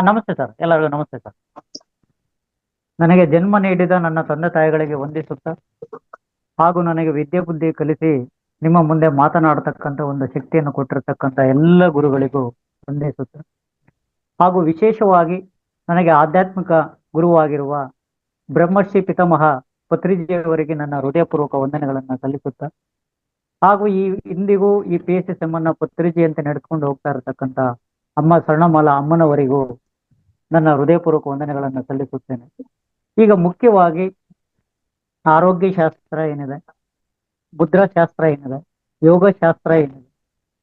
ನಮಸ್ತೆ ಸರ್, ಎಲ್ಲರಿಗೂ ನಮಸ್ತೆ ಸರ್. ನನಗೆ ಜನ್ಮ ನೀಡಿದ ನನ್ನ ತಂದೆ ತಾಯಿಗಳಿಗೆ ವಂದಿಸುತ್ತಾ, ಹಾಗೂ ನನಗೆ ವಿದ್ಯೆ ಬುದ್ಧಿ ಕಲಿಸಿ ನಿಮ್ಮ ಮುಂದೆ ಮಾತನಾಡತಕ್ಕಂಥ ಒಂದು ಶಕ್ತಿಯನ್ನು ಕೊಟ್ಟಿರತಕ್ಕಂಥ ಎಲ್ಲ ಗುರುಗಳಿಗೂ ವಂದಿಸುತ್ತಾ, ಹಾಗೂ ವಿಶೇಷವಾಗಿ ನನಗೆ ಆಧ್ಯಾತ್ಮಿಕ ಗುರುವಾಗಿರುವ ಬ್ರಹ್ಮರ್ಷಿ ಪಿತಾಮಹ ಪತ್ರಿಜಿಯವರಿಗೆ ನನ್ನ ಹೃದಯಪೂರ್ವಕ ವಂದನೆಗಳನ್ನು ಸಲ್ಲಿಸುತ್ತಾ, ಹಾಗೂ ಇಂದಿಗೂ ಈ PSSM ಅನ್ನ ಪತ್ರಿಜಿಯಂತೆ ನಡೆದುಕೊಂಡು ಹೋಗ್ತಾ ಇರತಕ್ಕಂಥ ಅಮ್ಮ ಸ್ವರ್ಣಮಾಲಾ ಅಮ್ಮನವರಿಗೂ ನನ್ನ ಹೃದಯಪೂರ್ವಕ ವಂದನೆಗಳನ್ನು ಸಲ್ಲಿಸುತ್ತೇನೆ. ಈಗ ಮುಖ್ಯವಾಗಿ ಆರೋಗ್ಯ ಶಾಸ್ತ್ರ ಏನಿದೆ, ಮುದ್ರಾಶಾಸ್ತ್ರ ಏನಿದೆ, ಯೋಗ ಶಾಸ್ತ್ರ ಏನಿದೆ,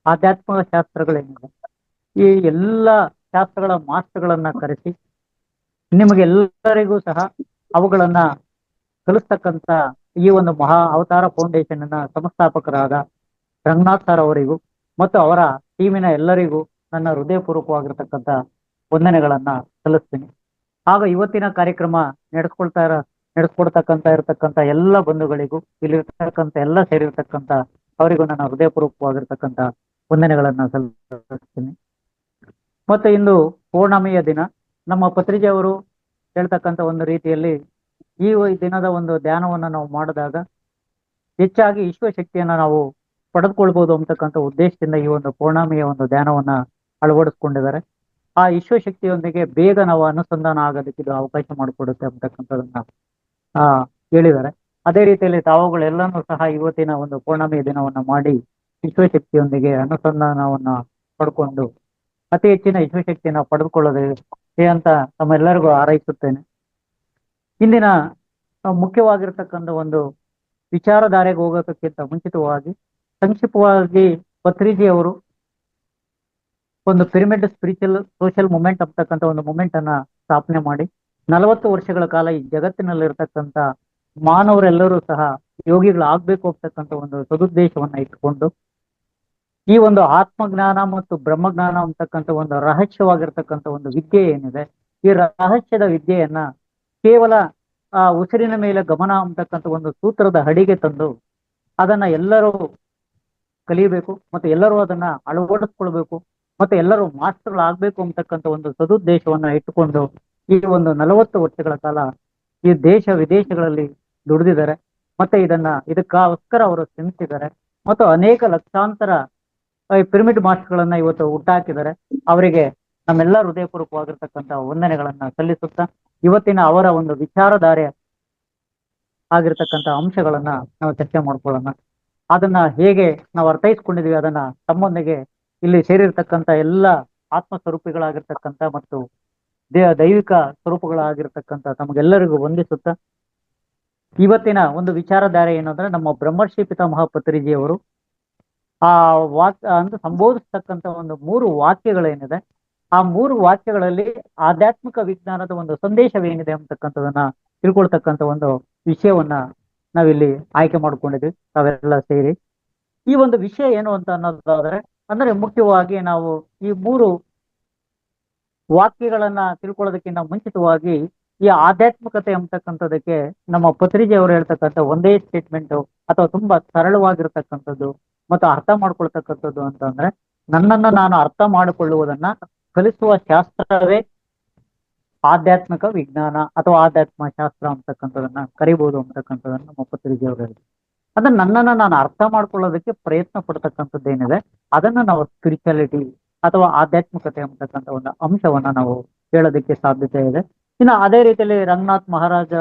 ಆಧ್ಯಾತ್ಮಿಕ ಶಾಸ್ತ್ರಗಳೇನಿದೆ, ಈ ಎಲ್ಲ ಶಾಸ್ತ್ರಗಳ ಮಾಸ್ಟರ್ಗಳನ್ನ ಕರೆಸಿ ನಿಮಗೆಲ್ಲರಿಗೂ ಸಹ ಅವುಗಳನ್ನ ಕಲಿಸ್ತಕ್ಕಂಥ ಈ ಒಂದು ಮಹಾ ಅವತಾರ ಫೌಂಡೇಶನ್ ನ ಸಂಸ್ಥಾಪಕರಾದ ರಂಗನಾಥ್ ಸರ್ ಅವರಿಗೂ ಮತ್ತು ಅವರ ಟೀಮಿನ ಎಲ್ಲರಿಗೂ ನನ್ನ ಹೃದಯಪೂರ್ವಕವಾಗಿರ್ತಕ್ಕಂಥ ವಂದನೆಗಳನ್ನ ಸಲ್ಲಿಸ್ತೀನಿ. ಆಗ ಇವತ್ತಿನ ಕಾರ್ಯಕ್ರಮ ನಡೆಸ್ಕೊಡ್ತಕ್ಕಂಥ ಎಲ್ಲ ಬಂಧುಗಳಿಗೂ, ಇಲ್ಲಿರ್ತಕ್ಕಂಥ ಎಲ್ಲ ಸೇರಿರ್ತಕ್ಕಂಥ ಅವರಿಗೂ ನನ್ನ ಹೃದಯಪೂರ್ವಕವಾಗಿರ್ತಕ್ಕಂಥ ವಂದನೆಗಳನ್ನ ಸಲ್ಲಿಸ್ತೀನಿ. ಮತ್ತೆ ಇಂದು ಪೌರ್ಣಮಿಯ ದಿನ. ನಮ್ಮ ಪತ್ರಿಕೆಯವರು ಹೇಳ್ತಕ್ಕಂಥ ಒಂದು ರೀತಿಯಲ್ಲಿ ಈ ದಿನದ ಒಂದು ಧ್ಯಾನವನ್ನ ನಾವು ಮಾಡಿದಾಗ ಹೆಚ್ಚಾಗಿ ವಿಶ್ವಶಕ್ತಿಯನ್ನ ನಾವು ಪಡೆದುಕೊಳ್ಬಹುದು ಅಂತಕ್ಕಂಥ ಉದ್ದೇಶದಿಂದ ಈ ಒಂದು ಪೌರ್ಣಮಿಯ ಒಂದು ಧ್ಯಾನವನ್ನ ಅಳವಡಿಸ್ಕೊಂಡಿದ್ದಾರೆ. ಆ ವಿಶ್ವಶಕ್ತಿಯೊಂದಿಗೆ ಬೇಗ ನಾವು ಅನುಸಂಧಾನ ಆಗೋದಕ್ಕೆ ಇದು ಅವಕಾಶ ಮಾಡಿಕೊಡುತ್ತೆ ಅಂತಕ್ಕಂಥದನ್ನ ಹೇಳಿದ್ದಾರೆ. ಅದೇ ರೀತಿಯಲ್ಲಿ ತಾವುಗಳೆಲ್ಲನೂ ಸಹ ಇವತ್ತಿನ ಒಂದು ಪೌರ್ಣಮಿಯ ದಿನವನ್ನ ಮಾಡಿ ವಿಶ್ವಶಕ್ತಿಯೊಂದಿಗೆ ಅನುಸಂಧಾನವನ್ನ ಪಡ್ಕೊಂಡು ಅತಿ ಹೆಚ್ಚಿನ ವಿಶ್ವಶಕ್ತಿಯನ್ನ ಪಡೆದುಕೊಳ್ಳೋದೇ ಅಂತ ತಮ್ಮೆಲ್ಲರಿಗೂ ಹಾರೈಸುತ್ತೇನೆ. ಇಂದಿನ ಮುಖ್ಯವಾಗಿರ್ತಕ್ಕಂಥ ಒಂದು ವಿಚಾರಧಾರೆಗೆ ಹೋಗೋದಕ್ಕಿಂತ ಮುಂಚಿತವಾಗಿ ಸಂಕ್ಷಿಪ್ತವಾಗಿ ಪತ್ರಿಜಿ ಅವರು ಒಂದು ಪಿರಮಿಡ್ ಸ್ಪಿರಿಚುವಲ್ ಸೋಷಿಯಲ್ ಮೂವ್ಮೆಂಟ್ ಅಂತಕ್ಕಂಥ ಒಂದು ಮೂವ್ಮೆಂಟ್ ಅನ್ನ ಸ್ಥಾಪನೆ ಮಾಡಿ 40 ವರ್ಷಗಳ ಕಾಲ ಈ ಜಗತ್ತಿನಲ್ಲಿರ್ತಕ್ಕಂಥ ಮಾನವರೆಲ್ಲರೂ ಸಹ ಯೋಗಿಗಳಾಗ್ಬೇಕು ಅಂತಕ್ಕಂಥ ಒಂದು ಸದುದ್ದೇಶವನ್ನ ಇಟ್ಕೊಂಡು ಈ ಒಂದು ಆತ್ಮಜ್ಞಾನ ಮತ್ತು ಬ್ರಹ್ಮಜ್ಞಾನ ಅಂತಕ್ಕಂಥ ಒಂದು ರಹಸ್ಯವಾಗಿರ್ತಕ್ಕಂಥ ಒಂದು ವಿದ್ಯೆ ಏನಿದೆ, ಈ ರಹಸ್ಯದ ವಿದ್ಯೆಯನ್ನ ಕೇವಲ ಉಸಿರಿನ ಮೇಲೆ ಗಮನ ಅಂತಕ್ಕಂಥ ಒಂದು ಸೂತ್ರದ ಅಡಿಗೆ ತಂದು ಅದನ್ನ ಎಲ್ಲರೂ ಕಲಿಯಬೇಕು ಮತ್ತು ಎಲ್ಲರೂ ಅದನ್ನ ಅಳವಡಿಸ್ಕೊಳ್ಬೇಕು ಮತ್ತೆ ಎಲ್ಲರೂ ಮಾಸ್ಟರ್ಗಳಾಗ್ಬೇಕು ಅಂತಕ್ಕಂಥ ಒಂದು ಸದುದ್ದೇಶವನ್ನ ಇಟ್ಟುಕೊಂಡು ಈ ಒಂದು 40 ವರ್ಷಗಳ ಕಾಲ ಈ ದೇಶ ವಿದೇಶಗಳಲ್ಲಿ ದುಡಿದಿದ್ದಾರೆ. ಮತ್ತೆ ಇದಕ್ಕೋಸ್ಕರ ಅವರು ಶ್ರಮಿಸಿದ್ದಾರೆ ಮತ್ತು ಅನೇಕ ಲಕ್ಷಾಂತರ ಪಿರಮಿಡ್ ಮಾಸ್ಟರ್ಗಳನ್ನ ಇವತ್ತು ಹುಟ್ಟಾಕಿದ್ದಾರೆ. ಅವರಿಗೆ ನಮ್ಮೆಲ್ಲ ಹೃದಯಪೂರ್ವಕವಾಗಿರ್ತಕ್ಕಂಥ ವಂದನೆಗಳನ್ನ ಸಲ್ಲಿಸುತ್ತಾ ಇವತ್ತಿನ ಅವರ ಒಂದು ವಿಚಾರಧಾರೆ ಆಗಿರ್ತಕ್ಕಂಥ ಅಂಶಗಳನ್ನ ನಾವು ಚರ್ಚೆ ಮಾಡ್ಕೊಳ್ಳೋಣ. ಅದನ್ನ ಹೇಗೆ ನಾವು ಅರ್ಥೈಸ್ಕೊಂಡಿದೀವಿ ಅದನ್ನ ತಮ್ಮೊಂದಿಗೆ ಇಲ್ಲಿ ಸೇರಿರ್ತಕ್ಕಂಥ ಎಲ್ಲ ಆತ್ಮ ಸ್ವರೂಪಿಗಳಾಗಿರ್ತಕ್ಕಂಥ ಮತ್ತು ದೈವಿಕ ಸ್ವರೂಪಗಳಾಗಿರ್ತಕ್ಕಂಥ ತಮಗೆಲ್ಲರಿಗೂ ವಂದಿಸುತ್ತಾ, ಇವತ್ತಿನ ಒಂದು ವಿಚಾರಧಾರೆ ಏನಂದ್ರೆ ನಮ್ಮ ಬ್ರಹ್ಮರ್ಷಿ ಪಿತಾಮಹ ಪತ್ರಿಜಿಯವರು ಅಂದ್ರೆ ಸಂಬೋಧಿಸ್ತಕ್ಕಂಥ ಒಂದು 3 ವಾಕ್ಯಗಳೇನಿದೆ, ಆ 3 ವಾಕ್ಯಗಳಲ್ಲಿ ಆಧ್ಯಾತ್ಮಿಕ ವಿಜ್ಞಾನದ ಒಂದು ಸಂದೇಶವೇನಿದೆ ಅಂತಕ್ಕಂಥದನ್ನ ತಿಳ್ಕೊಳ್ತಕ್ಕಂಥ ಒಂದು ವಿಷಯವನ್ನ ನಾವಿಲ್ಲಿ ಆಯ್ಕೆ ಮಾಡ್ಕೊಂಡಿದ್ವಿ ತಾವೆಲ್ಲ ಸೇರಿ. ಈ ಒಂದು ವಿಷಯ ಏನು ಅಂತ ಅನ್ನೋದಾದ್ರೆ, ಅಂದ್ರೆ ಮುಖ್ಯವಾಗಿ ನಾವು ಈ 3 ವಾಕ್ಯಗಳನ್ನ ತಿಳ್ಕೊಳ್ಳೋದಕ್ಕಿಂತ ಮುಂಚಿತವಾಗಿ ಈ ಆಧ್ಯಾತ್ಮಿಕತೆ ಅಂತಕ್ಕಂಥದಕ್ಕೆ ನಮ್ಮ ಪತ್ರಿಜಿ ಅವರು ಹೇಳ್ತಕ್ಕಂಥ ಒಂದೇ ಸ್ಟೇಟ್ಮೆಂಟ್ ಅಥವಾ ತುಂಬಾ ಸರಳವಾಗಿರ್ತಕ್ಕಂಥದ್ದು ಮತ್ತು ಅರ್ಥ ಮಾಡ್ಕೊಳ್ತಕ್ಕಂಥದ್ದು ಅಂತಂದ್ರೆ, ನನ್ನನ್ನ ನಾನು ಅರ್ಥ ಮಾಡಿಕೊಳ್ಳುವುದನ್ನ ಕಲಿಸುವ ಶಾಸ್ತ್ರವೇ ಆಧ್ಯಾತ್ಮಿಕ ವಿಜ್ಞಾನ ಅಥವಾ ಆಧ್ಯಾತ್ಮ ಶಾಸ್ತ್ರ ಅಂತಕ್ಕಂಥದನ್ನ ಕರಿಬಹುದು ಅಂತಕ್ಕಂಥದನ್ನ ನಮ್ಮ ಪತ್ರಿಜಿ ಅವರು ಹೇಳಿದ್ರು. ಅದನ್ನ ನನ್ನನ್ನ ನಾನು ಅರ್ಥ ಮಾಡ್ಕೊಳ್ಳೋದಕ್ಕೆ ಪ್ರಯತ್ನ ಪಡ್ತಕ್ಕಂಥದ್ದೇನಿದೆ ಅದನ್ನ ನಾವು ಸ್ಪಿರಿಚುಯಾಲಿಟಿ ಅಥವಾ ಆಧ್ಯಾತ್ಮಿಕತೆ ಅಂತಕ್ಕಂಥ ಒಂದು ಅಂಶವನ್ನ ನಾವು ಹೇಳೋದಕ್ಕೆ ಸಾಧ್ಯತೆ ಇದೆ. ಇನ್ನು ಅದೇ ರೀತಿಯಲ್ಲಿ ರಂಗನಾಥ್ ಮಹಾರಾಜ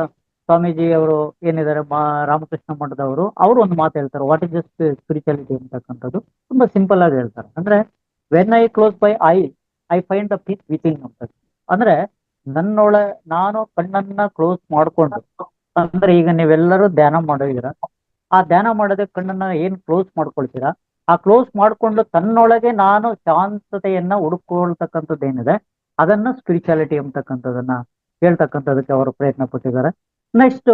ಸ್ವಾಮೀಜಿ ಅವರು ಏನಿದ್ದಾರೆ, ರಾಮಕೃಷ್ಣ ಮಠದವರು, ಅವರು ಒಂದು ಮಾತು ಹೇಳ್ತಾರೆ, ವಾಟ್ ಇಸ್ ಜಸ್ಟ್ ಸ್ಪಿರಿಚುಯಾಲಿಟಿ ಅಂತಕ್ಕಂಥದ್ದು ತುಂಬಾ ಸಿಂಪಲ್ ಆಗಿ ಹೇಳ್ತಾರೆ. ಅಂದ್ರೆ when I close by I find the peace within ಅಂತ. ಅಂದ್ರೆ ನಾನು ಕಣ್ಣನ್ನ ಕ್ಲೋಸ್ ಮಾಡ್ಕೊಂಡು, ಅಂದ್ರೆ ಈಗ ನೀವೆಲ್ಲರೂ ಧ್ಯಾನ ಮಾಡಿದೀರ, ಆ ಧ್ಯಾನ ಮಾಡೋದೇ ಕಣ್ಣನ್ನ ಏನ್ ಕ್ಲೋಸ್ ಮಾಡ್ಕೊಳ್ತೀರಾ, ಆ ಕ್ಲೋಸ್ ಮಾಡ್ಕೊಂಡು ತನ್ನೊಳಗೆ ನಾನು ಶಾಂತತೆಯನ್ನ ಹುಡುಕೊಳ್ತಕ್ಕಂಥದ್ದೇನಿದೆ ಅದನ್ನ ಸ್ಪಿರಿಚುಯಾಲಿಟಿ ಅಂತಕ್ಕಂಥದನ್ನ ಹೇಳ್ತಕ್ಕಂಥದಕ್ಕೆ ಅವರು ಪ್ರಯತ್ನ ಪಟ್ಟಿದ್ದಾರೆ. ನೆಕ್ಸ್ಟ್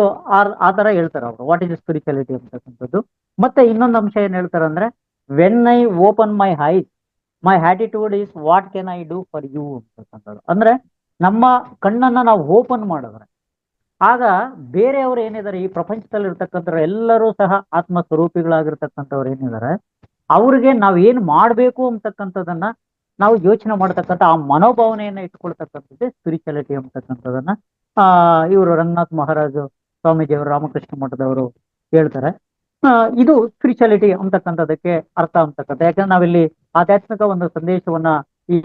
ಆ ತರ ಹೇಳ್ತಾರೆ ಅವರು, ವಾಟ್ ಇಸ್ ಸ್ಪಿರಿಚುಯಾಲಿಟಿ ಅಂತಕ್ಕಂಥದ್ದು. ಮತ್ತೆ ಇನ್ನೊಂದು ಅಂಶ ಏನ್ ಹೇಳ್ತಾರೆ ಅಂದ್ರೆ, when I open my eyes my attitude is what can I do for you ಅಂತಕ್ಕಂಥದ್ದು. ಅಂದ್ರೆ ನಮ್ಮ ಕಣ್ಣನ್ನ ನಾವು ಓಪನ್ ಮಾಡಿದ್ರೆ ಆಗ ಬೇರೆಯವರು ಏನಿದ್ದಾರೆ ಈ ಪ್ರಪಂಚದಲ್ಲಿ ಇರ್ತಕ್ಕಂಥ ಎಲ್ಲರೂ ಸಹ ಆತ್ಮ ಸ್ವರೂಪಿಗಳಾಗಿರ್ತಕ್ಕಂಥವ್ರು ಏನಿದ್ದಾರೆ ಅವ್ರಿಗೆ ನಾವ್ ಏನ್ ಮಾಡ್ಬೇಕು ಅಂತಕ್ಕಂಥದನ್ನ ನಾವು ಯೋಚನೆ ಮಾಡತಕ್ಕಂಥ ಆ ಮನೋಭಾವನೆಯನ್ನ ಇಟ್ಕೊಳ್ತಕ್ಕಂಥದ್ದೇ ಸ್ಪಿರಿಚುಯಾಲಿಟಿ ಅಂತಕ್ಕಂಥದನ್ನ ಇವರು ರಂಗನಾಥ್ ಮಹಾರಾಜು ಸ್ವಾಮೀಜಿಯವರು ರಾಮಕೃಷ್ಣ ಮಠದವರು ಹೇಳ್ತಾರೆ. ಇದು ಸ್ಪಿರಿಚುಯಾಲಿಟಿ ಅಂತಕ್ಕಂಥದಕ್ಕೆ ಅರ್ಥ ಅಂತಕ್ಕಂಥ. ಯಾಕಂದ್ರೆ ನಾವಿಲ್ಲಿ ಆಧ್ಯಾತ್ಮಿಕ ಒಂದು ಸಂದೇಶವನ್ನ ಈ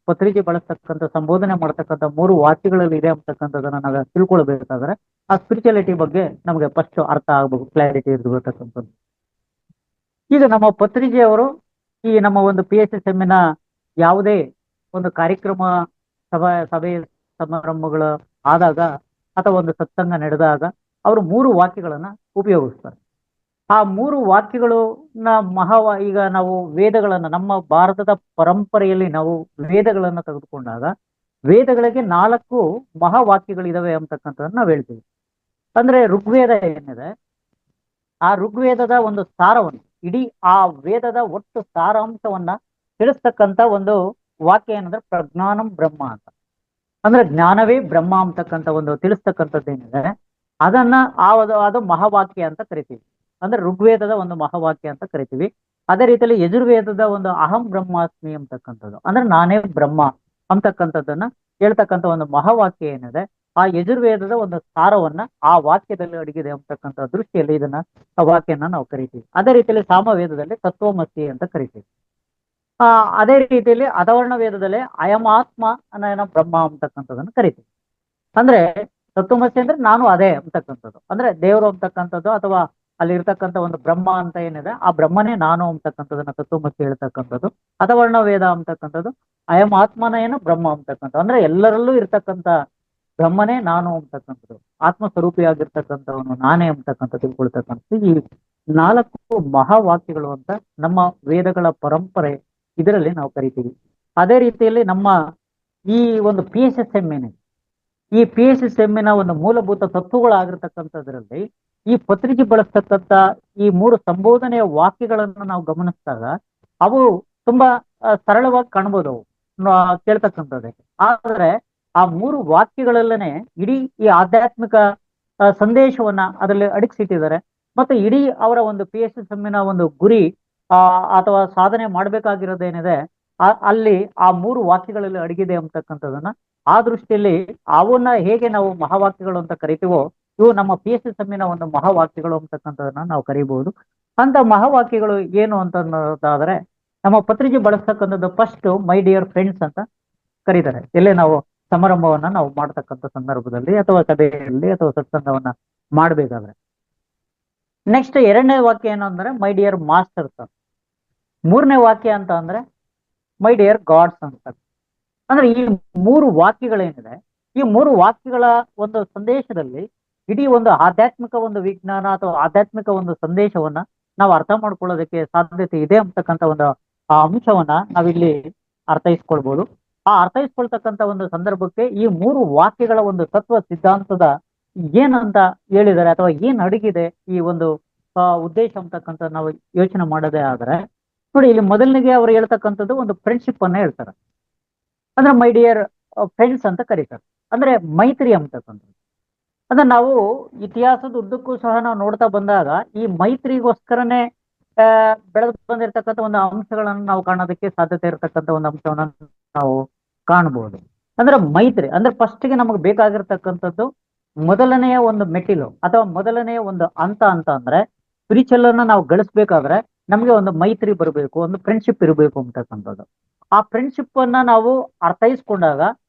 ಪತ್ರಿಕೆ ಬಳಸ್ತಕ್ಕಂಥ ಸಂಬೋಧನೆ ಮಾಡ್ತಕ್ಕಂಥ 3 ವಾಕ್ಯಗಳಲ್ಲಿ ಇದೆ ಅಂತಕ್ಕಂಥದನ್ನ ನಾವು ತಿಳ್ಕೊಳ್ಬೇಕಾದ್ರೆ ಆ ಸ್ಪಿರಿಚುಯಾಲಿಟಿ ಬಗ್ಗೆ ನಮಗೆ ಫಸ್ಟ್ ಅರ್ಥ ಆಗ್ಬೇಕು, ಕ್ಲಾರಿಟಿ ಇರತಕ್ಕಂಥದ್ದು. ಈಗ ನಮ್ಮ ಪತ್ರಿಕೆಯವರು ಈ ನಮ್ಮ ಒಂದು PSSM ಯಾವುದೇ ಒಂದು ಕಾರ್ಯಕ್ರಮ ಸಭೆ ಸಮಾರಂಭಗಳು ಆದಾಗ ಅಥವಾ ಒಂದು ಸತ್ಸಂಗ ನಡೆದಾಗ ಅವರು 3 ವಾಕ್ಯಗಳನ್ನ ಉಪಯೋಗಿಸ್ತಾರೆ. ಆ 3 ವಾಕ್ಯಗಳು ಈಗ ನಾವು ವೇದಗಳನ್ನ, ನಮ್ಮ ಭಾರತದ ಪರಂಪರೆಯಲ್ಲಿ ನಾವು ವೇದಗಳನ್ನ ತೆಗೆದುಕೊಂಡಾಗ ವೇದಗಳಿಗೆ 4 ಮಹಾವಾಕ್ಯಗಳಿದಾವೆ ಅಂತಕ್ಕಂಥದ್ದನ್ನ ನಾವು ಹೇಳ್ತೀವಿ. ಅಂದ್ರೆ ಋಗ್ವೇದ ಏನಿದೆ, ಆ ಋಗ್ವೇದದ ಒಂದು ಸಾರವನ್ನು, ಇಡೀ ಆ ವೇದದ ಒಟ್ಟು ಸಾರಾಂಶವನ್ನ ತಿಳಿಸ್ತಕ್ಕಂಥ ಒಂದು ವಾಕ್ಯ ಏನಂದ್ರೆ ಪ್ರಜ್ಞಾನಂ ಬ್ರಹ್ಮ ಅಂತ. ಅಂದ್ರೆ ಜ್ಞಾನವೇ ಬ್ರಹ್ಮ ಅಂತಕ್ಕಂಥ ಒಂದು ತಿಳಿಸ್ತಕ್ಕಂಥದ್ದೇನಿದೆ ಅದನ್ನ ಅದು ಮಹಾವಾಕ್ಯ ಅಂತ ಕರಿತೀವಿ. ಅಂದ್ರೆ ಋಗ್ವೇದದ ಒಂದು ಮಹಾವಾಕ್ಯ ಅಂತ ಕರಿತೀವಿ. ಅದೇ ರೀತಿಯಲ್ಲಿ ಯಜುರ್ವೇದದ ಒಂದು ಅಹಂ ಬ್ರಹ್ಮಾಸ್ಮಿ ಅಂತಕ್ಕಂಥದ್ದು, ಅಂದ್ರೆ ನಾನೇ ಬ್ರಹ್ಮ ಅಂತಕ್ಕಂಥದ್ದನ್ನ ಹೇಳ್ತಕ್ಕಂಥ ಒಂದು ಮಹಾವಾಕ್ಯ ಏನಿದೆ, ಆ ಯಜುರ್ವೇದದ ಒಂದು ಸಾರವನ್ನ ಆ ವಾಕ್ಯದಲ್ಲಿ ಅಡಗಿದೆ ಅಂತಕ್ಕಂಥ ದೃಷ್ಟಿಯಲ್ಲಿ ಇದನ್ನ ಆ ವಾಕ್ಯನ ನಾವು ಕರಿತೀವಿ. ಅದೇ ರೀತಿಯಲ್ಲಿ ಸಾಮವೇದದಲ್ಲಿ ತತ್ವಮಸಿ ಅಂತ ಕರಿತೀವಿ. ಅದೇ ರೀತಿಯಲ್ಲಿ ಅಥರ್ವಣ ವೇದದಲ್ಲಿ ಅಯಮಾತ್ಮ ಅನ್ನೋ ಬ್ರಹ್ಮ ಅಂತಕ್ಕಂಥದನ್ನ ಕರಿತೀವಿ. ಅಂದ್ರೆ ತತ್ವಮಸಿ ಅಂದ್ರೆ ನಾನು ಅದೇ ಅಂತಕ್ಕಂಥದ್ದು, ಅಂದ್ರೆ ದೇವರು ಅಂತಕ್ಕಂಥದ್ದು ಅಥವಾ ಅಲ್ಲಿ ಇರ್ತಕ್ಕಂಥ ಒಂದು ಬ್ರಹ್ಮ ಅಂತ ಏನಿದೆ ಆ ಬ್ರಹ್ಮನೇ ನಾನು ಅಂತಕ್ಕಂಥದನ್ನ ತತ್ವಮಸಿ ಹೇಳ್ತಕ್ಕಂಥದ್ದು. ಅಥರ್ವಣ ವೇದ ಅಂತಕ್ಕಂಥದ್ದು ಅಯಂ ಆತ್ಮನ ಏನು ಬ್ರಹ್ಮ ಅಂತಕ್ಕಂಥ, ಅಂದ್ರೆ ಎಲ್ಲರಲ್ಲೂ ಇರ್ತಕ್ಕಂಥ ಬ್ರಹ್ಮನೇ ನಾನು ಅಂತಕ್ಕಂಥದ್ದು, ಆತ್ಮ ಸ್ವರೂಪಿಯಾಗಿರ್ತಕ್ಕಂಥವನು ನಾನೇ ಅಂತಕ್ಕಂಥ ತಿಳ್ಕೊಳ್ತಕ್ಕಂಥದ್ದು ಈ 4 ಮಹಾವಾಕ್ಯಗಳು ಅಂತ ನಮ್ಮ ವೇದಗಳ ಪರಂಪರೆ ಇದರಲ್ಲಿ ನಾವು ಕರಿತೀವಿ. ಅದೇ ರೀತಿಯಲ್ಲಿ ನಮ್ಮ ಈ ಒಂದು PSSM ಏನಿದೆ, ಈ PSSM ಒಂದು ಮೂಲಭೂತ ತತ್ವಗಳಾಗಿರ್ತಕ್ಕಂಥದ್ರಲ್ಲಿ ಈ ಪತ್ರಿಕೆ ಬಳಸ್ತಕ್ಕಂಥ ಈ 3 ಸಂಬೋಧನೆಯ ವಾಕ್ಯಗಳನ್ನು ನಾವು ಗಮನಿಸಿದಾಗ ಅವು ತುಂಬಾ ಸರಳವಾಗಿ ಕಾಣ್ಬೋದು ಅವು ಕೇಳ್ತಕ್ಕಂಥದ್ದಕ್ಕೆ. ಆದ್ರೆ ಆ 3 ವಾಕ್ಯಗಳಲ್ಲೇ ಇಡೀ ಈ ಆಧ್ಯಾತ್ಮಿಕ ಸಂದೇಶವನ್ನ ಅದರಲ್ಲಿ ಅಡಗಿಸಿಟ್ಟಿದ್ದಾರೆ. ಮತ್ತೆ ಇಡೀ ಅವರ ಒಂದು PSSM ಒಂದು ಗುರಿ ಅಥವಾ ಸಾಧನೆ ಮಾಡ್ಬೇಕಾಗಿರೋದೇನಿದೆ ಅಲ್ಲಿ ಆ 3 ವಾಕ್ಯಗಳಲ್ಲಿ ಅಡಗಿದೆ ಅಂತಕ್ಕಂಥದನ್ನ ಆ ದೃಷ್ಟಿಯಲ್ಲಿ ಅವನ್ನ ಹೇಗೆ ನಾವು ಮಹಾವಾಕ್ಯಗಳು ಅಂತ ಕರಿತೀವೋ ಇವು ನಮ್ಮ PSSM ಒಂದು ಮಹಾವಾಕ್ಯಗಳು ಅಂತಕ್ಕಂಥದನ್ನ ನಾವು ಕರಿಬಹುದು. ಅಂತ ಮಹಾವಾಕ್ಯಗಳು ಏನು ಅಂತಂದಾದ್ರೆ ನಮ್ಮ ಪತ್ರಿಕೆ ಬಳಸ್ತಕ್ಕಂಥದ್ದು ಫಸ್ಟ್ ಮೈ ಡಿಯರ್ ಫ್ರೆಂಡ್ಸ್ ಅಂತ ಕರೀತಾರೆ. ಎಲ್ಲೇ ನಾವು ಸಮಾರಂಭವನ್ನ ನಾವು ಮಾಡ್ತಕ್ಕಂಥ ಸಂದರ್ಭದಲ್ಲಿ ಅಥವಾ ಸಭೆಯಲ್ಲಿ ಅಥವಾ ಸತ್ಸಂಗವನ್ನ ಮಾಡ್ಬೇಕಾದ್ರೆ. ನೆಕ್ಸ್ಟ್ 2ನೇ ವಾಕ್ಯ ಏನು ಅಂದ್ರೆ ಮೈ ಡಿಯರ್ ಮಾಸ್ಟರ್ಸ್ ಅಂತ. 3ನೇ ವಾಕ್ಯ ಅಂತ ಅಂದ್ರೆ ಮೈ ಡಿಯರ್ ಗಾಡ್ಸ್ ಅಂತ. ಅಂದ್ರೆ ಈ 3 ವಾಕ್ಯಗಳೇನಿದೆ ಈ 3 ವಾಕ್ಯಗಳ ಒಂದು ಸಂದೇಶದಲ್ಲಿ ಇಡೀ ಒಂದು ಆಧ್ಯಾತ್ಮಿಕ ಒಂದು ವಿಜ್ಞಾನ ಅಥವಾ ಆಧ್ಯಾತ್ಮಿಕ ಒಂದು ಸಂದೇಶವನ್ನ ನಾವು ಅರ್ಥ ಮಾಡ್ಕೊಳ್ಳೋದಕ್ಕೆ ಸಾಧ್ಯತೆ ಇದೆ ಅಂತಕ್ಕಂಥ ಒಂದು ಆ ಅಂಶವನ್ನ ನಾವಿಲ್ಲಿ ಅರ್ಥೈಸ್ಕೊಳ್ಬಹುದು. ಆ ಅರ್ಥೈಸ್ಕೊಳ್ತಕ್ಕಂಥ ಒಂದು ಸಂದರ್ಭಕ್ಕೆ ಈ 3 ವಾಕ್ಯಗಳ ಒಂದು ತತ್ವ ಸಿದ್ಧಾಂತದ ಏನಂತ ಹೇಳಿದ್ದಾರೆ ಅಥವಾ ಏನ್ ಅಡಗಿದೆ ಈ ಒಂದು ಉದ್ದೇಶ ಅಂತಕ್ಕಂಥ ನಾವು ಯೋಚನೆ ಮಾಡೋದೇ ಆದ್ರೆ ನೋಡಿ, ಇಲ್ಲಿ ಮೊದಲನಿಗೆ ಅವ್ರು ಹೇಳ್ತಕ್ಕಂಥದ್ದು ಒಂದು ಫ್ರೆಂಡ್ಶಿಪ್ ಅನ್ನ ಹೇಳ್ತಾರೆ. ಅಂದ್ರೆ ಮೈ ಡಿಯರ್ ಫ್ರೆಂಡ್ಸ್ ಅಂತ ಕರೀತಾರೆ, ಅಂದ್ರೆ ಮೈತ್ರಿ ಅಂತಕ್ಕಂಥದ್ದು. ಅಂದ್ರೆ ನಾವು ಇತಿಹಾಸದ ಉದ್ದಕ್ಕೂ ಸಹ ನಾವು ನೋಡ್ತಾ ಬಂದಾಗ ಈ ಮೈತ್ರಿಗೋಸ್ಕರನೇ ಬೆಳೆದು ಬಂದಿರತಕ್ಕಂಥ ಒಂದು ಅಂಶಗಳನ್ನು ನಾವು ಕಾಣೋದಕ್ಕೆ ಸಾಧ್ಯತೆ ಇರತಕ್ಕಂಥ ಒಂದು ಅಂಶವನ್ನ ನಾವು ಕಾಣಬಹುದು. ಅಂದ್ರೆ ಮೈತ್ರಿ ಅಂದ್ರೆ ಫಸ್ಟ್ಗೆ ನಮಗೆ ಬೇಕಾಗಿರ್ತಕ್ಕಂಥದ್ದು ಮೊದಲನೆಯ ಒಂದು ಮೆಟ್ಟಿಲು ಅಥವಾ ಮೊದಲನೆಯ ಒಂದು ಹಂತ ಅಂತ ಅಂದ್ರೆ ಸ್ಪಿರಿಚುವಲ್ ಅನ್ನ ನಾವು ಗಳಿಸ್ಬೇಕಾದ್ರೆ ನಮಗೆ ಒಂದು ಮೈತ್ರಿ ಬರಬೇಕು, ಒಂದು ಫ್ರೆಂಡ್ಶಿಪ್ ಇರಬೇಕು ಅಂತಕ್ಕಂಥದ್ದು. ಆ ಫ್ರೆಂಡ್ಶಿಪ್ ಅನ್ನ ನಾವು ಅರ್ಥೈಸ್ಕೊಂಡಾಗ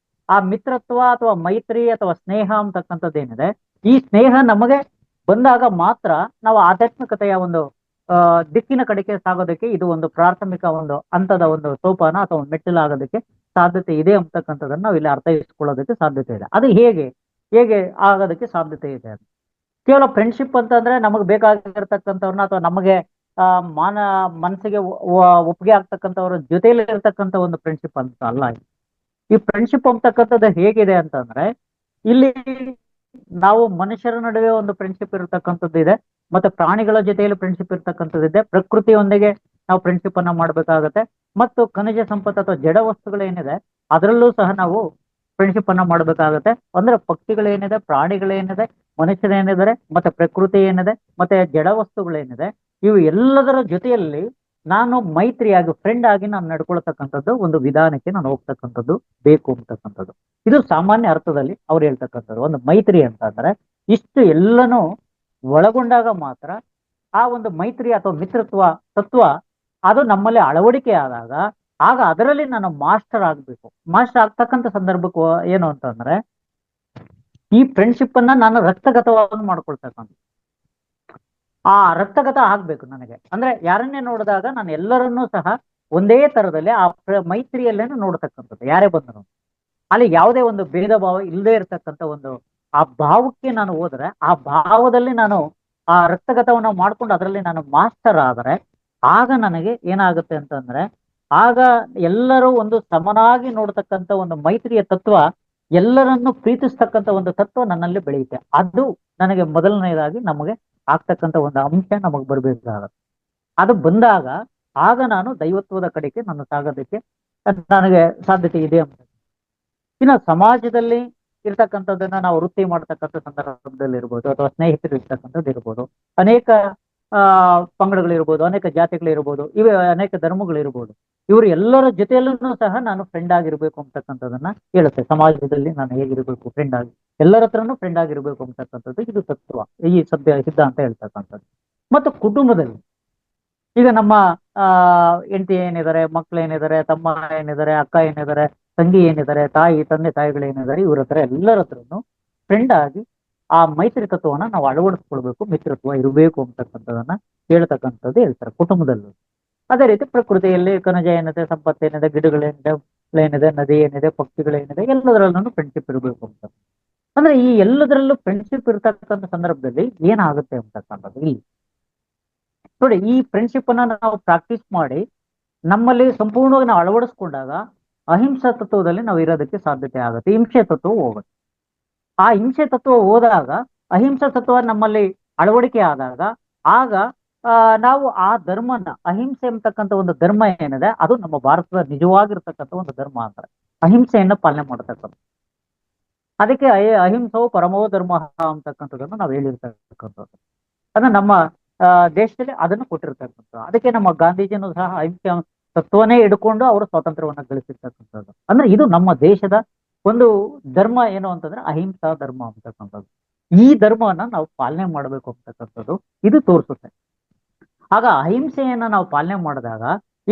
ಆ ಮಿತ್ರತ್ವ ಅಥವಾ ಮೈತ್ರಿ ಅಥವಾ ಸ್ನೇಹ ಅಂತಕ್ಕಂಥದ್ದು ಏನಿದೆ ಈ ಸ್ನೇಹ ನಮಗೆ ಬಂದಾಗ ಮಾತ್ರ ನಾವು ಆಧ್ಯಾತ್ಮಿಕತೆಯ ಒಂದು ದಿಕ್ಕಿನ ಕಡೆಗೆ ಸಾಗೋದಕ್ಕೆ ಇದು ಒಂದು ಪ್ರಾಥಮಿಕ ಒಂದು ಹಂತದ ಒಂದು ಸೋಪಾನ ಅಥವಾ ಮೆಟ್ಟಿಲಾಗೋದಕ್ಕೆ ಸಾಧ್ಯತೆ ಇದೆ ಅಂತಕ್ಕಂಥದ್ದನ್ನ ನಾವು ಇಲ್ಲಿ ಅರ್ಥೈಸ್ಕೊಳ್ಳೋದಕ್ಕೆ ಸಾಧ್ಯತೆ ಇದೆ. ಅದು ಹೇಗೆ ಹೇಗೆ ಆಗೋದಕ್ಕೆ ಸಾಧ್ಯತೆ ಇದೆ ಅದು ಕೇವಲ ಫ್ರೆಂಡ್ಶಿಪ್ ಅಂತಂದ್ರೆ ನಮಗೆ ಬೇಕಾಗಿರ್ತಕ್ಕಂಥವ್ರನ್ನ ಅಥವಾ ನಮಗೆ ಮನಸ್ಸಿಗೆ ಒಪ್ಪಿಗೆ ಆಗ್ತಕ್ಕಂಥವ್ರ ಜೊತೆಯಲ್ಲಿ ಇರ್ತಕ್ಕಂಥ ಒಂದು ಫ್ರೆಂಡ್ಶಿಪ್ ಅಂತ ಅಲ್ಲ. ಈ ಫ್ರೆಂಡ್ಶಿಪ್ ಅಂತಕ್ಕಂಥದ್ದು ಹೇಗಿದೆ ಅಂತಂದ್ರೆ ಇಲ್ಲಿ ನಾವು ಮನುಷ್ಯರ ನಡುವೆ ಒಂದು ಫ್ರೆಂಡ್ಶಿಪ್ ಇರತಕ್ಕಂಥದ್ದು ಇದೆ, ಮತ್ತೆ ಪ್ರಾಣಿಗಳ ಜೊತೆಯಲ್ಲಿ ಫ್ರೆಂಡ್ಶಿಪ್ ಇರ್ತಕ್ಕಂಥದ್ದು ಇದೆ, ಪ್ರಕೃತಿಯೊಂದಿಗೆ ನಾವು ಫ್ರೆಂಡ್ಶಿಪ್ ಅನ್ನ ಮಾಡ್ಬೇಕಾಗತ್ತೆ, ಮತ್ತು ಖನಿಜ ಸಂಪತ್ತು ಅಥವಾ ಜಡ ವಸ್ತುಗಳೇನಿದೆ ಅದರಲ್ಲೂ ಸಹ ನಾವು ಫ್ರೆಂಡ್ಶಿಪ್ ಅನ್ನ ಮಾಡ್ಬೇಕಾಗತ್ತೆ. ಅಂದ್ರೆ ಪಕ್ಷಿಗಳೇನಿದೆ, ಪ್ರಾಣಿಗಳೇನಿದೆ, ಮನುಷ್ಯರೇನಿದ್ದಾರೆ, ಮತ್ತೆ ಪ್ರಕೃತಿ ಏನಿದೆ, ಮತ್ತೆ ಜಡ ವಸ್ತುಗಳೇನಿದೆ ಇವು ಎಲ್ಲದರ ಜೊತೆಯಲ್ಲಿ ನಾನು ಮೈತ್ರಿಯಾಗಿ ಫ್ರೆಂಡ್ ಆಗಿ ನಾನು ನಡ್ಕೊಳ್ತಕ್ಕಂಥದ್ದು ಒಂದು ವಿಧಾನಕ್ಕೆ ನಾನು ಹೋಗ್ತಕ್ಕಂಥದ್ದು ಬೇಕು ಅಂತಕ್ಕಂಥದ್ದು. ಇದು ಸಾಮಾನ್ಯ ಅರ್ಥದಲ್ಲಿ ಅವ್ರು ಹೇಳ್ತಕ್ಕಂಥದ್ದು. ಒಂದು ಮೈತ್ರಿ ಅಂತ ಅಂದ್ರೆ ಇಷ್ಟು ಎಲ್ಲನೂ ಒಳಗೊಂಡಾಗ ಮಾತ್ರ ಆ ಒಂದು ಮೈತ್ರಿ ಅಥವಾ ಮಿತ್ರತ್ವ ತತ್ವ ಅದು ನಮ್ಮಲ್ಲಿ ಅಳವಡಿಕೆ ಆದಾಗ ಆಗ ಅದರಲ್ಲಿ ನಾನು ಮಾಸ್ಟರ್ ಆಗ್ಬೇಕು. ಮಾಸ್ಟರ್ ಆಗ್ತಕ್ಕಂಥ ಸಂದರ್ಭಕ್ಕೆ ಏನು ಅಂತಂದ್ರೆ ಈ ಫ್ರೆಂಡ್ಶಿಪ್ ಅನ್ನ ನಾನು ರಕ್ತಗತವಾಗಿ ಮಾಡ್ಕೊಳ್ತಕ್ಕಂಥ ಆ ರಕ್ತಗತ ಆಗ್ಬೇಕು ನನಗೆ. ಅಂದ್ರೆ ಯಾರನ್ನೇ ನೋಡಿದಾಗ ನಾನು ಎಲ್ಲರನ್ನೂ ಸಹ ಒಂದೇ ತರದಲ್ಲಿ ಆ ಮೈತ್ರಿಯಲ್ಲೇನೆ ನೋಡ್ತಕ್ಕಂಥದ್ದು. ಯಾರೇ ಬಂದರು ಅಲ್ಲಿ ಯಾವುದೇ ಒಂದು ಭೇದ ಭಾವ ಇಲ್ಲದೆ ಇರತಕ್ಕಂಥ ಒಂದು ಆ ಭಾವಕ್ಕೆ ನಾನು ಹೋದ್ರೆ ಆ ಭಾವದಲ್ಲಿ ನಾನು ಆ ರಕ್ತಗತವನ್ನ ಮಾಡ್ಕೊಂಡು ಅದರಲ್ಲಿ ನಾನು ಮಾಸ್ಟರ್ ಆದ್ರೆ ಆಗ ನನಗೆ ಏನಾಗುತ್ತೆ ಅಂತಂದ್ರೆ ಆಗ ಎಲ್ಲರೂ ಒಂದು ಸಮನಾಗಿ ನೋಡ್ತಕ್ಕಂಥ ಒಂದು ಮೈತ್ರಿಯ ತತ್ವ, ಎಲ್ಲರನ್ನು ಪ್ರೀತಿಸ್ತಕ್ಕಂಥ ಒಂದು ತತ್ವ ನನ್ನಲ್ಲಿ ಬೆಳೆಯುತ್ತೆ. ಅದು ನನಗೆ ಮೊದಲನೇದಾಗಿ ನಮಗೆ ಆಗ್ತಕ್ಕಂಥ ಒಂದು ಅಂಶ ನಮಗ್ ಬರ್ಬೇಕಾಗತ್ತೆ. ಅದು ಬಂದಾಗ ಆಗ ನಾನು ದೈವತ್ವದ ಕಡೆಗೆ ನಾನು ಸಾಗೋದಕ್ಕೆ ನನಗೆ ಸಾಧ್ಯತೆ ಇದೆ ಅಂತ. ಇನ್ನು ಸಮಾಜದಲ್ಲಿ ಇರ್ತಕ್ಕಂಥದ್ದನ್ನ ನಾವು ವೃತ್ತಿ ಮಾಡ್ತಕ್ಕಂಥ ಸಂದರ್ಭದಲ್ಲಿ ಇರ್ಬೋದು ಅಥವಾ ಸ್ನೇಹಿತರು ಇರ್ತಕ್ಕಂಥದ್ದು ಇರ್ಬೋದು, ಅನೇಕ ಪಂಗಡಗಳಿರ್ಬೋದು, ಅನೇಕ ಜಾತಿಗಳಿರ್ಬೋದು, ಇವೆ ಅನೇಕ ಧರ್ಮಗಳಿರ್ಬೋದು. ಇವರು ಎಲ್ಲರ ಜೊತೆಯಲ್ಲೂ ಸಹ ನಾನು ಫ್ರೆಂಡ್ ಆಗಿರ್ಬೇಕು ಅಂತಕ್ಕಂಥದ್ದನ್ನ ಹೇಳುತ್ತೆ. ಸಮಾಜದಲ್ಲಿ ನಾನು ಹೇಗಿರ್ಬೇಕು, ಫ್ರೆಂಡ್ ಆಗಿ ಎಲ್ಲರ ಹತ್ರನೂ ಫ್ರೆಂಡ್ ಆಗಿರ್ಬೇಕು ಅಂತಕ್ಕಂಥದ್ದು ಇದು ತತ್ವ, ಈ ಸಿದ್ಧಾಂತ ಹೇಳ್ತಕ್ಕಂಥದ್ದು. ಮತ್ತು ಕುಟುಂಬದಲ್ಲಿ ಈಗ ನಮ್ಮ ಹೆಂಡತಿ ಏನಿದ್ದಾರೆ, ಮಕ್ಳು ಏನಿದ್ದಾರೆ, ತಮ್ಮ ಏನಿದ್ದಾರೆ, ಅಕ್ಕ ಏನಿದ್ದಾರೆ, ತಂಗಿ ಏನಿದ್ದಾರೆ, ತಾಯಿ ತಂದೆ ತಾಯಿಗಳು ಏನಿದ್ದಾರೆ, ಇವ್ರ ಹತ್ರ ಎಲ್ಲರ ಹತ್ರನು ಫ್ರೆಂಡ್ ಆಗಿ ಆ ಮೈತ್ರಿ ತತ್ವವನ್ನ ನಾವು ಅಳವಡಿಸ್ಕೊಳ್ಬೇಕು, ಮಿತ್ರತ್ವ ಇರಬೇಕು ಅಂತಕ್ಕಂಥದನ್ನ ಹೇಳ್ತಕ್ಕಂಥದ್ದು ಹೇಳ್ತಾರೆ ಕುಟುಂಬದಲ್ಲೂ. ಅದೇ ರೀತಿ ಪ್ರಕೃತಿಯಲ್ಲಿ ಖನಿಜ ಏನಿದೆ, ಸಂಪತ್ತೇನಿದೆ, ಗಿಡಗಳೇನಿದೆ, ಏನಿದೆ, ನದಿ ಏನಿದೆ, ಪಕ್ಷಿಗಳೇನಿದೆ, ಎಲ್ಲದರಲ್ಲೂ ಫ್ರೆಂಡ್ಶಿಪ್ ಇರಬೇಕು ಅಂತ. ಅಂದ್ರೆ ಈ ಎಲ್ಲದರಲ್ಲೂ ಫ್ರೆಂಡ್ಶಿಪ್ ಇರ್ತಕ್ಕಂಥ ಸಂದರ್ಭದಲ್ಲಿ ಏನಾಗುತ್ತೆ ಅಂತಕ್ಕಂಥದ್ದು ಇಲ್ಲಿ ನೋಡಿ. ಈ ಫ್ರೆಂಡ್ಶಿಪ್ ಅನ್ನ ನಾವು ಪ್ರಾಕ್ಟೀಸ್ ಮಾಡಿ ನಮ್ಮಲ್ಲಿ ಸಂಪೂರ್ಣವಾಗಿ ನಾವು ಅಳವಡಿಸ್ಕೊಂಡಾಗ ಅಹಿಂಸಾ ತತ್ವದಲ್ಲಿ ನಾವು ಇರೋದಕ್ಕೆ ಸಾಧ್ಯತೆ ಆಗುತ್ತೆ. ಹಿಂಸೆ ತತ್ವ ಹೋಗುತ್ತೆ. ಆ ಹಿಂಸೆ ತತ್ವ ಹೋದಾಗ ಅಹಿಂಸಾ ತತ್ವ ನಮ್ಮಲ್ಲಿ ಅಳವಡಿಕೆ ಆದಾಗ ಆಗ ನಾವು ಆ ಧರ್ಮನ, ಅಹಿಂಸೆ ಅಂತಕ್ಕಂಥ ಒಂದು ಧರ್ಮ ಏನಿದೆ ಅದು ನಮ್ಮ ಭಾರತದ ನಿಜವಾಗಿರ್ತಕ್ಕಂಥ ಒಂದು ಧರ್ಮ ಅಂತಾರೆ. ಅಹಿಂಸೆಯನ್ನ ಪಾಲನೆ ಮಾಡತಕ್ಕಂಥ, ಅದಕ್ಕೆ ಅಹಿಂಸವು ಪರಮೋ ಧರ್ಮ ಅಂತಕ್ಕಂಥದ್ದನ್ನು ನಾವು ಹೇಳಿರ್ತಕ್ಕಂಥದ್ದು. ಅದು ನಮ್ಮ ದೇಶದಲ್ಲಿ ಅದನ್ನು ಕೊಟ್ಟಿರ್ತಕ್ಕಂಥದ್ದು. ಅದಕ್ಕೆ ನಮ್ಮ ಗಾಂಧೀಜಿನೂ ಸಹ ಅಹಿಂಸೆ ತತ್ವನೇ ಹಿಡ್ಕೊಂಡು ಅವರು ಸ್ವಾತಂತ್ರ್ಯವನ್ನ ಗಳಿಸಿರ್ತಕ್ಕಂಥದ್ದು. ಅಂದ್ರೆ ಇದು ನಮ್ಮ ದೇಶದ ಒಂದು ಧರ್ಮ ಏನು ಅಂತಂದ್ರೆ ಅಹಿಂಸಾ ಧರ್ಮ ಅಂತಕ್ಕಂಥದ್ದು. ಈ ಧರ್ಮವನ್ನ ನಾವು ಪಾಲನೆ ಮಾಡಬೇಕು ಅಂತಕ್ಕಂಥದ್ದು ಇದು ತೋರಿಸುತ್ತೆ. ಆಗ ಅಹಿಂಸೆಯನ್ನ ನಾವು ಪಾಲನೆ ಮಾಡಿದಾಗ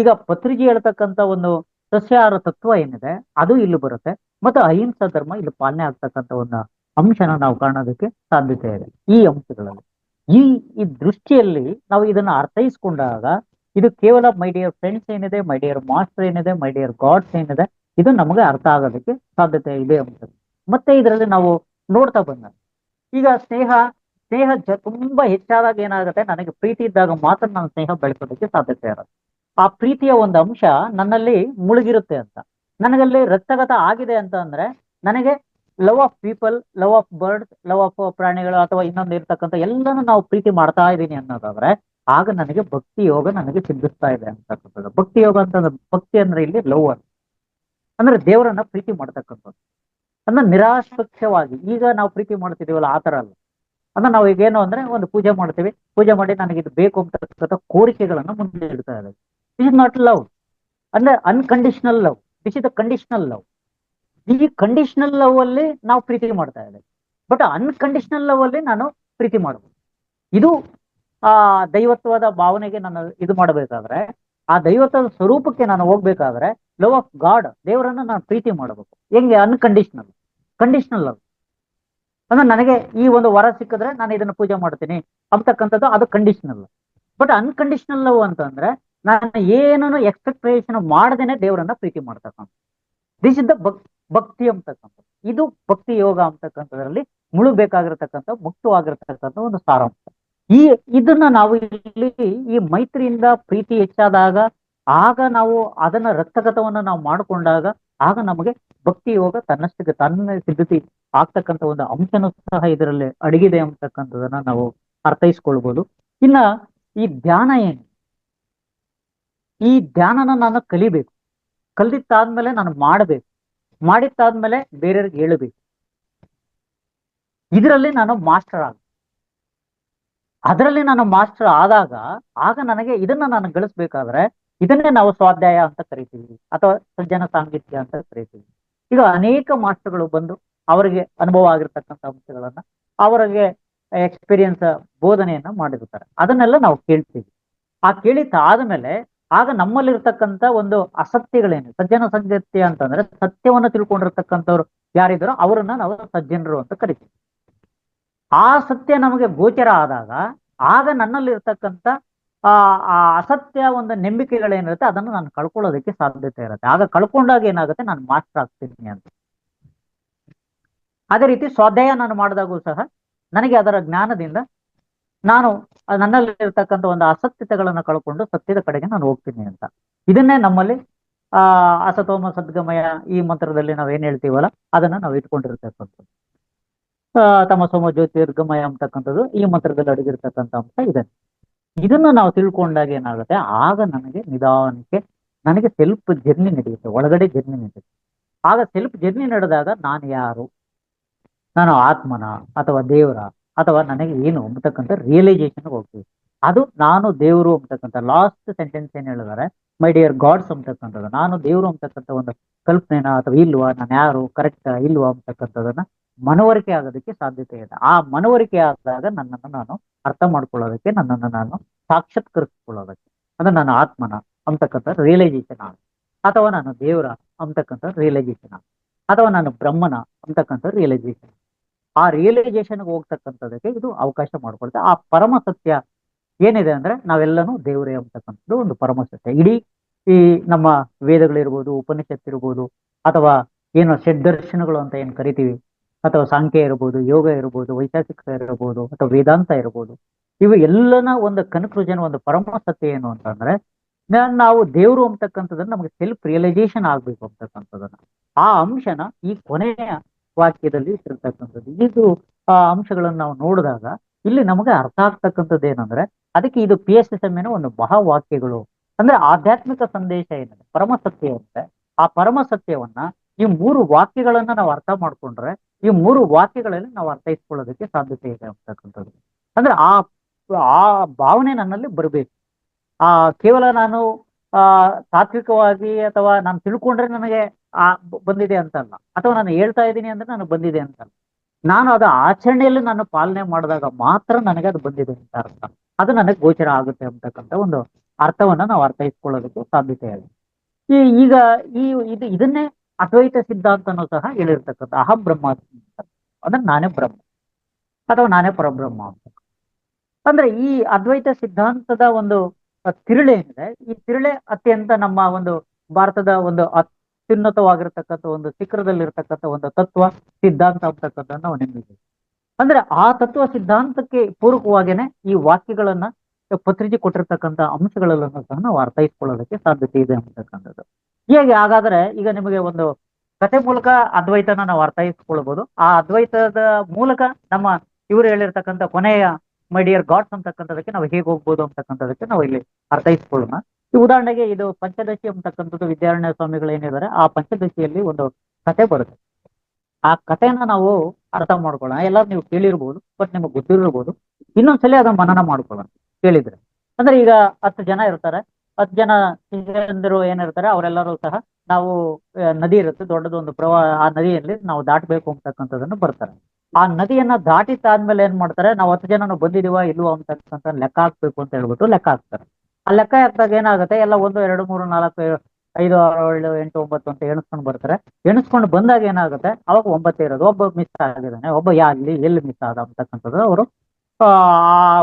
ಈಗ ಪತ್ರಿಜಿ ಹೇಳ್ತಕ್ಕಂಥ ಒಂದು ಸಸ್ಯಾಹಾರ ತತ್ವ ಏನಿದೆ ಅದು ಇಲ್ಲಿ ಬರುತ್ತೆ, ಮತ್ತು ಅಹಿಂಸಾ ಧರ್ಮ ಇಲ್ಲಿ ಪಾಲನೆ ಆಗ್ತಕ್ಕಂಥ ಒಂದು ಅಂಶನ ನಾವು ಕಾಣೋದಕ್ಕೆ ಸಾಧ್ಯತೆ ಇದೆ ಈ ಅಂಶಗಳಲ್ಲಿ. ಈ ದೃಷ್ಟಿಯಲ್ಲಿ ನಾವು ಇದನ್ನ ಅರ್ಥೈಸ್ಕೊಂಡಾಗ ಇದು ಕೇವಲ ಮೈ ಡಿಯರ್ ಫ್ರೆಂಡ್ಸ್ ಏನಿದೆ, ಮೈ ಡಿಯರ್ ಮಾಸ್ಟರ್ ಏನಿದೆ, ಮೈ ಡಿಯರ್ ಗಾಡ್ಸ್ ಏನಿದೆ, ಇದು ನಮಗೆ ಅರ್ಥ ಆಗೋದಕ್ಕೆ ಸಾಧ್ಯತೆ ಇದೆ ಅಂತ. ಮತ್ತೆ ಇದರಲ್ಲಿ ನಾವು ನೋಡ್ತಾ ಬಂದ ಈಗ ಸ್ನೇಹ ತುಂಬಾ ಹೆಚ್ಚಾದಾಗ ಏನಾಗುತ್ತೆ, ನನಗೆ ಪ್ರೀತಿ ಇದ್ದಾಗ ಮಾತ್ರ ನನ್ನ ಸ್ನೇಹ ಬೆಳೆಸೋದಕ್ಕೆ ಸಾಧ್ಯತೆ ಇರುತ್ತೆ. ಆ ಪ್ರೀತಿಯ ಒಂದು ಅಂಶ ನನ್ನಲ್ಲಿ ಮುಳುಗಿರುತ್ತೆ ಅಂತ, ನನಗಲ್ಲಿ ರಕ್ತಗತ ಆಗಿದೆ ಅಂತ ಅಂದ್ರೆ ನನಗೆ love of people, love of birds, love of ಪ್ರಾಣಿಗಳು ಅಥವಾ ಇನ್ನೊಂದು ಇರ್ತಕ್ಕಂಥ ಎಲ್ಲನೂ ನಾವು ಪ್ರೀತಿ ಮಾಡ್ತಾ ಇದ್ದೀನಿ ಅನ್ನೋದಾದ್ರೆ ಆಗ ನನಗೆ ಭಕ್ತಿ ಯೋಗ ನನಗೆ ಸಿದ್ಧಿಸ್ತಾ ಇದೆ ಅಂತಕ್ಕಂಥದ್ದು. ಭಕ್ತಿ ಯೋಗ ಅಂತಂದ್ರೆ, ಭಕ್ತಿ ಅಂದ್ರೆ ಇಲ್ಲಿ ಲವ್ ಅಂದ್ರೆ ದೇವರನ್ನ ಪ್ರೀತಿ ಮಾಡ್ತಕ್ಕಂಥದ್ದು. ಅಂದ್ರೆ ನಿರಾಶಪಕ್ಷವಾಗಿ ಈಗ ನಾವು ಪ್ರೀತಿ ಮಾಡ್ತಿದೀವಲ್ಲ ಆ ತರ ಅಲ್ಲ. ಅಂದ್ರೆ ನಾವು ಈಗ ಏನು ಅಂದ್ರೆ ಒಂದು ಪೂಜೆ ಮಾಡ್ತೀವಿ, ಪೂಜೆ ಮಾಡಿ ನನಗೆ ಇದು ಬೇಕು ಅಂತಕ್ಕಂಥ ಕೋರಿಕೆಗಳನ್ನ ಮುಂದೆ ಇಡ್ತಾ ಇದ್ದೇವೆ. ದಿಸ್ ಇಸ್ ನಾಟ್ ಲವ್, ಅಂದ್ರೆ unconditional love. This is the conditional love. ಈ ಕಂಡೀಷನಲ್ ಲವ್ ಅಲ್ಲಿ ನಾವು ಪ್ರೀತಿ ಮಾಡ್ತಾ ಇದ್ದೇವೆ, ಬಟ್ ಅನ್ಕಂಡೀಷನಲ್ ಲವ್ ಅಲ್ಲಿ ನಾನು ಪ್ರೀತಿ ಮಾಡಬಹುದು. ಇದು ಆ ದೈವತ್ವದ ಭಾವನೆಗೆ ನಾನು ಇದು ಮಾಡಬೇಕಾದ್ರೆ, ಆ ದೈವತ್ವದ ಸ್ವರೂಪಕ್ಕೆ ನಾನು ಹೋಗ್ಬೇಕಾದ್ರೆ ಲವ್ ಆಫ್ ಗಾಡ್, ದೇವರನ್ನ ನಾನು ಪ್ರೀತಿ ಮಾಡಬೇಕು. ಹೆಂಗೆ? ಅನ್ಕಂಡೀಷನಲ್. ಕಂಡೀಷನಲ್ ಲವ್ ಅಂದ್ರೆ ನನಗೆ ಈ ಒಂದು ವರ ಸಿಕ್ಕಿದ್ರೆ ನಾನು ಇದನ್ನ ಪೂಜೆ ಮಾಡ್ತೀನಿ ಅಂತಕ್ಕಂಥದ್ದು ಅದು ಕಂಡೀಷನಲ್. ಬಟ್ ಅನ್ಕಂಡೀಷನಲ್ ಲವ್ ಅಂತಂದ್ರೆ ನಾನು ಏನನ್ನು ಎಕ್ಸ್ಪೆಕ್ಟೇಷನ್ ಮಾಡದೇನೆ ದೇವರನ್ನ ಪ್ರೀತಿ ಮಾಡ್ತಕ್ಕಂಥ. ದಿಸ್ ಇಸ್ ದ ಭಕ್ತಿ ಅಂತಕ್ಕಂಥದ್ದು. ಇದು ಭಕ್ತಿ ಯೋಗ ಅಂತಕ್ಕಂಥದ್ರಲ್ಲಿ ಮುಳುಗಬೇಕಾಗಿರ್ತಕ್ಕಂಥ, ಮುಕ್ತವಾಗಿರ್ತಕ್ಕಂಥ ಒಂದು ಸಾರಾಂಶ. ಇದನ್ನ ನಾವು ಇಲ್ಲಿ ಈ ಮೈತ್ರಿಯಿಂದ ಪ್ರೀತಿ ಹೆಚ್ಚಾದಾಗ ಆಗ ನಾವು ಅದನ್ನ ರಕ್ತಗತವನ್ನ ನಾವು ಮಾಡಿಕೊಂಡಾಗ ಆಗ ನಮಗೆ ಭಕ್ತಿ ಯೋಗ ತನ್ನಷ್ಟಕ್ಕೆ ತನ್ನ ಸಿದ್ಧತೆ ಆಗ್ತಕ್ಕಂಥ ಒಂದು ಅಂಶನೂ ಸಹ ಇದರಲ್ಲಿ ಅಡಗಿದೆ ಅಂತಕ್ಕಂಥದನ್ನ ನಾವು ಅರ್ಥೈಸ್ಕೊಳ್ಬಹುದು. ಇನ್ನ ಈ ಧ್ಯಾನ ಏನು, ಈ ಧ್ಯಾನನ ನಾನು ಕಲಿಬೇಕು, ಕಲ್ದಿತ್ತಾದ್ಮೇಲೆ ನಾನು ಮಾಡಬೇಕು, ಮಾಡಿತ್ತಾದ್ಮೇಲೆ ಬೇರೆಯವ್ರಿಗೆ ಹೇಳಬೇಕು. ಇದರಲ್ಲಿ ನಾನು ಮಾಸ್ಟರ್ ಆಗ ಅದರಲ್ಲಿ ನಾನು ಮಾಸ್ಟರ್ ಆದಾಗ ಆಗ ನನಗೆ ಇದನ್ನ ನಾನು ಗಳಿಸ್ಬೇಕಾದ್ರೆ ಇದನ್ನೇ ನಾವು ಸ್ವಾಧ್ಯಾಯ ಅಂತ ಕರಿತೀವಿ ಅಥವಾ ಸಜ್ಜನ ಸಾಂಗಿತ್ಯ ಅಂತ ಕರಿತೀವಿ. ಈಗ ಅನೇಕ ಮಾಸ್ಟರ್ಗಳು ಬಂದು ಅವರಿಗೆ ಅನುಭವ ಆಗಿರ್ತಕ್ಕಂಥ ಅಂಶಗಳನ್ನ ಅವರಿಗೆ ಎಕ್ಸ್ಪೀರಿಯನ್ಸ್ ಬೋಧನೆಯನ್ನ ಮಾಡಿರ್ತಾರೆ, ಅದನ್ನೆಲ್ಲ ನಾವು ಕೇಳ್ತೀವಿ. ಆ ಕೇಳಿತ ಆದ್ಮೇಲೆ ಆಗ ನಮ್ಮಲ್ಲಿರ್ತಕ್ಕಂಥ ಒಂದು ಅಸತ್ಯಗಳೇನು, ಸಜ್ಜನ ಸಾಂಗತ್ಯ ಅಂತಂದ್ರೆ ಸತ್ಯವನ್ನ ತಿಳ್ಕೊಂಡಿರ್ತಕ್ಕಂಥವ್ರು ಯಾರಿದ್ದಾರೋ ಅವರನ್ನ ನಾವು ಸಜ್ಜನರು ಅಂತ ಕರಿತೀವಿ. ಆ ಸತ್ಯ ನಮಗೆ ಗೋಚರ ಆದಾಗ ಆಗ ನನ್ನಲ್ಲಿ ಇರ್ತಕ್ಕಂಥ ಆ ಆ ಅಸತ್ಯ ಒಂದು ನಂಬಿಕೆಗಳೇನಿರುತ್ತೆ ಅದನ್ನು ನಾನು ಕಳ್ಕೊಳ್ಳೋದಕ್ಕೆ ಸಾಧ್ಯತೆ ಇರುತ್ತೆ. ಆಗ ಕಳ್ಕೊಂಡಾಗ ಏನಾಗುತ್ತೆ, ನಾನು ಮಾಸ್ಟರ್ ಆಗ್ತೀನಿ ಅಂತ. ಅದೇ ರೀತಿ ಸ್ವಾಧ್ಯಾಯ ನಾನು ಮಾಡಿದಾಗೂ ಸಹ ನನಗೆ ಅದರ ಜ್ಞಾನದಿಂದ ನಾನು ನನ್ನಲ್ಲಿ ಇರ್ತಕ್ಕಂಥ ಒಂದು ಅಸತ್ಯತೆಗಳನ್ನು ಕಳ್ಕೊಂಡು ಸತ್ಯದ ಕಡೆಗೆ ನಾನು ಹೋಗ್ತೀನಿ ಅಂತ. ಇದನ್ನೇ ನಮ್ಮಲ್ಲಿ ಅಸತೋಮ ಸದ್ಗಮಯ ಈ ಮಂತ್ರದಲ್ಲಿ ನಾವ್ ಏನ್ ಹೇಳ್ತೀವಲ್ಲ ಅದನ್ನ ನಾವು ಇಟ್ಕೊಂಡಿರ್ತಕ್ಕಂಥದ್ದು. ತಮಸೋಮ ಜ್ಯೋತಿರ್ಗಮಯ ಅಂತಕ್ಕಂಥದ್ದು ಈ ಮಂತ್ರದಲ್ಲಿ ಅಡಗಿರ್ತಕ್ಕಂಥ ಅಂಶ ಇದೆ. ಇದನ್ನ ನಾವು ತಿಳ್ಕೊಂಡಾಗ ಏನಾಗುತ್ತೆ, ಆಗ ನನಗೆ ನಿಧಾನಕ್ಕೆ ನನಗೆ ಸೆಲ್ಫ್ ಜರ್ನಿ ನಡೆಯುತ್ತೆ, ಒಳಗಡೆ ಜರ್ನಿ ನಡೆಯುತ್ತೆ. ಆಗ ಸೆಲ್ಫ್ ಜರ್ನಿ ನಡೆದಾಗ ನಾನು ಯಾರು, ನಾನು ಆತ್ಮನ ಅಥವಾ ದೇವರ ಅಥವಾ ನನಗೆ ಏನು ಅಂತಕ್ಕಂಥ ರಿಯಲೈಸೇಷನ್ ಹೋಗ್ತೀವಿ. ಅದು ನಾನು ದೇವರು ಅಂತಕ್ಕಂಥ ಲಾಸ್ಟ್ ಸೆಂಟೆನ್ಸ್ ಏನ್ ಹೇಳಿದಾರೆ, ಮೈ ಡಿಯರ್ ಗಾಡ್ಸ್ ಅಂತಕ್ಕಂಥದ್ದು, ನಾನು ದೇವರು ಅಂತಕ್ಕಂಥ ಒಂದು ಕಲ್ಪನೆನ ಅಥವಾ ಇಲ್ವಾ, ನಾನು ಯಾರು ಕರೆಕ್ಟ್ ಇಲ್ವಾ ಅಂತಕ್ಕಂಥದನ್ನ ಮನವರಿಕೆ ಆಗೋದಕ್ಕೆ ಸಾಧ್ಯತೆ ಇದೆ. ಆ ಮನವರಿಕೆ ಆದಾಗ ನನ್ನನ್ನು ನಾನು ಅರ್ಥ ಮಾಡ್ಕೊಳ್ಳೋದಕ್ಕೆ, ನನ್ನನ್ನು ನಾನು ಸಾಕ್ಷಾತ್ಕರಿಸ್ಕೊಳ್ಳೋದಕ್ಕೆ, ಅದು ನಾನು ಆತ್ಮನ ಅಂತಕ್ಕಂಥ ರಿಯಲೈಸೇಷನ್ ಆಗ, ಅಥವಾ ನಾನು ದೇವರ ಅಂತಕ್ಕಂಥ ರಿಯಲೈಸೇಷನ್ ಆಗ, ಅಥವಾ ನಾನು ಬ್ರಹ್ಮನ ಅಂತಕ್ಕಂಥ ರಿಯಲೈಸೇಷನ್, ಆ ರಿಯಲೈಸೇಷನ್ಗೆ ಹೋಗ್ತಕ್ಕಂಥದಕ್ಕೆ ಇದು ಅವಕಾಶ ಮಾಡ್ಕೊಡುತ್ತೆ. ಆ ಪರಮ ಸತ್ಯ ಏನಿದೆ ಅಂದ್ರೆ ನಾವೆಲ್ಲನೂ ದೇವರೇ ಅಂತಕ್ಕಂಥದ್ದು ಒಂದು ಪರಮ ಸತ್ಯ. ಇಡೀ ಈ ನಮ್ಮ ವೇದಗಳಿರ್ಬೋದು, ಉಪನಿಷತ್ ಇರ್ಬೋದು, ಅಥವಾ ಏನು ಷಡ್ದರ್ಶನಗಳು ಅಂತ ಏನ್ ಕರಿತೀವಿ, ಅಥವಾ ಸಾಂಖ್ಯ ಇರ್ಬೋದು, ಯೋಗ ಇರ್ಬೋದು, ವೈಶಾಖಿಕ ಇರ್ಬೋದು, ಅಥವಾ ವೇದಾಂತ ಇರ್ಬೋದು, ಇವು ಎಲ್ಲನ ಒಂದು ಕನ್ಕ್ಲೂಷನ್, ಒಂದು ಪರಮ ಸತ್ಯ ಏನು ಅಂತಂದ್ರೆ ನಾವು ದೇವರು ಅಂತಕ್ಕಂಥದ್ದನ್ನ ನಮಗೆ ಸೆಲ್ಫ್ ರಿಯಲೈಸೇಷನ್ ಆಗ್ಬೇಕು ಅಂತಕ್ಕಂಥದನ್ನ, ಆ ಅಂಶನ ಈ ಕೊನೆಯ ವಾಕ್ಯದಲ್ಲಿ ಇಟ್ಟಿರ್ತಕ್ಕಂಥದ್ದು. ಇದು ಆ ಅಂಶಗಳನ್ನು ನಾವು ನೋಡಿದಾಗ ಇಲ್ಲಿ ನಮಗೆ ಅರ್ಥ ಆಗ್ತಕ್ಕಂಥದ್ದು ಏನಂದ್ರೆ, ಅದಕ್ಕೆ ಇದು PSSM ಒಂದು ಮಹಾವಾಕ್ಯಗಳು ಅಂದ್ರೆ ಆಧ್ಯಾತ್ಮಿಕ ಸಂದೇಶ ಏನಿದೆ, ಪರಮ ಸತ್ಯ ಇರುತ್ತೆ. ಆ ಪರಮ ಸತ್ಯವನ್ನ ಈ 3 ವಾಕ್ಯಗಳನ್ನ ನಾವು ಅರ್ಥ ಮಾಡ್ಕೊಂಡ್ರೆ ಈ 3 ವಾಕ್ಯಗಳಲ್ಲಿ ನಾವು ಅರ್ಥೈಸ್ಕೊಳ್ಳೋದಕ್ಕೆ ಸಾಧ್ಯತೆ ಇದೆ ಅಂತಕ್ಕಂಥದ್ದು. ಅಂದ್ರೆ ಆ ಭಾವನೆ ನನ್ನಲ್ಲಿ ಬರಬೇಕು. ಕೇವಲ ನಾನು ತಾತ್ವಿಕವಾಗಿ ಅಥವಾ ನಾನು ತಿಳ್ಕೊಂಡ್ರೆ ನನಗೆ ಬಂದಿದೆ ಅಂತಲ್ಲ, ಅಥವಾ ನಾನು ಹೇಳ್ತಾ ಇದ್ದೀನಿ ಅಂದ್ರೆ ನನಗೆ ಬಂದಿದೆ ಅಂತಲ್ಲ, ನಾನು ಅದು ಆಚರಣೆಯಲ್ಲಿ ನಾನು ಪಾಲನೆ ಮಾಡಿದಾಗ ಮಾತ್ರ ನನಗೆ ಅದು ಬಂದಿದೆ ಅಂತ ಅರ್ಥ, ಅದು ನನಗೆ ಗೋಚರ ಆಗುತ್ತೆ ಅಂತಕ್ಕಂಥ ಒಂದು ಅರ್ಥವನ್ನ ನಾವು ಅರ್ಥೈಸ್ಕೊಳ್ಳೋದಕ್ಕೆ ಸಾಧ್ಯತೆ ಇದೆ. ಈಗ ಇದನ್ನೇ ಅದ್ವೈತ ಸಿದ್ಧಾಂತನೂ ಸಹ ಹೇಳಿರ್ತಕ್ಕಂಥ ಅಹಂ ಬ್ರಹ್ಮಾಸ್ಮಿ ಅಂತ, ಅಂದ್ರೆ ನಾನೇ ಬ್ರಹ್ಮ ಅಥವಾ ನಾನೇ ಪರಬ್ರಹ್ಮ ಅಂತ. ಅಂದ್ರೆ ಈ ಅದ್ವೈತ ಸಿದ್ಧಾಂತದ ಒಂದು ತಿರುಳೇನಿದೆ, ಈ ತಿರುಳೆ ಅತ್ಯಂತ ನಮ್ಮ ಒಂದು ಭಾರತದ ಒಂದು ಅತ್ಯುನ್ನತವಾಗಿರ್ತಕ್ಕಂಥ ಒಂದು ಶಿಖರದಲ್ಲಿರ್ತಕ್ಕಂಥ ಒಂದು ತತ್ವ ಸಿದ್ಧಾಂತ ಅಂತಕ್ಕಂಥ ನಾವು ನೆನಪಿದ್ದೀವಿ. ಅಂದ್ರೆ ಆ ತತ್ವ ಸಿದ್ಧಾಂತಕ್ಕೆ ಪೂರಕವಾಗಿನೇ ಈ ವಾಕ್ಯಗಳನ್ನ ಪತ್ರಿಜಿ ಕೊಟ್ಟಿರ್ತಕ್ಕಂಥ ಅಂಶಗಳಲ್ಲೂ ಸಹ ನಾವು ಅರ್ಥೈಸ್ಕೊಳ್ಳೋದಕ್ಕೆ ಸಾಧ್ಯತೆ ಇದೆ ಅಂತಕ್ಕಂಥದ್ದು. ಹೇಗೆ ಹಾಗಾದ್ರೆ ಈಗ ನಿಮಗೆ ಒಂದು ಕತೆ ಮೂಲಕ ಅದ್ವೈತನ ನಾವು ಅರ್ಥೈಸ್ಕೊಳ್ಬಹುದು. ಆ ಅದ್ವೈತದ ಮೂಲಕ ನಮ್ಮ ಇವರು ಹೇಳಿರ್ತಕ್ಕಂಥ ಕೊನೆಯ ಮೈ ಡಿಯರ್ ಗಾಡ್ಸ್ ಅಂತಕ್ಕಂಥದಕ್ಕೆ ನಾವು ಹೇಗೆ ಹೋಗ್ಬೋದು ಅಂತಕ್ಕಂಥದಕ್ಕೆ ನಾವು ಇಲ್ಲಿ ಅರ್ಥೈಸ್ಕೊಳ್ಳೋಣ. ಈ ಉದಾಹರಣೆಗೆ ಇದು ಪಂಚದಶಿ ಅಂತಕ್ಕಂಥದ್ದು ವಿದ್ಯಾರಣ್ಯ ಸ್ವಾಮಿಗಳು ಏನಿದ್ದಾರೆ, ಆ ಪಂಚದಶಿಯಲ್ಲಿ ಒಂದು ಕತೆ ಬರುತ್ತೆ. ಆ ಕಥೆನ ನಾವು ಅರ್ಥ ಮಾಡ್ಕೊಳ್ಳೋಣ. ಎಲ್ಲರೂ ನೀವು ಕೇಳಿರ್ಬೋದು, ಬಟ್ ನಿಮಗೆ ಗೊತ್ತಿರ್ಬೋದು. ಇನ್ನೊಂದ್ಸಲಿ ಅದನ್ನ ಮನನ ಮಾಡ್ಕೊಳ್ಳೋಣ ಕೇಳಿದ್ರೆ. ಅಂದ್ರೆ ಈಗ 10 ಜನ ಇರ್ತಾರೆ, 10 ಜನ ಶಿಷ್ಯಂದಿರು ಏನಿರ್ತಾರೆ ಅವರೆಲ್ಲರೂ ಸಹ ನಾವು ನದಿ ಇರುತ್ತೆ, ದೊಡ್ಡದು ಒಂದು ಪ್ರವಾಹ, ಆ ನದಿಯಲ್ಲಿ ನಾವು ದಾಟಬೇಕು ಅಂತಕ್ಕಂಥದ್ದನ್ನು ಬರ್ತಾರೆ. ಆ ನದಿಯನ್ನ ದಾಟಿತಾದ್ಮೇಲೆ ಏನ್ ಮಾಡ್ತಾರೆ, ನಾವು 10 ಜನನು ಬಂದಿದೀವ ಇಲ್ವಾ ಅಂತಕ್ಕಂಥ ಲೆಕ್ಕ ಹಾಕ್ಬೇಕು ಅಂತ ಹೇಳ್ಬಿಟ್ಟು ಲೆಕ್ಕ ಹಾಕ್ತಾರೆ. ಆ ಲೆಕ್ಕ ಹಾಕಿದಾಗ ಏನಾಗುತ್ತೆ, ಎಲ್ಲ 1 2 3 4 5 6 7 8 9 ಅಂತ ಎಣಿಸ್ಕೊಂಡು ಬರ್ತಾರೆ. ಎಣಿಸ್ಕೊಂಡು ಬಂದಾಗ ಏನಾಗುತ್ತೆ, ಅವಾಗ 9 ಇರೋದು, ಒಬ್ಬ ಮಿಸ್ ಆಗಿದ್ದಾನೆ, ಒಬ್ಬ ಎಲ್ಲಿ ಮಿಸ್ ಆದ ಅಂತಕ್ಕಂಥದ್ದು ಅವರು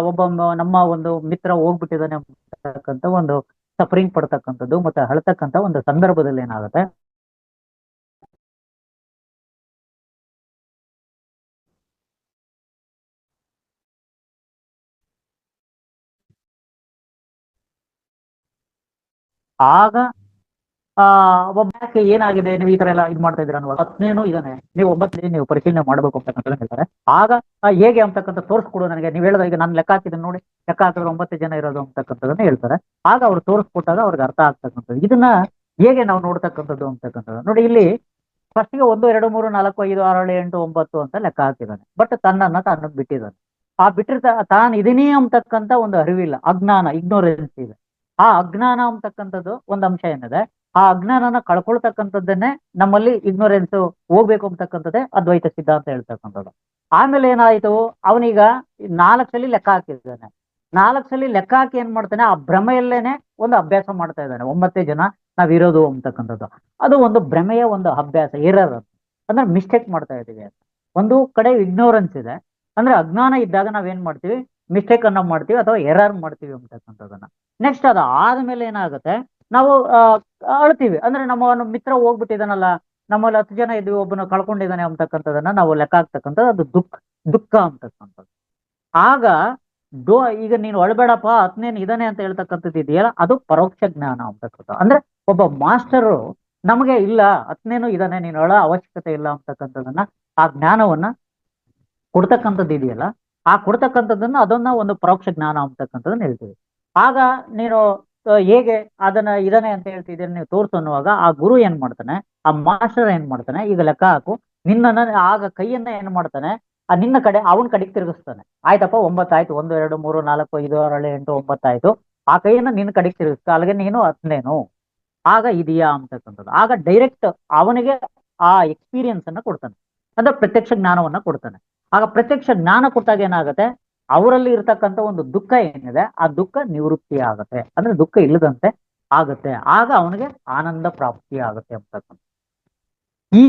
ಒಬ್ಬ ನಮ್ಮ ಒಂದು ಮಿತ್ರ ಹೋಗ್ಬಿಟ್ಟಿದ್ದಾನೆ ಅಂತಕ್ಕಂಥ ಒಂದು ಸಫರಿಂಗ್ ಪಡ್ತಕ್ಕಂಥದ್ದು ಮತ್ತೆ ಅಳ್ತಕ್ಕಂಥ ಒಂದು ಸಂದರ್ಭದಲ್ಲಿ ಏನಾಗುತ್ತೆ, ಆಗ ಒಬ್ಬಕ್ಕೆ ಏನಾಗಿದೆ, ನೀವು ಈ ತರ ಎಲ್ಲ ಇದು ಮಾಡ್ತಾ ಇದ್ದೀರಾ, 10ನೇನು ಇದಾನೆ, ನೀವು 9 ನೀವು ಪರಿಶೀಲನೆ ಮಾಡ್ಬೇಕು ಅಂತಕ್ಕಂಥ ಹೇಳ್ತಾರೆ. ಆಗ ಹೇಗೆ ಅಂತಕ್ಕಂಥ ತೋರಿಸ್ಕೊಡು ನನಗೆ, ನೀವು ಹೇಳಿದ ಈಗ ನಾನು ಲೆಕ್ಕ ಹಾಕಿದ್ದೀನಿ ನೋಡಿ, ಲೆಕ್ಕ ಹಾಕಿದ್ರೆ 9 ಜನ ಇರೋದು ಅಂತಕ್ಕಂಥದ್ದನ್ನ ಹೇಳ್ತಾರೆ. ಆಗ ಅವ್ರು ತೋರಿಸ್ಕೊಟ್ಟಾಗ ಅವ್ರಿಗೆ ಅರ್ಥ ಆಗ್ತಕ್ಕಂಥದ್ದು. ಇದನ್ನ ಹೇಗೆ ನಾವು ನೋಡ್ತಕ್ಕಂಥದ್ದು ಅಂತಕ್ಕಂಥದ್ದು ನೋಡಿ. ಇಲ್ಲಿ ಫಸ್ಟ್ಗೆ 1 2 3 4 5 6 7 8 9 ಅಂತ ಲೆಕ್ಕ ಹಾಕಿದ್ದಾನೆ, ಬಟ್ ತನ್ನನ್ನ ತಾನು ಬಿಟ್ಟಿದ್ದಾನೆ. ಆ ತಾನು ಇದೀನಿ ಅಂತಕ್ಕಂಥ ಒಂದು ಅರಿವಿಲ್ಲ, ಅಜ್ಞಾನ, ಇಗ್ನೋರೆನ್ಸ್ ಇದೆ. ಆ ಅಜ್ಞಾನ ಅಂತಕ್ಕಂಥದ್ದು ಒಂದು ಅಂಶ ಏನಿದೆ, ಆ ಅಜ್ಞಾನನ ಕಳ್ಕೊಳ್ತಕ್ಕಂಥದ್ದನ್ನೇ ನಮ್ಮಲ್ಲಿ ಇಗ್ನೋರೆನ್ಸ್ ಹೋಗ್ಬೇಕು ಅಂತಕ್ಕಂಥದ್ದೇ ಅದ್ವೈತ ಸಿದ್ಧಾಂತ ಹೇಳ್ತಕ್ಕಂಥದ್ದು. ಆಮೇಲೆ ಏನಾಯ್ತು, ಅವನೀಗ 4 ಸಲ ಲೆಕ್ಕ ಹಾಕಿದ್ದಾನೆ. 4 ಸಲ ಲೆಕ್ಕ ಹಾಕಿ ಏನ್ ಮಾಡ್ತಾನೆ, ಆ ಭ್ರಮೆಯಲ್ಲೇನೆ ಒಂದು ಅಭ್ಯಾಸ ಮಾಡ್ತಾ ಇದ್ದಾನೆ. 9 ಜನ ನಾವಿರೋದು ಅಂತಕ್ಕಂಥದ್ದು, ಅದು ಒಂದು ಭ್ರಮೆಯ ಒಂದು ಅಭ್ಯಾಸ, ಎರರ್ ಅಂದ್ರೆ ಮಿಸ್ಟೇಕ್ ಮಾಡ್ತಾ ಇದೀವಿ ಅಂತ. ಒಂದು ಕಡೆ ಇಗ್ನೋರೆನ್ಸ್ ಇದೆ, ಅಂದ್ರೆ ಅಜ್ಞಾನ ಇದ್ದಾಗ ನಾವೇನ್ ಮಾಡ್ತೀವಿ, ಮಿಸ್ಟೇಕ್ ಅನ್ನ ಮಾಡ್ತೀವಿ ಅಥವಾ ಎರರ್ ಮಾಡ್ತೀವಿ ಅಂತಕ್ಕಂಥದ್ದನ್ನ. ನೆಕ್ಸ್ಟ್ ಅದು ಆದ್ಮೇಲೆ ಏನಾಗುತ್ತೆ, ನಾವು ಅಳ್ತೀವಿ. ಅಂದ್ರೆ ನಮ್ಮ ಮಿತ್ರ ಹೋಗ್ಬಿಟ್ಟಿದಾನಲ್ಲ, ನಮ್ಮಲ್ಲಿ 10 ಜನ ಇದ್ವಿ, ಒಬ್ಬನ ಕಳ್ಕೊಂಡಿದ್ದಾನೆ ಅಂತಕ್ಕಂಥದನ್ನ ನಾವು ಲೆಕ್ಕ ಹಾಕ್ತಕ್ಕಂಥದ್ದು, ಅದು ದುಃಖ ಅಂತಕ್ಕಂಥದ್ದು. ಆಗ ಈಗ ನೀನು ಅಳ್ಬೇಡಪ್ಪ, ಹತ್ನೇನ್ ಇದಾನೆ ಅಂತ ಹೇಳ್ತಕ್ಕಂಥದ್ದು ಇದೆಯಲ್ಲ, ಅದು ಪರೋಕ್ಷ ಜ್ಞಾನ ಅಂತಕ್ಕಂಥ. ಅಂದ್ರೆ ಒಬ್ಬ ಮಾಸ್ಟರು ನಮಗೆ ಇಲ್ಲ, ಹತ್ನೇನು ಇದಾನೆ, ನೀನು ಅಳ ಅವಶ್ಯಕತೆ ಇಲ್ಲ ಅಂತಕ್ಕಂಥದನ್ನ, ಆ ಜ್ಞಾನವನ್ನ ಕೊಡ್ತಕ್ಕಂಥದ್ದು ಇದೆಯಲ್ಲ, ಆ ಕೊಡ್ತಕ್ಕಂಥದ್ದನ್ನ ಅದನ್ನ ಒಂದು ಪರೋಕ್ಷ ಜ್ಞಾನ ಅಂತಕ್ಕಂಥದ್ದನ್ನ ಹೇಳ್ತೀವಿ. ಆಗ ನೀನು ಹೇಗೆ ಅದನ್ನ ಇದಾನೆ ಅಂತ ಹೇಳ್ತಿದ್ದೀರಿ ನೀವು ತೋರ್ಸು ಅನ್ನುವಾಗ, ಆ ಗುರು ಏನ್ ಮಾಡ್ತಾನೆ, ಆ ಮಾಸ್ಟರ್ ಏನ್ ಮಾಡ್ತಾನೆ, ಈಗ ಲೆಕ್ಕ ಹಾಕು ನಿನ್ನ, ಆಗ ಕೈಯನ್ನ ಏನ್ ಮಾಡ್ತಾನೆ, ಆ ನಿನ್ನ ಕಡೆ ಅವನ ಕಡೆಗೆ ತಿರುಗಿಸ್ತಾನೆ. ಆಯ್ತಪ್ಪ 9 ಆಯ್ತು, 1 2 3 4 5 6 7 8 9 ಆಯ್ತು. ಆ ಕೈಯನ್ನ ನಿನ್ನ ಕಡೆಗೆ ತಿರುಗಿಸ್ತಾ, ಅಲ್ಲಿಗೆ ನೀನು ಹತ್ನೇನು ಆಗ ಇದೆಯಾ ಅಂತಕ್ಕಂಥದ್ದು. ಆಗ ಡೈರೆಕ್ಟ್ ಅವನಿಗೆ ಆ ಎಕ್ಸ್ಪೀರಿಯನ್ಸ್ ಅನ್ನ ಕೊಡ್ತಾನೆ, ಅಂದ್ರೆ ಪ್ರತ್ಯಕ್ಷ ಜ್ಞಾನವನ್ನ ಕೊಡ್ತಾನೆ. ಆಗ ಪ್ರತ್ಯಕ್ಷ ಜ್ಞಾನ ಕೊಟ್ಟಾಗ ಏನಾಗುತ್ತೆ, ಅವರಲ್ಲಿ ಇರ್ತಕ್ಕಂಥ ಒಂದು ದುಃಖ ಏನಿದೆ, ಆ ದುಃಖ ನಿವೃತ್ತಿ ಆಗತ್ತೆ, ಅಂದ್ರೆ ದುಃಖ ಇಲ್ಲದಂತೆ ಆಗತ್ತೆ. ಆಗ ಅವನಿಗೆ ಆನಂದ ಪ್ರಾಪ್ತಿ ಆಗತ್ತೆ ಅಂತಕ್ಕಂಥ ಈ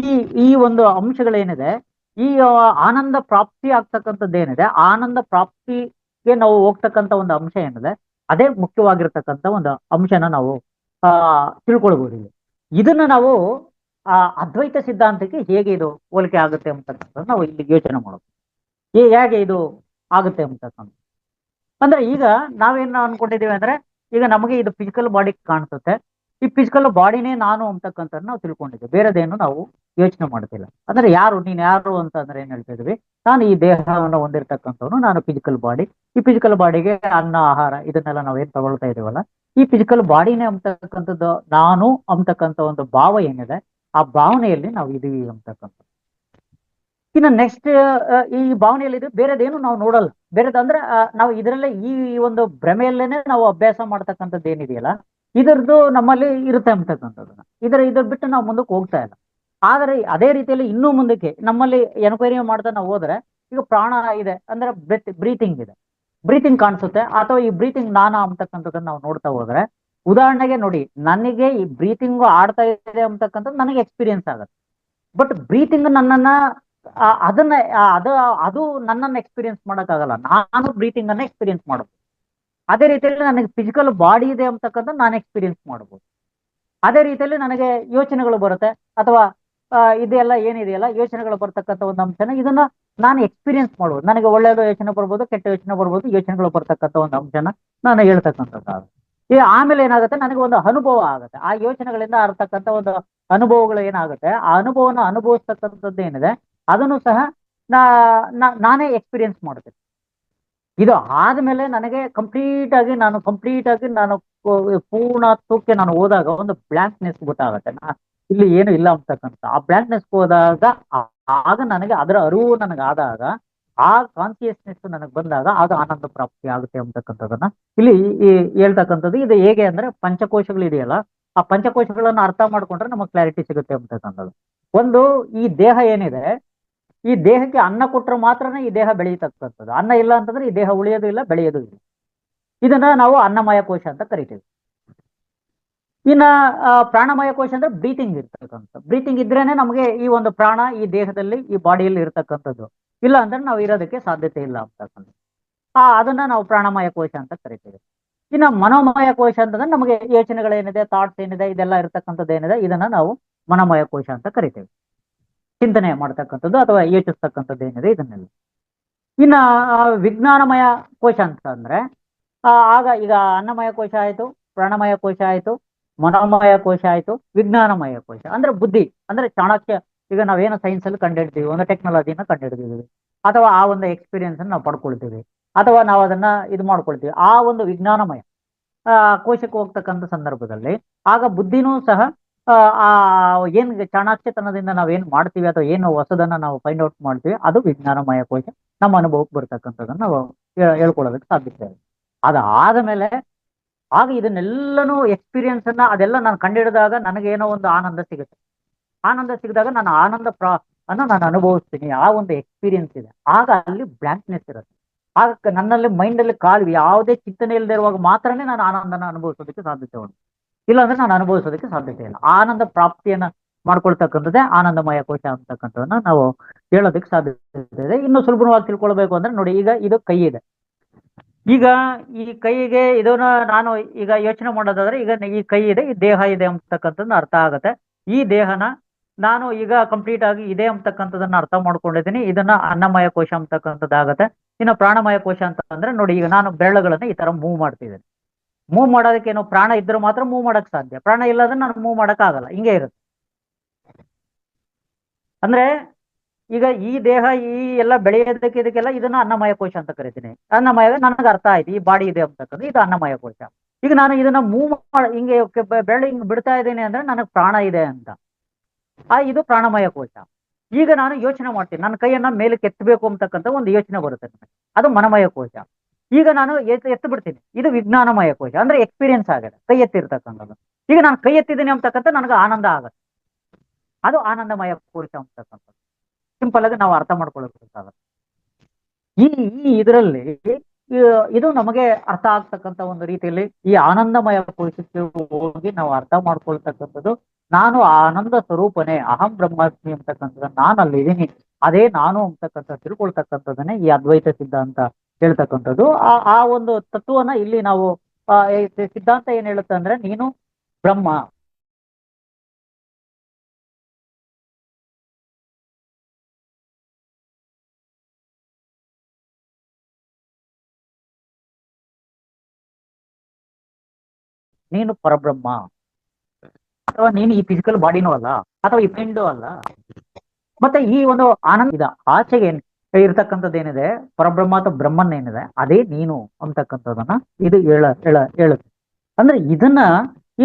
ಈ ಒಂದು ಅಂಶಗಳೇನಿದೆ, ಈ ಆನಂದ ಪ್ರಾಪ್ತಿ ಆಗ್ತಕ್ಕಂಥದ್ದೇನಿದೆ, ಆನಂದ ಪ್ರಾಪ್ತಿಗೆ ನಾವು ಹೋಗ್ತಕ್ಕಂಥ ಒಂದು ಅಂಶ ಏನಿದೆ, ಅದೇ ಮುಖ್ಯವಾಗಿರ್ತಕ್ಕಂಥ ಒಂದು ಅಂಶನ ನಾವು ತಿಳ್ಕೊಳ್ಬಹುದು. ಇದನ್ನ ನಾವು ಅದ್ವೈತ ಸಿದ್ಧಾಂತಕ್ಕೆ ಹೇಗೆ ಇದು ಹೋಲಿಕೆ ಆಗುತ್ತೆ ಅಂತಕ್ಕಂಥದ್ದು ನಾವು ಇಲ್ಲಿ ಯೋಚನೆ ಮಾಡೋದು. ಹೇಗೆ ಇದು ಆಗುತ್ತೆ ಅಂತಕ್ಕಂಥ, ಅಂದ್ರೆ ಈಗ ನಾವೇನ್ ಅನ್ಕೊಂಡಿದೀವಿ ಅಂದ್ರೆ, ಈಗ ನಮಗೆ ಇದು ಫಿಸಿಕಲ್ ಬಾಡಿ ಕಾಣಿಸುತ್ತೆ, ಈ ಫಿಸಿಕಲ್ ಬಾಡಿನೇ ನಾನು ಅಂತಕ್ಕಂಥ ನಾವು ತಿಳ್ಕೊಂಡಿದ್ದೀವಿ, ಬೇರೆದೇನು ನಾವು ಯೋಚನೆ ಮಾಡ್ತಿಲ್ಲ. ಅಂದ್ರೆ ನೀನ್ ಯಾರು ಅಂತಂದ್ರೆ ಏನ್ ಹೇಳ್ತಿದ್ವಿ, ನಾನು ಈ ದೇಹವನ್ನು ಹೊಂದಿರತಕ್ಕಂಥವ್ನು, ನಾನು ಫಿಸಿಕಲ್ ಬಾಡಿ. ಈ ಫಿಸಿಕಲ್ ಬಾಡಿಗೆ ಅನ್ನ ಆಹಾರ ಇದನ್ನೆಲ್ಲ ನಾವೇನ್ ತಗೊಳ್ತಾ ಇದೀವಲ್ಲ, ಈ ಫಿಸಿಕಲ್ ಬಾಡಿನೇ ಅಂತಕ್ಕಂಥದ್ದು ನಾನು ಅಂತಕ್ಕಂಥ ಒಂದು ಭಾವ ಏನಿದೆ, ಆ ಭಾವನೆಯಲ್ಲಿ ನಾವು ಇದೀವಿ ಅಂತಕ್ಕಂಥ. ಇನ್ನು ನೆಕ್ಸ್ಟ್ ಈ ಭಾವನೆಯಲ್ಲಿ ಬೇರೆದೇನು ನಾವು ನೋಡಲ್ಲ. ಬೇರೆದಂದ್ರೆ ನಾವು ಇದರಲ್ಲೇ ಈ ಒಂದು ಭ್ರಮೆಯಲ್ಲೇನೆ ನಾವು ಅಭ್ಯಾಸ ಮಾಡ್ತಕ್ಕಂಥದ್ದು ಏನಿದೆಯಲ್ಲ, ಇದರದ್ದು ನಮ್ಮಲ್ಲಿ ಇರುತ್ತೆ ಅಂತಕ್ಕಂಥದ್ದನ್ನ. ಇದ್ರ ಬಿಟ್ಟು ನಾವು ಮುಂದಕ್ಕೆ ಹೋಗ್ತಾ ಇಲ್ಲ. ಆದರೆ ಅದೇ ರೀತಿಯಲ್ಲಿ ಇನ್ನೂ ಮುಂದಕ್ಕೆ ನಮ್ಮಲ್ಲಿ ಎನ್ಕ್ವೈರಿ ಮಾಡ್ತಾ ನಾವು ಹೋದ್ರೆ, ಈಗ ಪ್ರಾಣ ಇದೆ ಅಂದ್ರೆ ಬ್ರೀತಿಂಗ್ ಇದೆ, ಬ್ರೀತಿಂಗ್ ಕಾಣಿಸುತ್ತೆ, ಅಥವಾ ಈ ಬ್ರೀತಿಂಗ್ ನಾನಾ ಅಂತಕ್ಕಂಥದ್ದನ್ನ ನಾವು ನೋಡ್ತಾ ಹೋದ್ರೆ, ಉದಾಹರಣೆಗೆ ನೋಡಿ, ನನಗೆ ಈ ಬ್ರೀತಿಂಗ್ ಆಡ್ತಾ ಇದೆ ಅಂತಕ್ಕಂಥದ್ದು ನನಗೆ ಎಕ್ಸ್ಪೀರಿಯನ್ಸ್ ಆಗುತ್ತೆ. ಬಟ್ ಬ್ರೀತಿಂಗ್ ನನ್ನನ್ನ ಅದನ್ನ ಅದು ನನ್ನನ್ನು ಎಕ್ಸ್ಪೀರಿಯನ್ಸ್ ಮಾಡೋಕ್ಕಾಗಲ್ಲ, ನಾನು ಬ್ರೀತಿಂಗ್ ಅನ್ನ ಎಕ್ಸ್ಪೀರಿಯನ್ಸ್ ಮಾಡಬಹುದು. ಅದೇ ರೀತಿಯಲ್ಲಿ ನನಗೆ ಫಿಸಿಕಲ್ ಬಾಡಿ ಇದೆ ಅಂತಕ್ಕಂಥ ನಾನು ಎಕ್ಸ್ಪೀರಿಯನ್ಸ್ ಮಾಡಬಹುದು. ಅದೇ ರೀತಿಯಲ್ಲಿ ನನಗೆ ಯೋಚನೆಗಳು ಬರುತ್ತೆ, ಅಥವಾ ಇದೆಲ್ಲ ಏನಿದೆಯಲ್ಲ ಯೋಚನೆಗಳು ಬರ್ತಕ್ಕಂಥ ಒಂದು ಅಂಶನ ಇದನ್ನ ನಾನು ಎಕ್ಸ್ಪೀರಿಯನ್ಸ್ ಮಾಡ್ಬೋದು. ನನಗೆ ಒಳ್ಳೆಯದು ಯೋಚನೆ ಬರ್ಬೋದು, ಕೆಟ್ಟ ಯೋಚನೆ ಬರ್ಬೋದು, ಯೋಚನೆಗಳು ಬರ್ತಕ್ಕಂಥ ಒಂದು ಅಂಶನ ನಾನು ಹೇಳ್ತಕ್ಕಂಥದ್ದು. ಆಮೇಲೆ ಏನಾಗುತ್ತೆ, ನನಗೆ ಒಂದು ಅನುಭವ ಆಗುತ್ತೆ, ಆ ಯೋಚನೆಗಳಿಂದ ಆಗ್ತಕ್ಕಂಥ ಒಂದು ಅನುಭವಗಳು ಏನಾಗುತ್ತೆ, ಆ ಅನುಭವನ ಅನುಭವಿಸ್ತಕ್ಕಂಥದ್ದು ಏನಿದೆ ಅದನ್ನು ಸಹ ನಾನೇ ಎಕ್ಸ್ಪೀರಿಯನ್ಸ್ ಮಾಡ್ತೇನೆ. ಇದು ಆದ್ಮೇಲೆ ನನಗೆ ಕಂಪ್ಲೀಟ್ ಆಗಿ ನಾನು ಪೂರ್ಣತ್ವಕ್ಕೆ ನಾನು ಹೋದಾಗ ಒಂದು ಬ್ಲಾಂಕ್ನೆಸ್ ಗೊತ್ತಾಗುತ್ತೆ, ಇಲ್ಲಿ ಏನು ಇಲ್ಲ ಅಂತಕ್ಕಂಥ. ಆ ಬ್ಲಾಂಕ್ನೆಸ್ ಹೋದಾಗ ಆಗ ನನಗೆ ಅದರ ಅರಿವು ನನಗಾದಾಗ, ಆ ಕಾನ್ಸಿಯಸ್ನೆಸ್ ನನಗೆ ಬಂದಾಗ ಆಗ ಆನಂದ ಪ್ರಾಪ್ತಿ ಆಗುತ್ತೆ ಅಂತಕ್ಕಂಥದ್ದನ್ನ ಇಲ್ಲಿ ಹೇಳ್ತಕ್ಕಂಥದ್ದು. ಇದು ಹೇಗೆ ಅಂದ್ರೆ, ಪಂಚಕೋಶಗಳು ಇದೆಯಲ್ಲ, ಆ ಪಂಚಕೋಶಗಳನ್ನ ಅರ್ಥ ಮಾಡ್ಕೊಂಡ್ರೆ ನಮಗೆ ಕ್ಲಾರಿಟಿ ಸಿಗುತ್ತೆ ಅಂತಕ್ಕಂಥದ್ದು. ಒಂದು, ಈ ದೇಹ ಏನಿದೆ, ಈ ದೇಹಕ್ಕೆ ಅನ್ನ ಕೊಟ್ಟರೆ ಮಾತ್ರನೇ ಈ ದೇಹ ಬೆಳೆಯತಕ್ಕಂಥದ್ದು. ಅನ್ನ ಇಲ್ಲ ಅಂತಂದ್ರೆ ಈ ದೇಹ ಉಳಿಯೋದು ಇಲ್ಲ, ಬೆಳೆಯೋದು ಇಲ್ಲ. ಇದನ್ನ ನಾವು ಅನ್ನಮಯ ಕೋಶ ಅಂತ ಕರಿತೀವಿ. ಇನ್ನ ಪ್ರಾಣಮಯ ಕೋಶ ಅಂದ್ರೆ ಬ್ರೀತಿಂಗ್ ಇರ್ತಕ್ಕಂಥ. ಬ್ರೀತಿಂಗ್ ಇದ್ರೇನೆ ನಮಗೆ ಈ ಒಂದು ಪ್ರಾಣ ಈ ದೇಹದಲ್ಲಿ, ಈ ಬಾಡಿಯಲ್ಲಿ ಇರ್ತಕ್ಕಂಥದ್ದು. ಇಲ್ಲ ಅಂದ್ರೆ ನಾವು ಇರೋದಕ್ಕೆ ಸಾಧ್ಯತೆ ಇಲ್ಲ ಅಂತಕ್ಕಂಥ. ಅದನ್ನ ನಾವು ಪ್ರಾಣಮಯ ಕೋಶ ಅಂತ ಕರಿತೀವಿ. ಇನ್ನ ಮನೋಮಯ ಕೋಶ ಅಂತಂದ್ರೆ ನಮಗೆ ಯೋಚನೆಗಳೇನಿದೆ, ಥಾಟ್ಸ್ ಏನಿದೆ, ಇದೆಲ್ಲ ಇರ್ತಕ್ಕಂಥದ್ದು ಏನಿದೆ, ಇದನ್ನ ನಾವು ಮನೋಮಯ ಕೋಶ ಅಂತ ಕರಿತೀವಿ. ಚಿಂತನೆ ಮಾಡ್ತಕ್ಕಂಥದ್ದು ಅಥವಾ ಯೋಚಿಸ್ತಕ್ಕಂಥದ್ದು ಏನಿದೆ ಇದನ್ನೆಲ್ಲ. ಇನ್ನ ವಿಜ್ಞಾನಮಯ ಕೋಶ ಅಂತ ಅಂದ್ರೆ, ಆಗ ಈಗ ಅನ್ನಮಯ ಕೋಶ ಆಯ್ತು, ಪ್ರಾಣಮಯ ಕೋಶ ಆಯ್ತು, ಮನೋಮಯ ಕೋಶ ಆಯ್ತು, ವಿಜ್ಞಾನಮಯ ಕೋಶ ಅಂದ್ರೆ ಬುದ್ಧಿ, ಅಂದ್ರೆ ಚಾಣಕ್ಯ. ಈಗ ನಾವೇನೋ ಸೈನ್ಸ್ ಅಲ್ಲಿ ಕಂಡುಹಿಡ್ತೀವಿ, ಒಂದು ಟೆಕ್ನಾಲಜಿನ ಕಂಡುಹಿಡಿದಿದ್ದೀವಿ, ಅಥವಾ ಆ ಒಂದು ಎಕ್ಸ್ಪೀರಿಯನ್ಸ್ ಅನ್ನು ನಾವು ಪಡ್ಕೊಳ್ತೀವಿ, ಅಥವಾ ನಾವು ಅದನ್ನ ಇದು ಮಾಡ್ಕೊಳ್ತೀವಿ, ಆ ಒಂದು ವಿಜ್ಞಾನಮಯ ಕೋಶಕ್ಕೆ ಹೋಗ್ತಕ್ಕಂಥ ಸಂದರ್ಭದಲ್ಲಿ ಆಗ ಬುದ್ಧಿನೂ ಸಹ ಏನ್ ಚಾಣಾಕ್ಷತನದಿಂದ ನಾವೇನ್ ಮಾಡ್ತೀವಿ ಅಥವಾ ಏನು ಹೊಸದನ್ನ ನಾವು ಫೈಂಡ್ ಔಟ್ ಮಾಡ್ತೀವಿ, ಅದು ವಿಜ್ಞಾನಮಯ ಕೋಶ. ನಮ್ಮ ಅನುಭವಕ್ಕೆ ಬರ್ತಕ್ಕಂಥದ್ದನ್ನ ನಾವು ಹೇಳ್ಕೊಳ್ಳೋದಕ್ಕೆ ಸಾಧ್ಯತೆ ಇದೆ. ಅದಾದ ಮೇಲೆ ಆಗ ಇದನ್ನೆಲ್ಲನೂ ಎಕ್ಸ್ಪೀರಿಯನ್ಸ್ ಅನ್ನ ಅದೆಲ್ಲ ನಾನು ಕಂಡಿಡಿದಾಗ ನನಗೇನೋ ಒಂದು ಆನಂದ ಸಿಗುತ್ತೆ. ಆನಂದ ಸಿಕ್ಕಿದಾಗ ನಾನು ಅನ್ನು ನಾನು ಅನುಭವಿಸ್ತೀನಿ. ಆ ಒಂದು ಎಕ್ಸ್ಪೀರಿಯನ್ಸ್ ಇದೆ. ಆಗ ಅಲ್ಲಿ ಬ್ಲಾಂಕ್ನೆಸ್ ಇರುತ್ತೆ. ಆಗ ನನ್ನಲ್ಲಿ ಮೈಂಡಲ್ಲಿ ಯಾವುದೇ ಚಿಂತನೆ ಇಲ್ಲದೆ ಇರುವಾಗ ಮಾತ್ರನೇ ನಾನು ಆನಂದನ ಅನುಭವಿಸೋದಕ್ಕೆ ಸಾಧ್ಯತೆ ಉಂಟು. ಇಲ್ಲಾಂದ್ರೆ ನಾನು ಅನುಭವಿಸೋದಕ್ಕೆ ಸಾಧ್ಯತೆ ಇಲ್ಲ. ಆನಂದ ಪ್ರಾಪ್ತಿಯನ್ನ ಮಾಡ್ಕೊಳ್ತಕ್ಕಂಥದ್ದೇ ಆನಂದಮಯ ಕೋಶ ಅಂತಕ್ಕಂಥದ್ದನ್ನ ನಾವು ಹೇಳೋದಕ್ಕೆ ಸಾಧ್ಯತೆ ಇದೆ. ಇನ್ನು ಸುಲಭವಾಗಿ ತಿಳ್ಕೊಳ್ಬೇಕು ಅಂದ್ರೆ ನೋಡಿ, ಈಗ ಇದು ಕೈ ಇದೆ. ಈಗ ಈ ಕೈಗೆ ಇದನ್ನ ನಾನು ಈಗ ಯೋಚನೆ ಮಾಡೋದಾದ್ರೆ, ಈಗ ಈ ಕೈ ಇದೆ, ಈ ದೇಹ ಇದೆ ಅಂತಕ್ಕಂಥದ್ದನ್ನ ಅರ್ಥ ಆಗತ್ತೆ. ಈ ದೇಹನ ನಾನು ಈಗ ಕಂಪ್ಲೀಟ್ ಆಗಿ ಇದೆ ಅಂತಕ್ಕಂಥದ್ದನ್ನ ಅರ್ಥ ಮಾಡ್ಕೊಂಡಿದ್ದೀನಿ. ಇದನ್ನ ಅನ್ನಮಯ ಕೋಶ ಅಂತಕ್ಕಂಥದ್ದಾಗತ್ತೆ. ಇನ್ನು ಪ್ರಾಣಮಯ ಕೋಶ ಅಂತ ಅಂದ್ರೆ ನೋಡಿ, ಈಗ ನಾನು ಬೆರಳುಗಳನ್ನ ಈ ತರ ಮೂವ್ ಮಾಡ್ತಿದ್ದೇನೆ. ಮೂವ್ ಮಾಡೋದಕ್ಕೆ ಏನೋ ಪ್ರಾಣ ಇದ್ರೆ ಮಾತ್ರ ಮೂವ್ ಮಾಡಕ್ ಸಾಧ್ಯ. ಪ್ರಾಣ ಇಲ್ಲದ್ರೆ ನಾನು ಮೂವ್ ಮಾಡಕ್ ಆಗಲ್ಲ. ಹಿಂಗೆ ಇರುತ್ತೆ. ಅಂದ್ರೆ ಈಗ ಈ ದೇಹ ಈ ಎಲ್ಲ ಬೆಳೆಯೋದಕ್ಕೆ ಇದಕ್ಕೆಲ್ಲ ಇದನ್ನ ಅನ್ನಮಯ ಕೋಶ ಅಂತ ಕರಿತೀನಿ. ಅನ್ನಮಯ ನನಗೆ ಅರ್ಥ ಆಯ್ತು, ಈ ಬಾಡಿ ಇದೆ ಅಂತಕ್ಕಂಥ ಇದು ಅನ್ನಮಯ ಕೋಶ. ಈಗ ನಾನು ಇದನ್ನ ಮೂವ್ ಹಿಂಗೆ ಬೆರಳು ಹಿಂಗ್ ಬಿಡ್ತಾ ಇದ್ದೀನಿ ಅಂದ್ರೆ ನನಗೆ ಪ್ರಾಣ ಇದೆ ಅಂತ. ಇದು ಪ್ರಾಣಮಯ ಕೋಶ. ಈಗ ನಾನು ಯೋಚನೆ ಮಾಡ್ತೀನಿ, ನನ್ನ ಕೈಯನ್ನ ಮೇಲಕ್ಕೆ ಎತ್ತಬೇಕು ಅಂತಕ್ಕಂಥ ಒಂದು ಯೋಚನೆ ಬರುತ್ತೆ ನನಗೆ. ಅದು ಮನಮಯ ಕೋಶ. ಈಗ ನಾನು ಎತ್ತು ಬಿಡ್ತೀನಿ, ಇದು ವಿಜ್ಞಾನಮಯ ಕೋಶ. ಅಂದ್ರೆ ಎಕ್ಸ್ಪೀರಿಯನ್ಸ್ ಆಗಿದೆ ಕೈ ಎತ್ತಿರ್ತಕ್ಕಂಥದ್ದು. ಈಗ ನಾನು ಕೈ ಎತ್ತಿದ್ದೀನಿ ಅಂತಕ್ಕಂಥ ನನಗೆ ಆನಂದ ಆಗತ್ತೆ. ಅದು ಆನಂದಮಯ ಕೋಶ ಅಂತಕ್ಕಂಥದ್ದು. ಸಿಂಪಲ್ ಆಗಿ ನಾವು ಅರ್ಥ ಮಾಡ್ಕೊಳ್ಬೇಕಾಗತ್ತೆ. ಈ ಇದರಲ್ಲಿ ಇದು ನಮಗೆ ಅರ್ಥ ಆಗ್ತಕ್ಕಂಥ ಒಂದು ರೀತಿಯಲ್ಲಿ ಈ ಆನಂದಮಯ ಕೋಶಕ್ಕೆ ಹೋಗಿ ನಾವು ಅರ್ಥ ಮಾಡ್ಕೊಳ್ತಕ್ಕಂಥದ್ದು, ನಾನು ಆನಂದ ಸ್ವರೂಪನೇ, ಅಹಂ ಬ್ರಹ್ಮಾಸ್ಮಿ ಅಂತಕ್ಕಂಥದ್ದು, ನಾನು ಅಲ್ಲಿ ಇದೀನಿ, ಅದೇ ನಾನು ಅಂತಕ್ಕಂಥ ತಿಳ್ಕೊಳ್ತಕ್ಕಂಥದ್ದನ್ನೇ ಈ ಅದ್ವೈತ ಸಿದ್ಧಾಂತ ಹೇಳ್ತಕ್ಕಂಥದ್ದು. ಆ ಒಂದು ತತ್ವನ ಇಲ್ಲಿ ನಾವು ಸಿದ್ಧಾಂತ ಏನ್ ಹೇಳುತ್ತೆ ಅಂದ್ರೆ, ನೀನು ಬ್ರಹ್ಮ, ನೀನು ಪರಬ್ರಹ್ಮ, ಅಥವಾ ನೀನು ಈ ಫಿಸಿಕಲ್ ಬಾಡಿನೂ ಅಲ್ಲ, ಅಥವಾ ಈ ಮೈಂಡು ಅಲ್ಲ. ಮತ್ತೆ ಈ ಒಂದು ಆನಂದ ಆಚೆಗೆ ಇರ್ತಕ್ಕಂಥದ್ದು ಏನಿದೆ, ಪರಬ್ರಹ್ಮ ಅಥವಾ ಬ್ರಹ್ಮನ್ ಏನಿದೆ, ಅದೇ ನೀನು ಅಂತಕ್ಕಂಥದ್ದನ್ನ ಇದು ಹೇಳುತ್ತೆ. ಅಂದ್ರೆ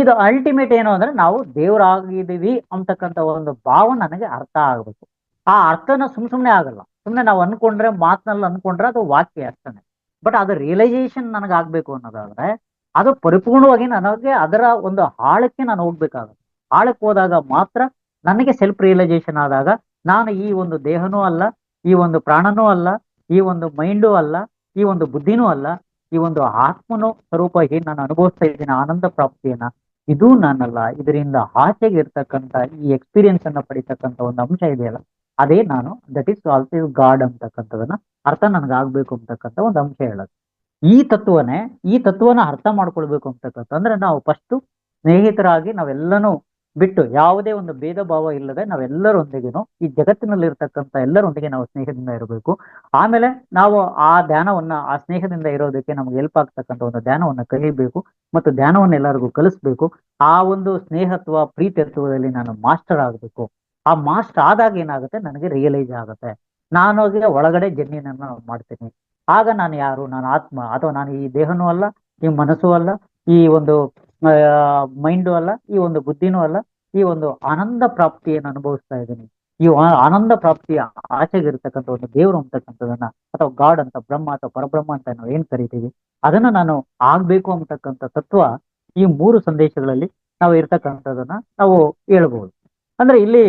ಇದು ಅಲ್ಟಿಮೇಟ್ ಏನು ಅಂದ್ರೆ, ನಾವು ದೇವರಾಗಿದ್ದೀವಿ ಅಂತಕ್ಕಂಥ ಒಂದು ಭಾವ ನನಗೆ ಅರ್ಥ ಆಗ್ಬೇಕು. ಆ ಅರ್ಥನ ಸುಮ್ನೆ ಆಗಲ್ಲ. ಸುಮ್ನೆ ನಾವು ಅನ್ಕೊಂಡ್ರೆ, ಮಾತಿನಲ್ಲಿ ಅನ್ಕೊಂಡ್ರೆ ಅದು ವಾಕ್ಯ ಅಷ್ಟೇ. ಬಟ್ ಅದು ರಿಯಲೈಸೇಷನ್ ನನಗೆ ಆಗ್ಬೇಕು ಅನ್ನೋದಾದ್ರೆ, ಅದು ಪರಿಪೂರ್ಣವಾಗಿ ನನಗೆ ಅದರ ಒಂದು ಆಳಕ್ಕೆ ನಾನು ಹೋಗ್ಬೇಕಾಗುತ್ತೆ. ಆಳಕ್ಕೆ ಹೋದಾಗ ಮಾತ್ರ ನನಗೆ ಸೆಲ್ಫ್ ರಿಯಲೈಸೇಷನ್ ಆದಾಗ, ನಾನು ಈ ಒಂದು ದೇಹನೂ ಅಲ್ಲ, ಈ ಒಂದು ಪ್ರಾಣನೂ ಅಲ್ಲ, ಈ ಒಂದು ಮೈಂಡು ಅಲ್ಲ, ಈ ಒಂದು ಬುದ್ಧಿನೂ ಅಲ್ಲ, ಈ ಒಂದು ಆತ್ಮನೂ ಸ್ವರೂಪ ಏನ್ ನಾನು ಅನುಭವಿಸ್ತಾ ಇದ್ದೀನಿ ಆನಂದ ಪ್ರಾಪ್ತಿಯನ್ನ, ಇದು ನಾನಲ್ಲ. ಇದರಿಂದ ಆಚೆಗೆ ಇರ್ತಕ್ಕಂಥ ಈ ಎಕ್ಸ್ಪೀರಿಯನ್ಸ್ ಅನ್ನ ಪಡಿತಕ್ಕಂಥ ಒಂದು ಅಂಶ ಇದೆಯಲ್ಲ, ಅದೇ ನಾನು. ದಟ್ ಈಸ್ ಆಲ್ಸೋ ಗಾಡ್ ಅಂತಕ್ಕಂಥದನ್ನ ಅರ್ಥ ನನಗಾಗ್ಬೇಕು ಅಂತಕ್ಕಂಥ ಒಂದು ಅಂಶ ಹೇಳೋದು. ಈ ತತ್ವನ ಅರ್ಥ ಮಾಡ್ಕೊಳ್ಬೇಕು ಅಂತಕ್ಕಂಥ ಅಂದ್ರೆ, ನಾವು ಫಸ್ಟ್ ಸ್ನೇಹಿತರಾಗಿ ನಾವೆಲ್ಲನೂ ಬಿಟ್ಟು, ಯಾವುದೇ ಒಂದು ಭೇದ ಭಾವ ಇಲ್ಲದೆ ನಾವೆಲ್ಲರೊಂದಿಗೆನು ಈ ಜಗತ್ತಿನಲ್ಲಿ ಇರ್ತಕ್ಕಂಥ ಎಲ್ಲರೊಂದಿಗೆ ನಾವು ಸ್ನೇಹದಿಂದ ಇರಬೇಕು. ಆಮೇಲೆ ನಾವು ಆ ಧ್ಯಾನವನ್ನ, ಆ ಸ್ನೇಹದಿಂದ ಇರೋದಕ್ಕೆ ನಮ್ಗೆ ಹೆಲ್ಪ್ ಆಗ್ತಕ್ಕಂಥ ಒಂದು ಧ್ಯಾನವನ್ನ ಕಲಿಬೇಕು, ಮತ್ತು ಧ್ಯಾನವನ್ನ ಎಲ್ಲರಿಗೂ ಕಲಿಸ್ಬೇಕು. ಆ ಒಂದು ಸ್ನೇಹತ್ವ ಪ್ರೀತಿತ್ವದಲ್ಲಿ ನಾನು ಮಾಸ್ಟರ್ ಆಗ್ಬೇಕು. ಆ ಮಾಸ್ಟರ್ ಆದಾಗ ಏನಾಗುತ್ತೆ, ನನಗೆ ರಿಯಲೈಸ್ ಆಗುತ್ತೆ, ನಾನು ಒಳಗಡೆ ಜರ್ನಿಯನ್ನ ಮಾಡ್ತೀನಿ. ಆಗ ನಾನು ಯಾರು, ನಾನು ಆತ್ಮ, ಅಥವಾ ನಾನು ಈ ದೇಹನೂ ಅಲ್ಲ, ಈ ಮನಸ್ಸು ಅಲ್ಲ, ಈ ಒಂದು ಮೈಂಡು ಅಲ್ಲ, ಈ ಒಂದು ಬುದ್ಧಿನೂ ಅಲ್ಲ, ಈ ಒಂದು ಆನಂದ ಪ್ರಾಪ್ತಿಯನ್ನು ಅನುಭವಿಸ್ತಾ ಇದ್ದೀನಿ. ಈ ಆನಂದ ಪ್ರಾಪ್ತಿಯ ಆಚೆಗಿರ್ತಕ್ಕಂಥ ಒಂದು ದೇವರು ಅಂತಕ್ಕಂಥದನ್ನ, ಅಥವಾ ಗಾಡ್ ಅಂತ, ಬ್ರಹ್ಮ ಅಥವಾ ಪರಬ್ರಹ್ಮ ಅಂತ ನಾವು ಏನ್ ಕರಿತೀವಿ, ಅದನ್ನ ನಾನು ಆಗ್ಬೇಕು ಅಂತಕ್ಕಂಥ ತತ್ವ ಈ 3 ಸಂದೇಶಗಳಲ್ಲಿ ನಾವು ಇರ್ತಕ್ಕಂಥದನ್ನ ನಾವು ಹೇಳ್ಬಹುದು. ಅಂದ್ರೆ ಇಲ್ಲಿ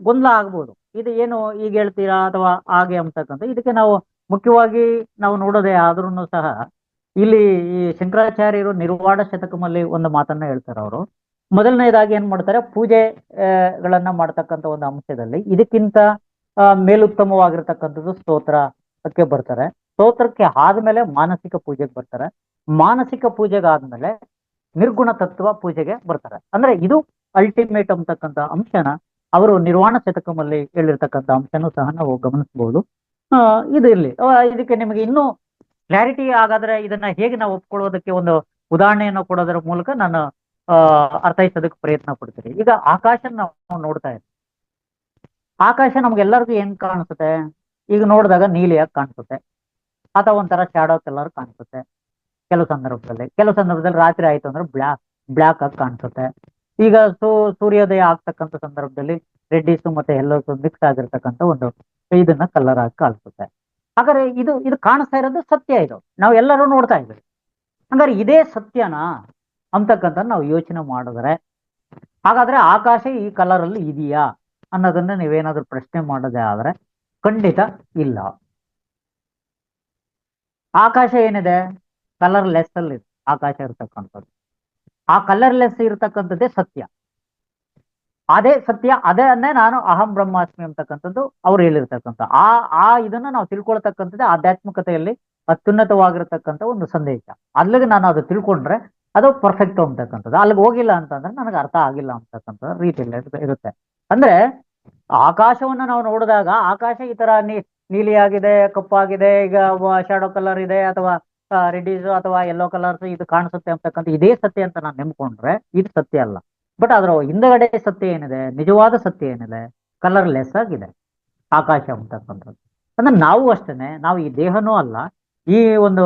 ಗೊಂದಲ ಆಗ್ಬೋದು, ಇದು ಏನು ಈಗ ಹೇಳ್ತೀರಾ ಅಥವಾ ಹಾಗೆ ಅಂತಕ್ಕಂಥ. ಇದಕ್ಕೆ ನಾವು ಮುಖ್ಯವಾಗಿ ನಾವು ನೋಡೋದೇ ಆದ್ರೂ ಸಹ, ಇಲ್ಲಿ ಈ ಶಂಕರಾಚಾರ್ಯರು ನಿರ್ವಾಣ ಶತಕಮಲ್ಲಿ ಒಂದು ಮಾತನ್ನ ಹೇಳ್ತಾರೆ. ಅವರು ಮೊದಲನೇದಾಗಿ ಏನ್ ಮಾಡ್ತಾರೆ, ಪೂಜೆಗಳನ್ನ ಮಾಡ್ತಕ್ಕಂಥ ಒಂದು ಅಂಶದಲ್ಲಿ ಇದಕ್ಕಿಂತ ಮೇಲುತ್ತಮವಾಗಿರ್ತಕ್ಕಂಥದ್ದು ಸ್ತೋತ್ರಕ್ಕೆ ಬರ್ತಾರೆ. ಸ್ತೋತ್ರಕ್ಕೆ ಆದ್ಮೇಲೆ ಮಾನಸಿಕ ಪೂಜೆಗೆ ಬರ್ತಾರೆ. ಮಾನಸಿಕ ಪೂಜೆಗಾದ್ಮೇಲೆ ನಿರ್ಗುಣ ತತ್ವ ಪೂಜೆಗೆ ಬರ್ತಾರೆ. ಅಂದ್ರೆ ಇದು ಅಲ್ಟಿಮೇಟ್ ಅಂತಕ್ಕಂಥ ಅಂಶನ ಅವರು ನಿರ್ವಾಣ ಶತಕಮಲ್ಲಿ ಹೇಳಿರ್ತಕ್ಕಂಥ ಅಂಶನೂ ಸಹ ನಾವು ಗಮನಿಸಬಹುದು. ಇದು ಇರ್ಲಿ. ಇದಕ್ಕೆ ನಿಮಗೆ ಇನ್ನೂ ಕ್ಲಾರಿಟಿ ಆಗಾದ್ರೆ, ಇದನ್ನ ಹೇಗೆ ನಾವು ಒಪ್ಕೊಳ್ಳೋದಕ್ಕೆ ಒಂದು ಉದಾಹರಣೆಯನ್ನು ಕೊಡೋದರ ಮೂಲಕ ನಾನು ಅರ್ಥೈಸೋದಕ್ಕೆ ಪ್ರಯತ್ನ ಪಡ್ತೀನಿ. ಈಗ ಆಕಾಶ ನಾವು ನೋಡ್ತಾ ಇದ್ದೀವಿ. ಆಕಾಶ ನಮ್ಗೆಲ್ಲರಿಗೂ ಏನ್ ಕಾಣಿಸುತ್ತೆ, ಈಗ ನೋಡಿದಾಗ ನೀಲಿಯಾಗಿ ಕಾಣಿಸುತ್ತೆ, ಅಥವಾ ಒಂಥರ ಶಾಡೋ ಕಲರ್ ಕಾಣಿಸುತ್ತೆ. ಕೆಲವು ಸಂದರ್ಭದಲ್ಲಿ ರಾತ್ರಿ ಆಯ್ತು ಅಂದ್ರೆ ಬ್ಲಾಕ್ ಆಗಿ ಕಾಣಿಸುತ್ತೆ. ಈಗ ಸೂರ್ಯೋದಯ ಆಗ್ತಕ್ಕಂಥ ಸಂದರ್ಭದಲ್ಲಿ ರೆಡ್ಡಿಸ್ ಮತ್ತೆ ಎಲ್ಲೋಸ್ ಮಿಕ್ಸ್ ಆಗಿರ್ತಕ್ಕಂಥ ಒಂದು ಇದನ್ನ ಕಲರ್ ಆಗಿ ಕಾಣಿಸುತ್ತೆ. ಹಾಗಾದ್ರೆ ಇದು ಕಾಣಿಸ್ತಾ ಇರೋದು ಸತ್ಯ. ಇದು ನಾವು ಎಲ್ಲರೂ ನೋಡ್ತಾ ಇದ್ದೀವಿ. ಹಂಗಾರೆ ಇದೇ ಸತ್ಯನಾ ಅಂತಕ್ಕಂಥ ನಾವು ಯೋಚನೆ ಮಾಡಿದ್ರೆ, ಹಾಗಾದ್ರೆ ಆಕಾಶ ಈ ಕಲರ್ ಅಲ್ಲಿ ಇದೆಯಾ ಅನ್ನೋದನ್ನ ನೀವೇನಾದ್ರೂ ಪ್ರಶ್ನೆ ಮಾಡೋದೇ ಆದ್ರೆ ಖಂಡಿತ ಇಲ್ಲ. ಆಕಾಶ ಏನಿದೆ, ಕಲರ್ ಲೆಸ್ ಅಲ್ಲಿ ಆಕಾಶ ಇರ್ತಕ್ಕಂಥದ್ದು. ಆ ಕಲರ್ ಲೆಸ್ ಇರ್ತಕ್ಕಂಥದ್ದೇ ಸತ್ಯ. ಅದೇ ಸತ್ಯ, ಅದನ್ನೇ ನಾನು ಅಹಂ ಬ್ರಹ್ಮಾಸ್ಮಿ ಅಂತಕ್ಕಂಥದ್ದು ಅವ್ರು ಹೇಳಿರ್ತಕ್ಕಂಥ ಇದನ್ನ ನಾವು ತಿಳ್ಕೊಳ್ತಕ್ಕಂಥದ್ದೇ ಆಧ್ಯಾತ್ಮಿಕತೆಯಲ್ಲಿ ಅತ್ಯುನ್ನತವಾಗಿರ್ತಕ್ಕಂಥ ಒಂದು ಸಂದೇಶ. ಅಲ್ಲಿಗೆ ನಾನು ಅದು ತಿಳ್ಕೊಂಡ್ರೆ ಅದು ಪರ್ಫೆಕ್ಟ್ ಅಂತಕ್ಕಂಥದ್ದು. ಅಲ್ಲಿಗೆ ಹೋಗಿಲ್ಲ ಅಂತಂದ್ರೆ ನನಗೆ ಅರ್ಥ ಆಗಿಲ್ಲ ಅಂತಕ್ಕಂಥ ರೀತಿಯಲ್ಲಿ ಇರುತ್ತೆ. ಅಂದ್ರೆ ಆಕಾಶವನ್ನ ನಾವು ನೋಡಿದಾಗ ಆಕಾಶ ಈ ತರ ನೀಲಿಯಾಗಿದೆ, ಕಪ್ಪಾಗಿದೆ, ಈಗ ಶಾಡೋ ಕಲರ್ ಇದೆ, ಅಥವಾ ರೆಡ್ಡಿಸ್ ಅಥವಾ ಯೆಲ್ಲೋ ಕಲರ್ಸ್ ಇದು ಕಾಣಿಸುತ್ತೆ ಅಂತಕ್ಕಂಥ ಇದೇ ಸತ್ಯ ಅಂತ ನಾನು ನೆಮ್ಕೊಂಡ್ರೆ ಇದು ಸತ್ಯ ಅಲ್ಲ. ಬಟ್ ಅದರ ಹಿಂದಗಡೆ ಸತ್ಯ ಏನಿದೆ, ನಿಜವಾದ ಸತ್ಯ ಏನಿದೆ, ಕಲರ್ ಲೆಸ್ ಆಗಿದೆ ಆಕಾಶ ಅಂತಕ್ಕಂಥದ್ದು. ಅಂದ್ರೆ ನಾವು ಅಷ್ಟೇನೆ, ನಾವು ಈ ದೇಹನೂ ಅಲ್ಲ, ಈ ಒಂದು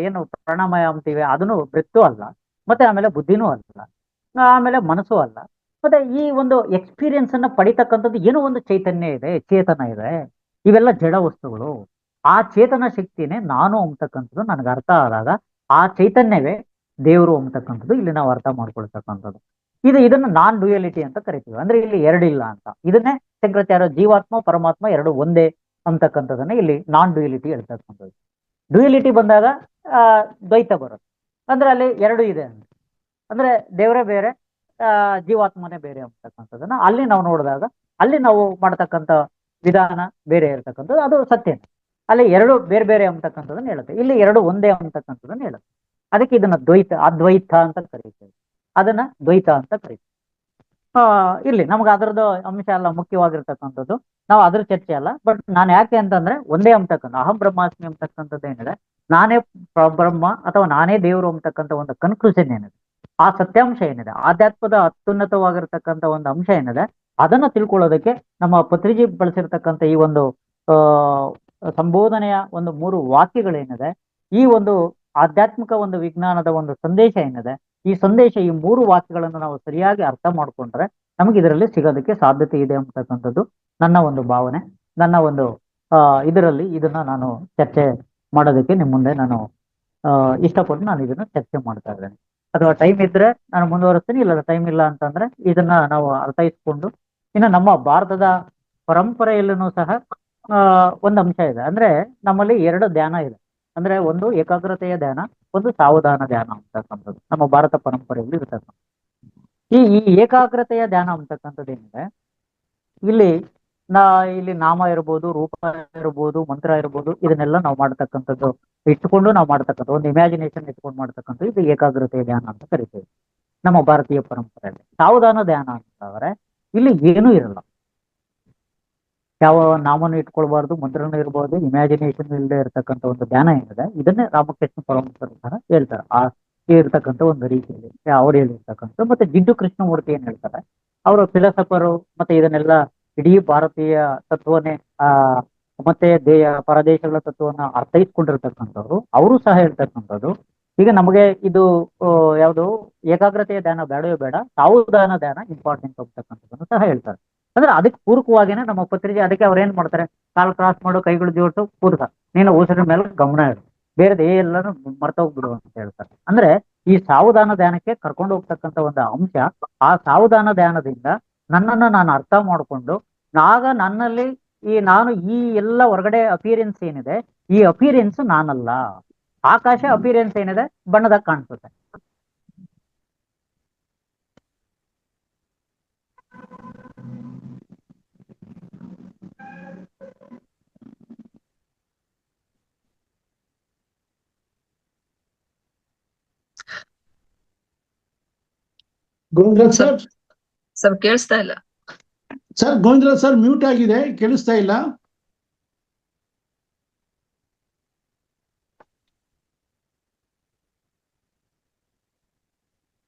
ಏನು ಪ್ರಾಣಮಯ ಅಂತೀವಿ ಅದನ್ನು ಬ್ರೆತ್ತು ಅಲ್ಲ, ಮತ್ತೆ ಆಮೇಲೆ ಬುದ್ಧಿನೂ ಅಲ್ಲ, ಆಮೇಲೆ ಮನಸ್ಸು ಅಲ್ಲ. ಮತ್ತೆ ಈ ಒಂದು ಎಕ್ಸ್ಪೀರಿಯನ್ಸ್ ಅನ್ನ ಪಡಿತಕ್ಕಂಥದ್ದು ಏನೋ ಒಂದು ಚೈತನ್ಯ ಇದೆ, ಚೇತನ ಇದೆ. ಇವೆಲ್ಲ ಜಡ ವಸ್ತುಗಳು. ಆ ಚೇತನ ಶಕ್ತಿನೇ ನಾನು ಅಂತಕ್ಕಂಥದ್ದು ನನಗೆ ಅರ್ಥ ಆದಾಗ ಆ ಚೈತನ್ಯವೇ ದೇವರು ಅಂತಕ್ಕಂಥದ್ದು ಇಲ್ಲಿ ನಾವು ಅರ್ಥ ಮಾಡ್ಕೊಳ್ತಕ್ಕಂಥದ್ದು. ಇದನ್ನ ನಾನ್ ಡ್ಯೂಯಲಿಟಿ ಅಂತ ಕರಿತೀವಿ. ಅಂದ್ರೆ ಇಲ್ಲಿ ಎರಡಿಲ್ಲ ಅಂತ. ಇದನ್ನೇ ಶಂಕರಾಚಾರ್ಯ ಜೀವಾತ್ಮ ಪರಮಾತ್ಮ ಎರಡು ಒಂದೇ ಅಂತಕ್ಕಂಥದನ್ನ ಇಲ್ಲಿ ನಾನ್ ಡ್ಯೂಯಲಿಟಿ ಹೇಳ್ತಕ್ಕಂಥದ್ದು. ಡ್ಯೂಯಲಿಟಿ ಬಂದಾಗ ದ್ವೈತ ಬರುತ್ತೆ. ಅಂದ್ರೆ ಅಲ್ಲಿ ಎರಡು ಇದೆ ಅಂತ. ಅಂದ್ರೆ ದೇವರೇ ಬೇರೆ, ಜೀವಾತ್ಮನೇ ಬೇರೆ ಅಂತಕ್ಕಂಥದ್ದನ್ನ ಅಲ್ಲಿ ನಾವು ನೋಡಿದಾಗ ಅಲ್ಲಿ ನಾವು ಮಾಡ್ತಕ್ಕಂಥ ವಿಧಾನ ಬೇರೆ ಇರ್ತಕ್ಕಂಥದ್ದು ಅದು ಸತ್ಯನೇ. ಅಲ್ಲಿ ಎರಡು ಬೇರೆ ಬೇರೆ ಅಂತಕ್ಕಂಥದ್ದನ್ನ ಹೇಳುತ್ತೆ, ಇಲ್ಲಿ ಎರಡು ಒಂದೇ ಅಂತಕ್ಕಂಥದ್ದನ್ನ ಹೇಳುತ್ತೆ. ಅದಕ್ಕೆ ಇದನ್ನ ಅದ್ವೈತ ಅಂತ ಕರೀತೇವೆ, ಅದನ್ನ ದ್ವೈತ ಅಂತ ಕರೀತೀವಿ. ಇಲ್ಲಿ ನಮ್ಗೆ ಅದರದ್ದು ಅಂಶ ಅಲ್ಲ ಮುಖ್ಯವಾಗಿರ್ತಕ್ಕಂಥದ್ದು, ನಾವು ಅದ್ರ ಚರ್ಚೆ ಅಲ್ಲ. ಬಟ್ ನಾನು ಯಾಕೆ ಅಂತಂದ್ರೆ ಒಂದೇ ಅಂತಕ್ಕಂಥ ಅಹಂ ಬ್ರಹ್ಮಾಸ್ಮಿ ಅಂತಕ್ಕಂಥದ್ದು ಏನಿದೆ, ನಾನೇ ಬ್ರಹ್ಮ ಅಥವಾ ನಾನೇ ದೇವರು ಅಂತಕ್ಕಂಥ ಒಂದು ಕನ್ಕ್ಲೂಷನ್ ಏನಿದೆ, ಆ ಸತ್ಯಾಂಶ ಏನಿದೆ, ಆಧ್ಯಾತ್ಮದ ಅತ್ಯುನ್ನತವಾಗಿರ್ತಕ್ಕಂಥ ಒಂದು ಅಂಶ ಏನಿದೆ, ಅದನ್ನ ತಿಳ್ಕೊಳ್ಳೋದಕ್ಕೆ ನಮ್ಮ ಪತ್ರಿಜಿ ಬಳಸಿರ್ತಕ್ಕಂಥ ಈ ಒಂದು ಸಂಬೋಧನೆಯ ಒಂದು 3 ವಾಕ್ಯಗಳೇನಿದೆ, ಈ ಒಂದು ಆಧ್ಯಾತ್ಮಿಕ ಒಂದು ವಿಜ್ಞಾನದ ಒಂದು ಸಂದೇಶ ಏನಿದೆ, ಈ ಸಂದೇಶ ಈ 3 ವಾಕ್ಯಗಳನ್ನು ನಾವು ಸರಿಯಾಗಿ ಅರ್ಥ ಮಾಡ್ಕೊಂಡ್ರೆ ನಮಗೆ ಇದರಲ್ಲಿ ಸಿಗೋದಕ್ಕೆ ಸಾಧ್ಯತೆ ಇದೆ ಅಂತಕ್ಕಂಥದ್ದು ನನ್ನ ಒಂದು ಭಾವನೆ. ನನ್ನ ಒಂದು ಇದರಲ್ಲಿ ಇದನ್ನ ನಾನು ಚರ್ಚೆ ಮಾಡೋದಕ್ಕೆ ನಿಮ್ಮ ಮುಂದೆ ನಾನು ಇಷ್ಟಪಟ್ಟು ನಾನು ಇದನ್ನ ಚರ್ಚೆ ಮಾಡ್ತಾ ಇದ್ದೇನೆ. ಅಥವಾ ಟೈಮ್ ಇದ್ರೆ ನಾನು ಮುಂದುವರಿಸ್ತೀನಿ, ಇಲ್ಲ ಟೈಮ್ ಇಲ್ಲ ಅಂತಂದ್ರೆ ಇದನ್ನ ನಾವು ಅರ್ಥೈಸ್ಕೊಂಡು ಇನ್ನು ನಮ್ಮ ಭಾರತದ ಪರಂಪರೆಯಲ್ಲೂ ಸಹ ಒಂದು ಅಂಶ ಇದೆ. ಅಂದ್ರೆ ನಮ್ಮಲ್ಲಿ 2 ಧ್ಯಾನ ಇದೆ. ಅಂದ್ರೆ ಒಂದು ಏಕಾಗ್ರತೆಯ ಧ್ಯಾನ, ಒಂದು ಸಾವಧಾನ ಧ್ಯಾನ ಅಂತಕ್ಕಂಥದ್ದು ನಮ್ಮ ಭಾರತ ಪರಂಪರೆಯಲ್ಲಿ ಇರ್ತಕ್ಕಂಥ. ಈ ಏಕಾಗ್ರತೆಯ ಧ್ಯಾನ ಅಂತಕ್ಕಂಥದ್ದು ಏನಿದೆ, ಇಲ್ಲಿ ಇಲ್ಲಿ ನಾಮ ಇರ್ಬೋದು, ರೂಪ ಇರ್ಬೋದು, ಮಂತ್ರ ಇರ್ಬೋದು, ಇದನ್ನೆಲ್ಲ ನಾವು ಮಾಡ್ತಕ್ಕಂಥದ್ದು ಇಟ್ಕೊಂಡು ನಾವು ಮಾಡ್ತಕ್ಕಂಥ ಒಂದು ಇಮ್ಯಾಜಿನೇಷನ್ ಇಟ್ಕೊಂಡು ಮಾಡ್ತಕ್ಕಂಥದ್ದು ಇದು ಏಕಾಗ್ರತೆಯ ಧ್ಯಾನ ಅಂತ ಕರಿತೀವಿ ನಮ್ಮ ಭಾರತೀಯ ಪರಂಪರೆಯಲ್ಲಿ. ಸಾವಧಾನ ಧ್ಯಾನ ಅಂತಂದ್ರೆ ಇಲ್ಲಿ ಏನೂ ಇರಲ್ಲ, ಯಾವ ನಾಮನು ಇಟ್ಕೊಳ್ಬಾರ್ದು, ಮಂತ್ರನೂ ಇರ್ಬೋದು, ಇಮ್ಯಾಜಿನೇಷನ್ ಇಲ್ಲದೆ ಇರತಕ್ಕಂಥ ಒಂದು ಧ್ಯಾನ ಏನಿದೆ, ಇದನ್ನೇ ರಾಮಕೃಷ್ಣ ಪರಮಹಂಸರು ಹೇಳ್ತಾರೆ ಆ ಇರ್ತಕ್ಕಂಥ ಒಂದು ರೀತಿಯಲ್ಲಿ ಅವ್ರು ಹೇಳಿರ್ತಕ್ಕಂಥ. ಮತ್ತೆ ಜಿಡ್ಡು ಕೃಷ್ಣಮೂರ್ತಿ ಏನ್ ಹೇಳ್ತಾರೆ, ಅವರು ಫಿಲಸಫರು, ಮತ್ತೆ ಇದನ್ನೆಲ್ಲ ಇಡೀ ಭಾರತೀಯ ತತ್ವನೇ ಮತ್ತೆ ಪರದೇಶಗಳ ತತ್ವವನ್ನ ಅರ್ಥೈಸ್ಕೊಂಡಿರ್ತಕ್ಕಂಥವ್ರು, ಅವರು ಸಹ ಹೇಳ್ತಕ್ಕಂಥದ್ದು ಈಗ ನಮಗೆ ಇದು ಯಾವುದು ಏಕಾಗ್ರತೆಯ ಧ್ಯಾನ ಬೇಡವೇ ಬೇಡ, ಸಾವಧಾನ ಧ್ಯಾನ ಇಂಪಾರ್ಟೆಂಟ್ ಹೋಗ್ತಕ್ಕಂಥದ್ದನ್ನು ಸಹ ಹೇಳ್ತಾರೆ. ಅಂದ್ರೆ ಅದಕ್ಕೆ ಪೂರಕವಾಗಿನೇ ನಮ್ಮ ಪತ್ರಿಕೆ, ಅದಕ್ಕೆ ಅವ್ರು ಏನ್ ಮಾಡ್ತಾರೆ, ಕಾಲ್ ಕ್ರಾಸ್ ಮಾಡು, ಕೈಗಳು ಜೋಟು ಪೂರ್ಕ, ನೀನು ಉಸಿರಿನ ಮೇಲೆ ಗಮನ ಇಡು, ಬೇರೆದ ಎಲ್ಲಾನು ಮರ್ತೋಗ್ಬಿಡು ಅಂತ ಹೇಳ್ತಾರೆ. ಅಂದ್ರೆ ಈ ಸಾವಧಾನ ಧ್ಯಾನಕ್ಕೆ ಕರ್ಕೊಂಡು ಹೋಗ್ತಕ್ಕಂಥ ಒಂದು ಅಂಶ, ಆ ಸಾವಧಾನ ಧ್ಯಾನದಿಂದ ನನ್ನನ್ನು ನಾನು ಅರ್ಥ ಮಾಡಿಕೊಂಡು ಆಗ ನನ್ನಲ್ಲಿ ನಾನು ಈ ಎಲ್ಲ ಹೊರಗಡೆ ಅಪಿಯರೆನ್ಸ್ ಏನಿದೆ, ಈ ಅಪಿಯರೆನ್ಸ್ ನಾನಲ್ಲ. ಆಕಾಶ ಅಪಿಯರೆನ್ಸ್ ಏನಿದೆ ಬಣ್ಣದಾಗ ಕಾಣಿಸುತ್ತೆ. ಗೋವಿಂದರಾಜ್ ಸರ್, ಸರ್ ಕೇಳಿಸ್ತಾ ಇಲ್ಲ ಸರ್. ಗೋವಿಂದರಾಜ್ ಸರ್ ಮ್ಯೂಟ್ ಆಗಿದೆ, ಕೇಳಿಸ್ತಾ ಇಲ್ಲ.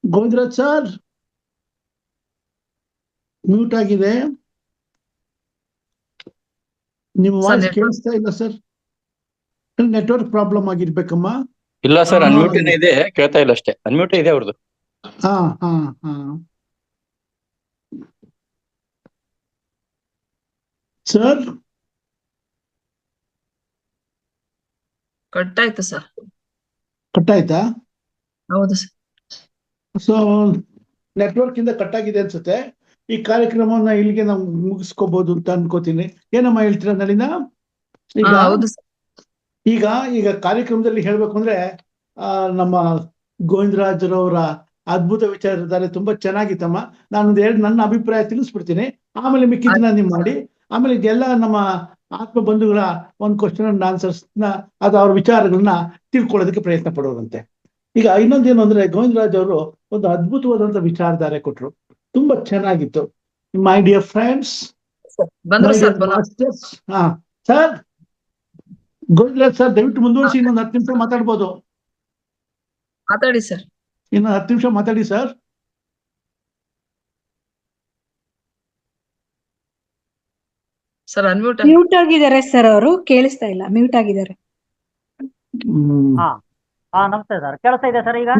ಗೋವಿಂದರಾಜ್ ಸರ್ ಮ್ಯೂಟ್ ಆಗಿದೆ, ನಿಮ್ಮ ವಾಯ್ಸ್ ಕೇಳಿಸ್ತಾ ಇಲ್ಲ ಸರ್. Network problem ಆಗಿರ್ಬೇಕಮ್ಮ. ಇಲ್ಲ ಸರ್, ಅನ್ಮ್ಯೂಟ್ ಇದೆ, ಕೇಳ್ತಾ ಇಲ್ಲ ಅಷ್ಟೇ. ಅನ್ಮ್ಯೂಟ್ ಇದೆ ಅವ್ರದ್ದು. ಹಾ ಹಾ ಹಾ ಸರ್ ಕಟ್ ಆಯ್ತು ಸರ್. ಕಟ್ಟಾಯ್ತಾ? ಹೌದು ಸರ್. ಸೊ ನೆಟ್ವರ್ಕ್ ಇಂದ ಕಟ್ ಆಗಿದೆ ಅನ್ಸುತ್ತೆ. ಈ ಕಾರ್ಯಕ್ರಮವನ್ನ ಇಲ್ಲಿಗೆ ನಾವು ಮುಗಿಸ್ಕೋಬಹುದು ಅಂತ ಅನ್ಕೋತೀನಿ. ಏನಮ್ಮ ಹೇಳ್ತೀರಾ ನಳಿನ? ಈಗ ಹೌದು ಸರ್. ಈಗ ಈಗ ಕಾರ್ಯಕ್ರಮದಲ್ಲಿ ಹೇಳ್ಬೇಕು ಅಂದ್ರೆ ನಮ್ಮ ಗೋವಿಂದರಾಜರವರ ಅದ್ಭುತ ವಿಚಾರ ಇದ್ದಾರೆ. ತುಂಬಾ ಚೆನ್ನಾಗಿತ್ತಮ್ಮ. ನಾನೊಂದು ಎರಡು ನನ್ನ ಅಭಿಪ್ರಾಯ ತಿಳಿಸ್ಬಿಡ್ತೀನಿ, ಆಮೇಲೆ ಮಿಕ್ಕಿದ್ದನ್ನ ನೀವು ಮಾಡಿ. ಆಮೇಲೆ ಇದೆಲ್ಲ ನಮ್ಮ ಆತ್ಮ ಬಂಧುಗಳ ಒಂದು ಕ್ವಶನ್ ಅಂಡ್ ಆನ್ಸರ್ಸ್ ಅದು ಅವ್ರ ವಿಚಾರಗಳನ್ನ ತಿಳ್ಕೊಳ್ಳೋದಕ್ಕೆ ಪ್ರಯತ್ನ ಪಡೋರಂತೆ. ಈಗ ಇನ್ನೊಂದೇನು ಅಂದ್ರೆ ಗೋವಿಂದರಾಜ್ ಅವರು ಒಂದು ಅದ್ಭುತವಾದಂತ ವಿಚಾರಧಾರೆ ಕೊಟ್ರು, ತುಂಬಾ ಚೆನ್ನಾಗಿತ್ತು. ಮೈ ಡಿಯರ್ ಫ್ರೆಂಡ್ಸ್, ಬಂದ್ರು ಸರ್ ಪುನಃ. ಮಾಸ್ಟರ್ಸ್. ಹಾ ಸರ್, ಗೋವಿಂದರಾಜ್ ಸರ್ ದಯವಿಟ್ಟು ಮುಂದುವರಿಸಿ. ಇನ್ನೊಂದು 10 ನಿಮಿಷ ಮಾತಾಡ್ಬೋದು. ಮಾತಾಡಿ ಸರ್. ಇನ್ನೊಂದು 10 ನಿಮಿಷ ಮಾತಾಡಿ ಸರ್. Sir unmute. ಮ್ಯೂಟ್ ಆಗಿದ್ದಾರೆ ಸರ್, ಅವರು ಕೇಳಿಸ್ತಾ ಇಲ್ಲ, ಮ್ಯೂಟ್ ಆಗಿದ್ದಾರೆ. ನಮಸ್ತೆ ಸರ್, ಕೇಳಿಸ್ತಾ ಇದೆ ಸರ್ ಈಗ?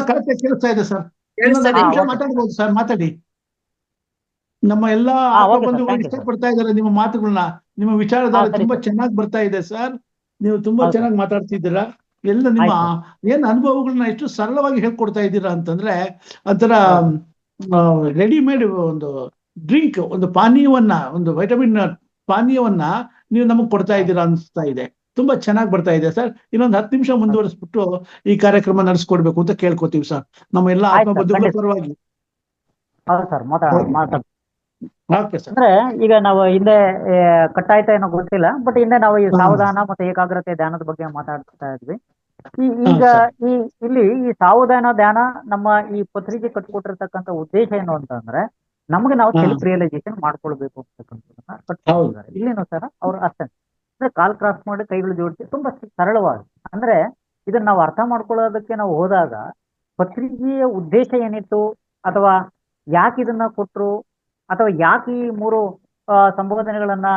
ಕರೆಕ್ಟ್ ಕೇಳಿಸ್ತಾ ಇದೆ ಸರ್. ಕೇಳಿಸ್ತಾ ಇದೆ. ನಿಮಿಷ ಮಾತಾಡ್ಬೋದು ಸರ್, ಮಾತಾಡಿ. ನಮ್ಮ ಎಲ್ಲಾ ಆತ್ಮ ಬಂಧುಗಳು ಇಷ್ಟಪಡ್ತಾ ಇದ್ದಾರೆ ನಿಮ್ಮ ಮಾತುಗಳನ್ನ. ನಿಮ್ಮ ವಿಚಾರಧಾರೆ ತುಂಬಾ ಚೆನ್ನಾಗಿ ಬರ್ತಾ ಇದೆ ಸರ್. ನೀವು ತುಂಬಾ ಚೆನ್ನಾಗಿ ಮಾತಾಡ್ತಿದ್ದೀರಾ. ಎಲ್ಲ ನಿಮ್ಮ ಏನ್ ಅನುಭವಗಳನ್ನ ಎಷ್ಟು ಸರಳವಾಗಿ ಹೇಳ್ಕೊಡ್ತಾ ಇದ್ದೀರಾ ಅಂತಂದ್ರೆ, ಒಂಥರ ರೆಡಿಮೇಡ್ ಒಂದು ಡ್ರಿಂಕ್, ಒಂದು ಪಾನೀಯವನ್ನ, ಒಂದು ವೈಟಮಿನ್ ಪಾನೀಯವನ್ನ ನೀವು ನಮಗ್ ಕೊಡ್ತಾ ಇದ್ದೀರಾ ಅನ್ಸ್ತಾ ಇದೆ. ತುಂಬಾ ಚೆನ್ನಾಗಿ ಬರ್ತಾ ಇದೆ ಸರ್. ಇನ್ನೊಂದು 10 ನಿಮಿಷ ಮುಂದುವರಿಸ್ಬಿಟ್ಟು ಈ ಕಾರ್ಯಕ್ರಮ ನಡೆಸ್ಕೊಡ್ಬೇಕು ಅಂತ ಕೇಳ್ಕೊತೀವಿ ಸರ್, ನಮ್ಮ ಎಲ್ಲ ಆತ್ಮ ಬಂಧುಗಳ ಪರವಾಗಿ. ಹೌದು ಸರ್, ಓಕೆ ಸರ್. ಅಂದ್ರೆ ಈಗ ನಾವು ಹಿಂದೆ ಕಟ್ಟಾಯ್ತಾ ಏನೋ ಗೊತ್ತಿಲ್ಲ, ಬಟ್ ಹಿಂದೆ ನಾವು ಈ ಸಾವಧಾನ ಮತ್ತೆ ಏಕಾಗ್ರತೆ ಧ್ಯಾನದ ಬಗ್ಗೆ ಮಾತಾಡ್ತಾ ಇದ್ವಿ. ಈಗ ಇಲ್ಲಿ ಈ ಸಾವಧಾನ ಧ್ಯಾನ ನಮ್ಮ ಈ ಪತ್ರಿಕೆ ಕಟ್ಕೊಟ್ಟಿರ್ತಕ್ಕಂಥ ಉದ್ದೇಶ ಏನು ಅಂತಂದ್ರೆ, ನಮಗೆ ನಾವು ಸೆಲ್ಫ್ ರಿಯಲೈಸೇಷನ್ ಮಾಡ್ಕೊಳ್ಬೇಕು ಅಂತಕ್ಕಂಥದ್ದನ್ನ ಕಟ್ಕೊಂಡಿದ್ದಾರೆ. ಇಲ್ಲಿನೂ ಸಹ ಅವ್ರು ಅಷ್ಟೇ, ಅಂದ್ರೆ ಕಾಲ್ ಕ್ರಾಸ್ ಮಾಡಿ ಕೈಗಳು ಜೋಡಿಸಿ ತುಂಬಾ ಸರಳವಾಗಿ, ಅಂದ್ರೆ ಇದನ್ನ ನಾವು ಅರ್ಥ ಮಾಡ್ಕೊಳ್ಳೋದಕ್ಕೆ ನಾವು ಹೋದಾಗ ಪತ್ರಿಕೆಯ ಉದ್ದೇಶ ಏನಿತ್ತು, ಅಥವಾ ಯಾಕೆ ಇದನ್ನ ಕೊಟ್ರು, ಅಥವಾ ಯಾಕೆ ಈ 3 ಸಂಬೋಧನೆಗಳನ್ನ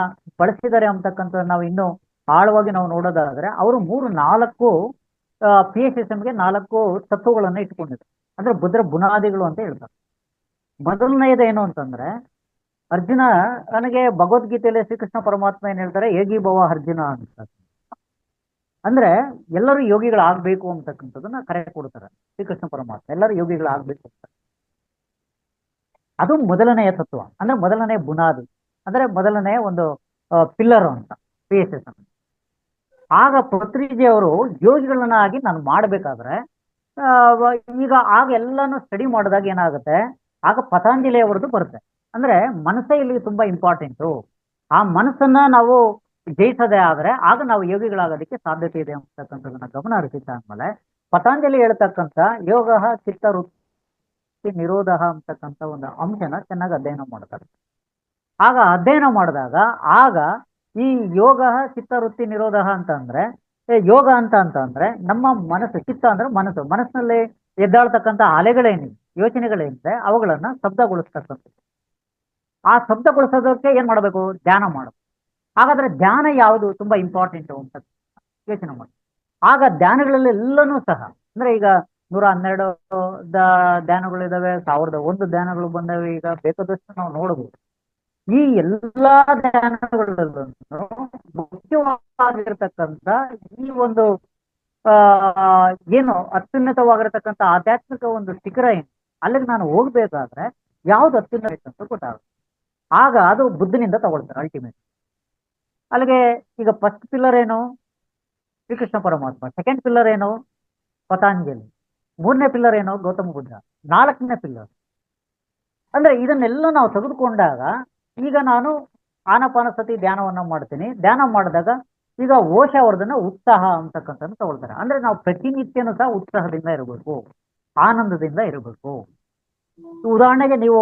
ಬಳಸಿದ್ದಾರೆ ಅಂತಕ್ಕಂಥ ನಾವು ಇನ್ನೂ ಆಳವಾಗಿ ನಾವು ನೋಡೋದಾದ್ರೆ, ಅವರು 4 PSSMಗೆ 4 ತತ್ವಗಳನ್ನ ಇಟ್ಕೊಂಡಿದ್ದಾರೆ. ಅಂದ್ರೆ ಬುದ್ಧರ ಬುನಾದಿಗಳು ಅಂತ ಹೇಳ್ತಾರೆ. ಮೊದಲನೆಯದು ಏನು ಅಂತಂದ್ರೆ, ಅರ್ಜುನ ನನಗೆ ಭಗವದ್ಗೀತೆಯಲ್ಲಿ ಶ್ರೀಕೃಷ್ಣ ಪರಮಾತ್ಮ ಏನ್ ಹೇಳ್ತಾರೆ, ಏಕೀಭವ ಅರ್ಜುನ ಅಂತ. ಅಂದ್ರೆ ಎಲ್ಲರೂ ಯೋಗಿಗಳಾಗ್ಬೇಕು ಅಂತಕ್ಕಂಥದ್ದನ್ನ ಕರೆ ಕೊಡ್ತಾರೆ ಶ್ರೀಕೃಷ್ಣ ಪರಮಾತ್ಮ. ಎಲ್ಲರೂ ಯೋಗಿಗಳಾಗ್ಬೇಕು ಅಂತ. ಅದು ಮೊದಲನೆಯ ತತ್ವ, ಅಂದ್ರೆ ಮೊದಲನೆಯ ಬುನಾದಿ, ಅಂದ್ರೆ ಮೊದಲನೆಯ ಒಂದು ಪಿಲ್ಲರ್ ಅಂತ PSSM. ಆಗ ಪತ್ರಿಜಿಯವರು ಯೋಗಿಗಳನ್ನಾಗಿ ನಾನು ಮಾಡಬೇಕಾದ್ರೆ, ಈಗ ಆಗ ಎಲ್ಲಾನು ಸ್ಟಡಿ ಮಾಡಿದಾಗ ಏನಾಗುತ್ತೆ, ಆಗ ಪತಂಜಲಿ ಅವರದ್ದು ಬರುತ್ತೆ. ಅಂದ್ರೆ ಮನಸ್ಸೇ ಇಲ್ಲಿ ತುಂಬಾ ಇಂಪಾರ್ಟೆಂಟು. ಆ ಮನಸ್ಸನ್ನ ನಾವು ಜಯಿಸೋದೇ ಆದ್ರೆ ಆಗ ನಾವು ಯೋಗಿಗಳಾಗೋದಕ್ಕೆ ಸಾಧ್ಯತೆ ಇದೆ ಅಂತಕ್ಕಂಥದನ್ನ ಗಮನ ಹರಿಸಿದ್ದಾದ್ಮೇಲೆ, ಪತಂಜಲಿ ಹೇಳ್ತಕ್ಕಂಥ ಯೋಗ ಚಿತ್ತ ವೃತ್ತಿ ನಿರೋಧ ಅಂತಕ್ಕಂಥ ಒಂದು ಅಂಶನ ಚೆನ್ನಾಗಿ ಅಧ್ಯಯನ ಮಾಡ್ತಾರೆ. ಆಗ ಅಧ್ಯಯನ ಮಾಡಿದಾಗ ಆಗ ಈ ಯೋಗ ಚಿತ್ತ ವೃತ್ತಿ ನಿರೋಧ ಅಂತ ಅಂದ್ರೆ, ಯೋಗ ಅಂತಂದ್ರೆ ನಮ್ಮ ಮನಸ್ಸು, ಚಿತ್ತ ಅಂದ್ರೆ ಮನಸ್ಸು, ಮನಸ್ಸಿನಲ್ಲಿ ಎದ್ದಾಳ್ತಕ್ಕಂಥ ಅಲೆಗಳೇನಿದೆ, ಯೋಚನೆಗಳೇನಿದೆ, ಅವುಗಳನ್ನ ಶಬ್ದಗೊಳಿಸ್ತಕ್ಕಂಥದ್ದು. ಆ ಶಬ್ದಗೊಳಿಸೋದಕ್ಕೆ ಏನ್ ಮಾಡಬೇಕು, ಧ್ಯಾನ ಮಾಡಬೇಕು. ಹಾಗಾದ್ರೆ ಧ್ಯಾನ ಯಾವುದು ತುಂಬಾ ಇಂಪಾರ್ಟೆಂಟ್ ಅಂತ ಯೋಚನೆ ಮಾಡಿ. ಆಗ ಧ್ಯಾನಗಳಲ್ಲಿ ಎಲ್ಲನೂ ಸಹ, ಅಂದ್ರೆ ಈಗ 112 ಧ್ಯಾನಗಳಿದಾವೆ, 1001 ಧ್ಯಾನಗಳು ಬಂದವೆ. ಈಗ ಬೇಕಾದಷ್ಟು ನಾವು ನೋಡಬಹುದು. ಈ ಎಲ್ಲಾ ಧ್ಯಾನಗಳಲ್ಲೂ ಮುಖ್ಯವಾಗಿರ್ತಕ್ಕಂಥ ಈ ಒಂದು ಏನು ಅತ್ಯುನ್ನತವಾಗಿರತಕ್ಕಂಥ ಆಧ್ಯಾತ್ಮಿಕ ಒಂದು ಶಿಖರ ಏನು, ಅಲ್ಲಿಗೆ ನಾನು ಹೋಗ್ಬೇಕಾದ್ರೆ ಯಾವ್ದು ಅತ್ಯುನ್ನತ ಅಂತ ಗೊತ್ತಾಗುತ್ತೆ. ಆಗ ಅದು ಬುದ್ಧನಿಂದ ತಗೊಳ್ತಾರೆ ಅಲ್ಟಿಮೇಟ್. ಅಲ್ಲಿಗೆ ಈಗ ಫಸ್ಟ್ ಪಿಲ್ಲರ್ ಏನು, ಶ್ರೀಕೃಷ್ಣ ಪರಮಾತ್ಮ. ಸೆಕೆಂಡ್ ಪಿಲ್ಲರ್ ಏನು, ಪತಂಜಲಿ. 3ನೇ ಪಿಲ್ಲರ್ ಏನು, ಗೌತಮ ಬುದ್ಧ. 4ನೇ ಪಿಲ್ಲರ್ ಅಂದ್ರೆ ಇದನ್ನೆಲ್ಲ ನಾವು ತೆಗೆದುಕೊಂಡಾಗ, ಈಗ ನಾನು ಆನಾಪಾನಸತಿ ಧ್ಯಾನವನ್ನ ಮಾಡ್ತೀನಿ. ಧ್ಯಾನ ಮಾಡಿದಾಗ ಈಗ ಓಶ್ ಅವರದನ್ನ ಉತ್ಸಾಹ ಅಂತಕ್ಕಂಥದ್ದು ತಗೊಳ್ತಾರೆ. ಅಂದ್ರೆ ನಾವು ಪ್ರತಿನಿತ್ಯನೂ ಸಹ ಉತ್ಸಾಹದಿಂದ ಇರಬೇಕು, ಆನಂದದಿಂದ ಇರಬೇಕು. ಉದಾಹರಣೆಗೆ ನೀವು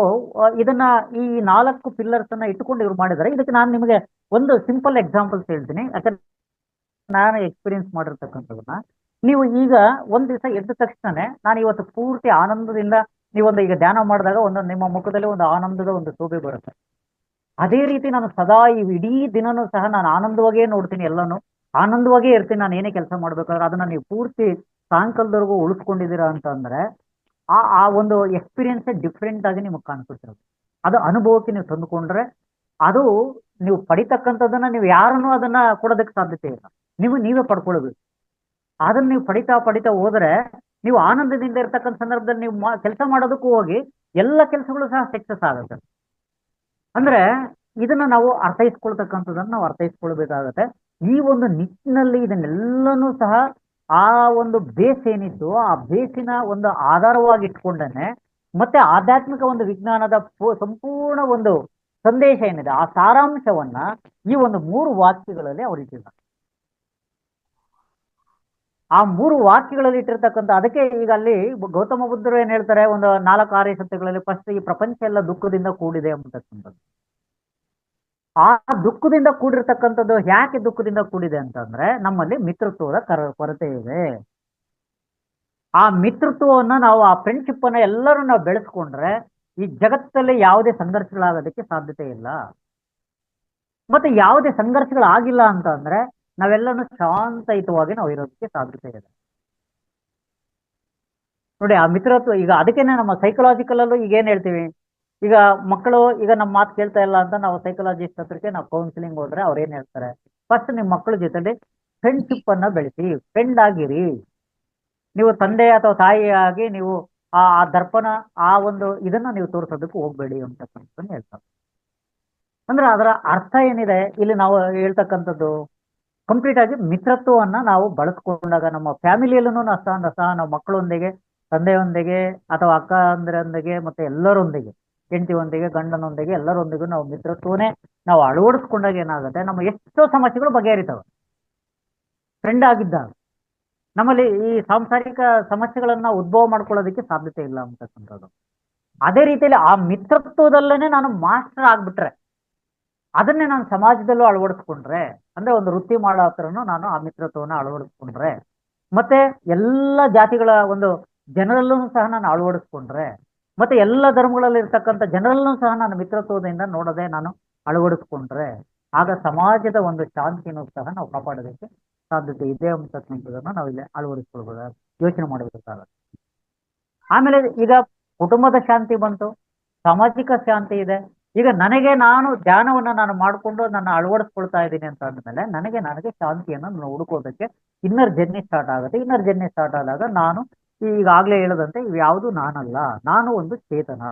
ಇದನ್ನ ಈ 4 ಪಿಲ್ಲರ್ಸ್ ಅನ್ನ ಇಟ್ಟುಕೊಂಡು ಇವ್ರು ಮಾಡಿದರೆ, ಇದಕ್ಕೆ ನಾನು ನಿಮಗೆ ಒಂದು ಸಿಂಪಲ್ ಎಕ್ಸಾಂಪಲ್ಸ್ ಹೇಳ್ತೀನಿ. ಯಾಕಂದ್ರೆ ನಾನು ಎಕ್ಸ್ಪೀರಿಯನ್ಸ್ ಮಾಡಿರ್ತಕ್ಕಂಥದನ್ನ. ನೀವು ಈಗ ಒಂದ್ ದಿವಸ ಎದ್ದ ತಕ್ಷಣ ನಾನು ಇವತ್ತು ಪೂರ್ತಿ ಆನಂದದಿಂದ, ನೀವೊಂದು ಈಗ ಧ್ಯಾನ ಮಾಡಿದಾಗ ಒಂದೊಂದು ನಿಮ್ಮ ಮುಖದಲ್ಲಿ ಒಂದು ಆನಂದದ ಒಂದು ಶೋಭೆ ಬರುತ್ತೆ. ಅದೇ ರೀತಿ ನಾನು ಸದಾ ಈ ಇಡೀ ದಿನನೂ ಸಹ ನಾನು ಆನಂದವಾಗೇ ನೋಡ್ತೀನಿ, ಎಲ್ಲಾನು ಆನಂದವಾಗೇ ಇರ್ತೀನಿ. ನಾನು ಏನೇ ಕೆಲಸ ಮಾಡ್ಬೇಕಾದ್ರೆ ಅದನ್ನ ನೀವು ಪೂರ್ತಿ ಸಾಯಂಕಾಲದವರೆಗೂ ಉಳಿಸ್ಕೊಂಡಿದ್ದೀರಾ ಅಂತ ಅಂದ್ರೆ, ಆ ಒಂದು ಎಕ್ಸ್ಪೀರಿಯನ್ಸ್ ಡಿಫ್ರೆಂಟ್ ಆಗಿ ನಿಮಗೆ ಕಾಣಿಸುತ್ತಿರೋದು. ಅದು ಅನುಭವಕ್ಕೆ ನೀವು ತಂದುಕೊಂಡ್ರೆ ಅದು ನೀವು ಪಡಿತಕ್ಕಂಥದ್ದನ್ನ ನೀವು ಯಾರನ್ನೂ ಅದನ್ನ ಕೊಡೋದಕ್ಕೆ ಸಾಧ್ಯತೆ ಇಲ್ಲ. ನೀವೇ ಪಡ್ಕೊಳ್ಬೇಕು. ಅದನ್ನ ನೀವು ಪಡಿತಾ ಹೋದ್ರೆ ನೀವು ಆನಂದದಿಂದ ಇರ್ತಕ್ಕಂಥ ಸಂದರ್ಭದಲ್ಲಿ ನೀವು ಕೆಲಸ ಮಾಡೋದಕ್ಕೂ ಹೋಗಿ ಎಲ್ಲ ಕೆಲಸಗಳು ಸಹ ಸಕ್ಸಸ್ ಆಗುತ್ತೆ. ಅಂದ್ರೆ ಇದನ್ನ ನಾವು ಅರ್ಥೈಸ್ಕೊಳ್ತಕ್ಕಂಥದ್ದನ್ನ ನಾವು ಅರ್ಥೈಸ್ಕೊಳ್ಬೇಕಾಗತ್ತೆ. ಈ ಒಂದು ನಿಟ್ಟಿನಲ್ಲಿ ಇದನ್ನೆಲ್ಲನೂ ಸಹ ಆ ಒಂದು ಬೇಸ್ ಏನಿತ್ತು ಆ ಬೇಸಿನ ಒಂದು ಆಧಾರವಾಗಿ ಇಟ್ಕೊಂಡನೆ ಮತ್ತೆ ಆಧ್ಯಾತ್ಮಿಕ ಒಂದು ವಿಜ್ಞಾನದ ಸಂಪೂರ್ಣ ಒಂದು ಸಂದೇಶ ಏನಿದೆ ಆ ಸಾರಾಂಶವನ್ನ ಈ ಒಂದು 3 ವಾಕ್ಯಗಳಲ್ಲಿ ಅವರು ಇಟ್ಟಿದ್ದಾರೆ. ಆ 3 ವಾಕ್ಯಗಳಲ್ಲಿ ಇಟ್ಟಿರ್ತಕ್ಕಂಥ ಅದಕ್ಕೆ ಈಗ ಅಲ್ಲಿ ಗೌತಮ ಬುದ್ಧರು ಏನ್ ಹೇಳ್ತಾರೆ, ಒಂದು 4 ಆರ್ಯ ಸತ್ಯಗಳಲ್ಲಿ ಫಸ್ಟ್ ಈ ಪ್ರಪಂಚ ಎಲ್ಲ ದುಃಖದಿಂದ ಕೂಡಿದೆ ಅಂತಕ್ಕಂಥದ್ದು. ಆ ದುಃಖದಿಂದ ಕೂಡಿರ್ತಕ್ಕಂಥದ್ದು ಯಾಕೆ ದುಃಖದಿಂದ ಕೂಡಿದೆ ಅಂತಂದ್ರೆ ನಮ್ಮಲ್ಲಿ ಮಿತ್ರತ್ವದ ಕೊರತೆ ಇದೆ. ಆ ಮಿತ್ರತ್ವವನ್ನ ನಾವು ಆ ಫ್ರೆಂಡ್ಶಿಪ್ ಅನ್ನ ಎಲ್ಲರೂ ನಾವು ಬೆಳೆಸ್ಕೊಂಡ್ರೆ ಈ ಜಗತ್ತಲ್ಲಿ ಯಾವುದೇ ಸಂಘರ್ಷಗಳಾಗೋದಕ್ಕೆ ಸಾಧ್ಯತೆ ಇಲ್ಲ. ಮತ್ತೆ ಯಾವುದೇ ಸಂಘರ್ಷಗಳಾಗಿಲ್ಲ ಅಂತ ಅಂದ್ರೆ ನಾವೆಲ್ಲನೂ ಶಾಂತಯುತವಾಗಿ ನಾವು ಇರೋದಕ್ಕೆ ಸಾಧ್ಯತೆ ಇದೆ. ನೋಡಿ ಆ ಮಿತ್ರತ್ವ ಈಗ ಅದಕ್ಕೇನೆ ನಮ್ಮ ಸೈಕಲಾಜಿಕಲ್ ಅಲ್ಲೂ ಈಗ ಏನ್ ಹೇಳ್ತೀವಿ, ಈಗ ಮಕ್ಕಳು ಈಗ ನಮ್ಮ ಮಾತು ಕೇಳ್ತಾ ಇಲ್ಲ ಅಂತ ನಾವು ಸೈಕಾಲಜಿಸ್ಟ್ ಹತ್ರಕ್ಕೆ ನಾವು ಕೌನ್ಸಿಲಿಂಗ್ ಹೋದ್ರೆ ಅವ್ರು ಏನ್ ಹೇಳ್ತಾರೆ, ಫಸ್ಟ್ ನಿಮ್ಮ ಮಕ್ಕಳ ಜೊತೆಲಿ ಫ್ರೆಂಡ್ಶಿಪ್ ಅನ್ನ ಬೆಳೆಸಿ, ಫ್ರೆಂಡ್ ಆಗಿರಿ. ನೀವು ತಂದೆ ಅಥವಾ ತಾಯಿಯಾಗಿ ನೀವು ಆ ದರ್ಪಣ ಆ ಒಂದು ಇದನ್ನ ನೀವು ತೋರಿಸೋದಕ್ಕೆ ಹೋಗ್ಬೇಡಿ ಅಂತಕ್ಕಂಥದ್ದನ್ನ ಹೇಳ್ತಾರೆ. ಅಂದ್ರೆ ಅದರ ಅರ್ಥ ಏನಿದೆ ಇಲ್ಲಿ ನಾವು ಹೇಳ್ತಕ್ಕಂಥದ್ದು ಕಂಪ್ಲೀಟ್ ಆಗಿ ಮಿತ್ರತ್ವವನ್ನ ನಾವು ಬಳಸ್ಕೊಂಡಾಗ ನಮ್ಮ ಫ್ಯಾಮಿಲಿಯಲ್ಲೂ ಸಹ ನಾವು ಮಕ್ಕಳೊಂದಿಗೆ, ತಂದೆಯೊಂದಿಗೆ ಅಥವಾ ಅಕ್ಕ ಅಂದ್ರೊಂದಿಗೆ ಮತ್ತೆ ಎಲ್ಲರೊಂದಿಗೆ, ಹೆಂಡತಿಯೊಂದಿಗೆ, ಗಂಡನೊಂದಿಗೆ ಎಲ್ಲರೊಂದಿಗೂ ನಾವು ಮಿತ್ರತ್ವನೇ ನಾವು ಅಳವಡಿಸ್ಕೊಂಡಾಗ ಏನಾಗುತ್ತೆ, ನಮ್ಮ ಎಷ್ಟೋ ಸಮಸ್ಯೆಗಳು ಬಗೆಹರಿತವೆ ಫ್ರೆಂಡ್ ಆಗಿದ್ದಾಗ. ನಮ್ಮಲ್ಲಿ ಈ ಸಾಂಸಾರಿಕ ಸಮಸ್ಯೆಗಳನ್ನ ಉದ್ಭವ ಮಾಡ್ಕೊಳ್ಳೋದಕ್ಕೆ ಸಾಧ್ಯತೆ ಇಲ್ಲ ಅಂತಕ್ಕಂಥದ್ದು. ಅದೇ ರೀತಿಯಲ್ಲಿ ಆ ಮಿತ್ರತ್ವದಲ್ಲೇನೆ ನಾನು ಮಾಸ್ಟರ್ ಆಗ್ಬಿಟ್ರೆ, ಅದನ್ನೇ ನಾನು ಸಮಾಜದಲ್ಲೂ ಅಳವಡಿಸ್ಕೊಂಡ್ರೆ, ಅಂದ್ರೆ ಒಂದು ವೃತ್ತಿ ಮಾಡೋ ಹತ್ರನೂ ನಾನು ಆ ಮಿತ್ರತ್ವವನ್ನು ಅಳವಡಿಸ್ಕೊಂಡ್ರೆ, ಮತ್ತೆ ಎಲ್ಲ ಜಾತಿಗಳ ಒಂದು ಜನರಲ್ಲೂ ಸಹ ನಾನು ಅಳವಡಿಸ್ಕೊಂಡ್ರೆ, ಮತ್ತೆ ಎಲ್ಲ ಧರ್ಮಗಳಲ್ಲಿ ಇರ್ತಕ್ಕಂಥ ಜನರಲ್ಲೂ ಸಹ ನಾನು ಮಿತ್ರತ್ವದಿಂದ ನೋಡದೆ ನಾನು ಅಳವಡಿಸ್ಕೊಂಡ್ರೆ, ಆಗ ಸಮಾಜದ ಒಂದು ಶಾಂತಿನೂ ಸಹ ನಾವು ಕಾಪಾಡೋದಕ್ಕೆ ಸಾಧ್ಯತೆ ಇದೆ ಅಂತಕ್ಕಂಥದ್ದನ್ನ ನಾವು ಇಲ್ಲಿ ಅಳವಡಿಸ್ಕೊಳ್ಬೋದು, ಯೋಚನೆ ಮಾಡಬೇಕಾಗುತ್ತೆ. ಆಮೇಲೆ ಈಗ ಕುಟುಂಬದ ಶಾಂತಿ ಬಂತು, ಸಾಮಾಜಿಕ ಶಾಂತಿ ಇದೆ. ಈಗ ನಾನು ಧ್ಯಾನವನ್ನ ನಾನು ಮಾಡಿಕೊಂಡು ನನ್ನ ಅಳವಡಿಸ್ಕೊಳ್ತಾ ಇದ್ದೀನಿ ಅಂತ ಅಂದ್ಮೇಲೆ ನನಗೆ ಶಾಂತಿಯನ್ನು ನಾನು ಹುಡುಕೋದಕ್ಕೆ ಇನ್ನರ್ ಜರ್ನಿ ಸ್ಟಾರ್ಟ್ ಆಗುತ್ತೆ. ಇನ್ನರ್ ಜರ್ನಿ ಸ್ಟಾರ್ಟ್ ಆದಾಗ ನಾನು ಈಗಾಗಲೇ ಹೇಳದಂತೆ ಇವ್ಯಾವುದು ನಾನಲ್ಲ, ನಾನು ಒಂದು ಚೇತನ,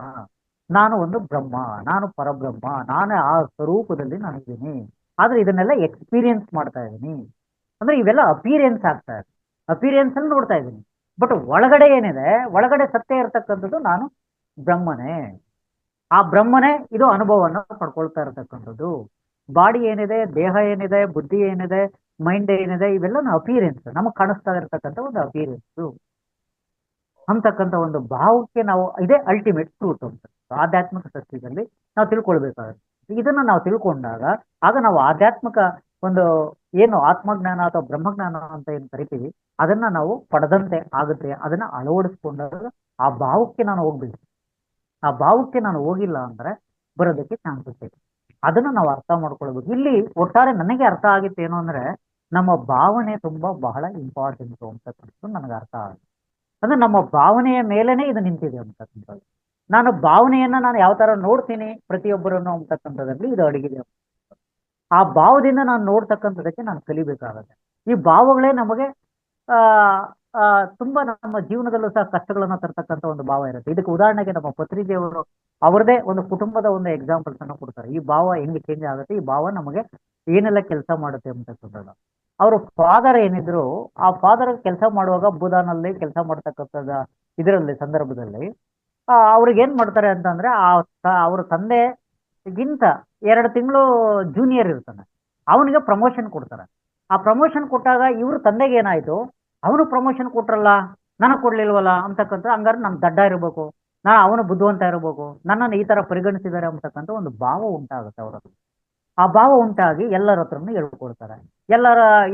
ನಾನು ಒಂದು ಬ್ರಹ್ಮ, ನಾನು ಪರಬ್ರಹ್ಮ, ನಾನು ಆ ಸ್ವರೂಪದಲ್ಲಿ ನಾನಿದ್ದೀನಿ. ಆದ್ರೆ ಇದನ್ನೆಲ್ಲ ಎಕ್ಸ್ಪೀರಿಯನ್ಸ್ ಮಾಡ್ತಾ ಇದ್ದೀನಿ. ಅಂದ್ರೆ ಇವೆಲ್ಲ ಅಪಿಯರೆನ್ಸ್ ಆಗ್ತಾ ಇದೆ, ಅಪಿಯರೆನ್ಸ್ ಅಲ್ಲಿ ನೋಡ್ತಾ ಇದ್ದೀನಿ. ಬಟ್ ಒಳಗಡೆ ಏನಿದೆ, ಒಳಗಡೆ ಸತ್ಯ ಇರತಕ್ಕಂಥದ್ದು ನಾನು ಬ್ರಹ್ಮನೇ. ಆ ಬ್ರಹ್ಮನೇ ಇದು ಅನುಭವವನ್ನು ಪಡ್ಕೊಳ್ತಾ ಇರತಕ್ಕಂಥದ್ದು. ಬಾಡಿ ಏನಿದೆ, ದೇಹ ಏನಿದೆ, ಬುದ್ಧಿ ಏನಿದೆ, ಮೈಂಡ್ ಏನಿದೆ, ಇವೆಲ್ಲ ಅಪಿಯರೆನ್ಸ್, ನಮಗೆ ಕಾಣಿಸ್ತಾ ಇರತಕ್ಕಂಥ ಒಂದು ಅಪಿಯರೆನ್ಸ್ ಅಂತಕ್ಕಂಥ ಒಂದು ಭಾವಕ್ಕೆ ನಾವು ಇದೇ ಅಲ್ಟಿಮೇಟ್ ಟ್ರೂತ್ ಅಂತ ಆಧ್ಯಾತ್ಮಿಕ ಸತ್ಯದಲ್ಲಿ ನಾವು ತಿಳ್ಕೊಳ್ಬೇಕಾಗುತ್ತೆ. ಇದನ್ನ ನಾವು ತಿಳ್ಕೊಂಡಾಗ ಆಗ ನಾವು ಆಧ್ಯಾತ್ಮಿಕ ಒಂದು ಏನು ಆತ್ಮಜ್ಞಾನ ಅಥವಾ ಬ್ರಹ್ಮಜ್ಞಾನ ಅಂತ ಏನು ಕರಿತೀವಿ ಅದನ್ನ ನಾವು ಪಡೆದಂತೆ ಆಗುತ್ತೆ. ಅದನ್ನ ಅಳವಡಿಸ್ಕೊಂಡಾಗ ಆ ಭಾವಕ್ಕೆ ನಾನು ಹೋಗ್ಬೇಕು. ಆ ಭಾವಕ್ಕೆ ನಾನು ಹೋಗಿಲ್ಲ ಅಂದ್ರೆ ಬರೋದಕ್ಕೆ ಚಾನ್ಸಸ್ ಇದೆ. ಅದನ್ನ ನಾವು ಅರ್ಥ ಮಾಡ್ಕೊಳ್ಬೇಕು. ಇಲ್ಲಿ ಒಟ್ಟಾರೆ ನನಗೆ ಅರ್ಥ ಆಗಿತ್ತು ಏನು ಅಂದ್ರೆ ನಮ್ಮ ಭಾವನೆ ತುಂಬಾ ಬಹಳ ಇಂಪಾರ್ಟೆಂಟ್ ಅಂತಕ್ಕಂಥದ್ದು ನನಗೆ ಅರ್ಥ ಆಗುತ್ತೆ. ಅಂದ್ರೆ ನಮ್ಮ ಭಾವನೆಯ ಮೇಲೇನೆ ಇದು ನಿಂತಿದೆ ಅಂತಕ್ಕಂಥದ್ದು. ನಾನು ಭಾವನೆಯನ್ನ ನಾನು ಯಾವ ತರ ನೋಡ್ತೀನಿ ಪ್ರತಿಯೊಬ್ಬರನ್ನು ಅಂತಕ್ಕಂಥದ್ರಲ್ಲಿ ಇದು ಅಡಗಿದೆ. ಆ ಭಾವದಿಂದ ನಾನು ನೋಡ್ತಕ್ಕಂಥದಕ್ಕೆ ನಾನು ಕಲಿಬೇಕಾಗತ್ತೆ. ಈ ಭಾವಗಳೇ ನಮಗೆ ತುಂಬಾ ನಮ್ಮ ಜೀವನದಲ್ಲೂ ಸಹ ಕಷ್ಟಗಳನ್ನ ತರ್ತಕ್ಕಂಥ ಒಂದು ಭಾವ ಇರುತ್ತೆ. ಇದಕ್ಕೆ ಉದಾಹರಣೆಗೆ ನಮ್ಮ ಪತ್ರಿಕೆಯವರು ಅವರದೇ ಒಂದು ಕುಟುಂಬದ ಒಂದು ಎಕ್ಸಾಂಪಲ್ಸ್ ಅನ್ನು ಕೊಡ್ತಾರೆ. ಈ ಭಾವ ಹೆಂಗೆ ಚೇಂಜ್ ಆಗುತ್ತೆ, ಈ ಭಾವ ನಮಗೆ ಏನೆಲ್ಲ ಕೆಲಸ ಮಾಡುತ್ತೆ ಅಂತಕ್ಕಂಥದ್ದು. ಅವರು ಫಾದರ್ ಏನಿದ್ರು ಆ ಫಾದರ್ ಕೆಲಸ ಮಾಡುವಾಗ ಭೂದಾನಲ್ಲಿ ಕೆಲಸ ಮಾಡ್ತಕ್ಕಂಥದ್ದು ಇದರಲ್ಲಿ ಸಂದರ್ಭದಲ್ಲಿ ಅವ್ರಿಗೆ ಏನ್ ಮಾಡ್ತಾರೆ ಅಂತಂದ್ರೆ ಅವ್ರ ತಂದೆಗಿಂತ 2 ತಿಂಗಳು ಜೂನಿಯರ್ ಇರ್ತಾನೆ, ಅವನಿಗೆ ಪ್ರಮೋಷನ್ ಕೊಡ್ತಾರೆ. ಆ ಪ್ರಮೋಷನ್ ಕೊಟ್ಟಾಗ ಇವ್ರ ತಂದೆಗೆ ಏನಾಯ್ತು, ಅವನು ಪ್ರಮೋಷನ್ ಕೊಟ್ರಲ್ಲ ನನಗೆ ಕೊಡ್ಲಿಲ್ವಲ್ಲ ಅಂತಕ್ಕಂಥ, ಹಂಗಾರೆ ನಮ್ ದಡ್ಡ ಇರಬೇಕು, ಅವನು ಬುದ್ಧಿವಂತ ಇರಬೇಕು, ನನ್ನನ್ನು ಈ ತರ ಪರಿಗಣಿಸಿದ್ದಾರೆ ಅಂತಕ್ಕಂಥ ಒಂದು ಭಾವ ಉಂಟಾಗುತ್ತೆ ಅವರಲ್ಲಿ. ಆ ಭಾವ ಉಂಟಾಗಿ ಎಲ್ಲರ ಹತ್ರನು ಹೇಳ್ಕೊಡ್ತಾರೆ.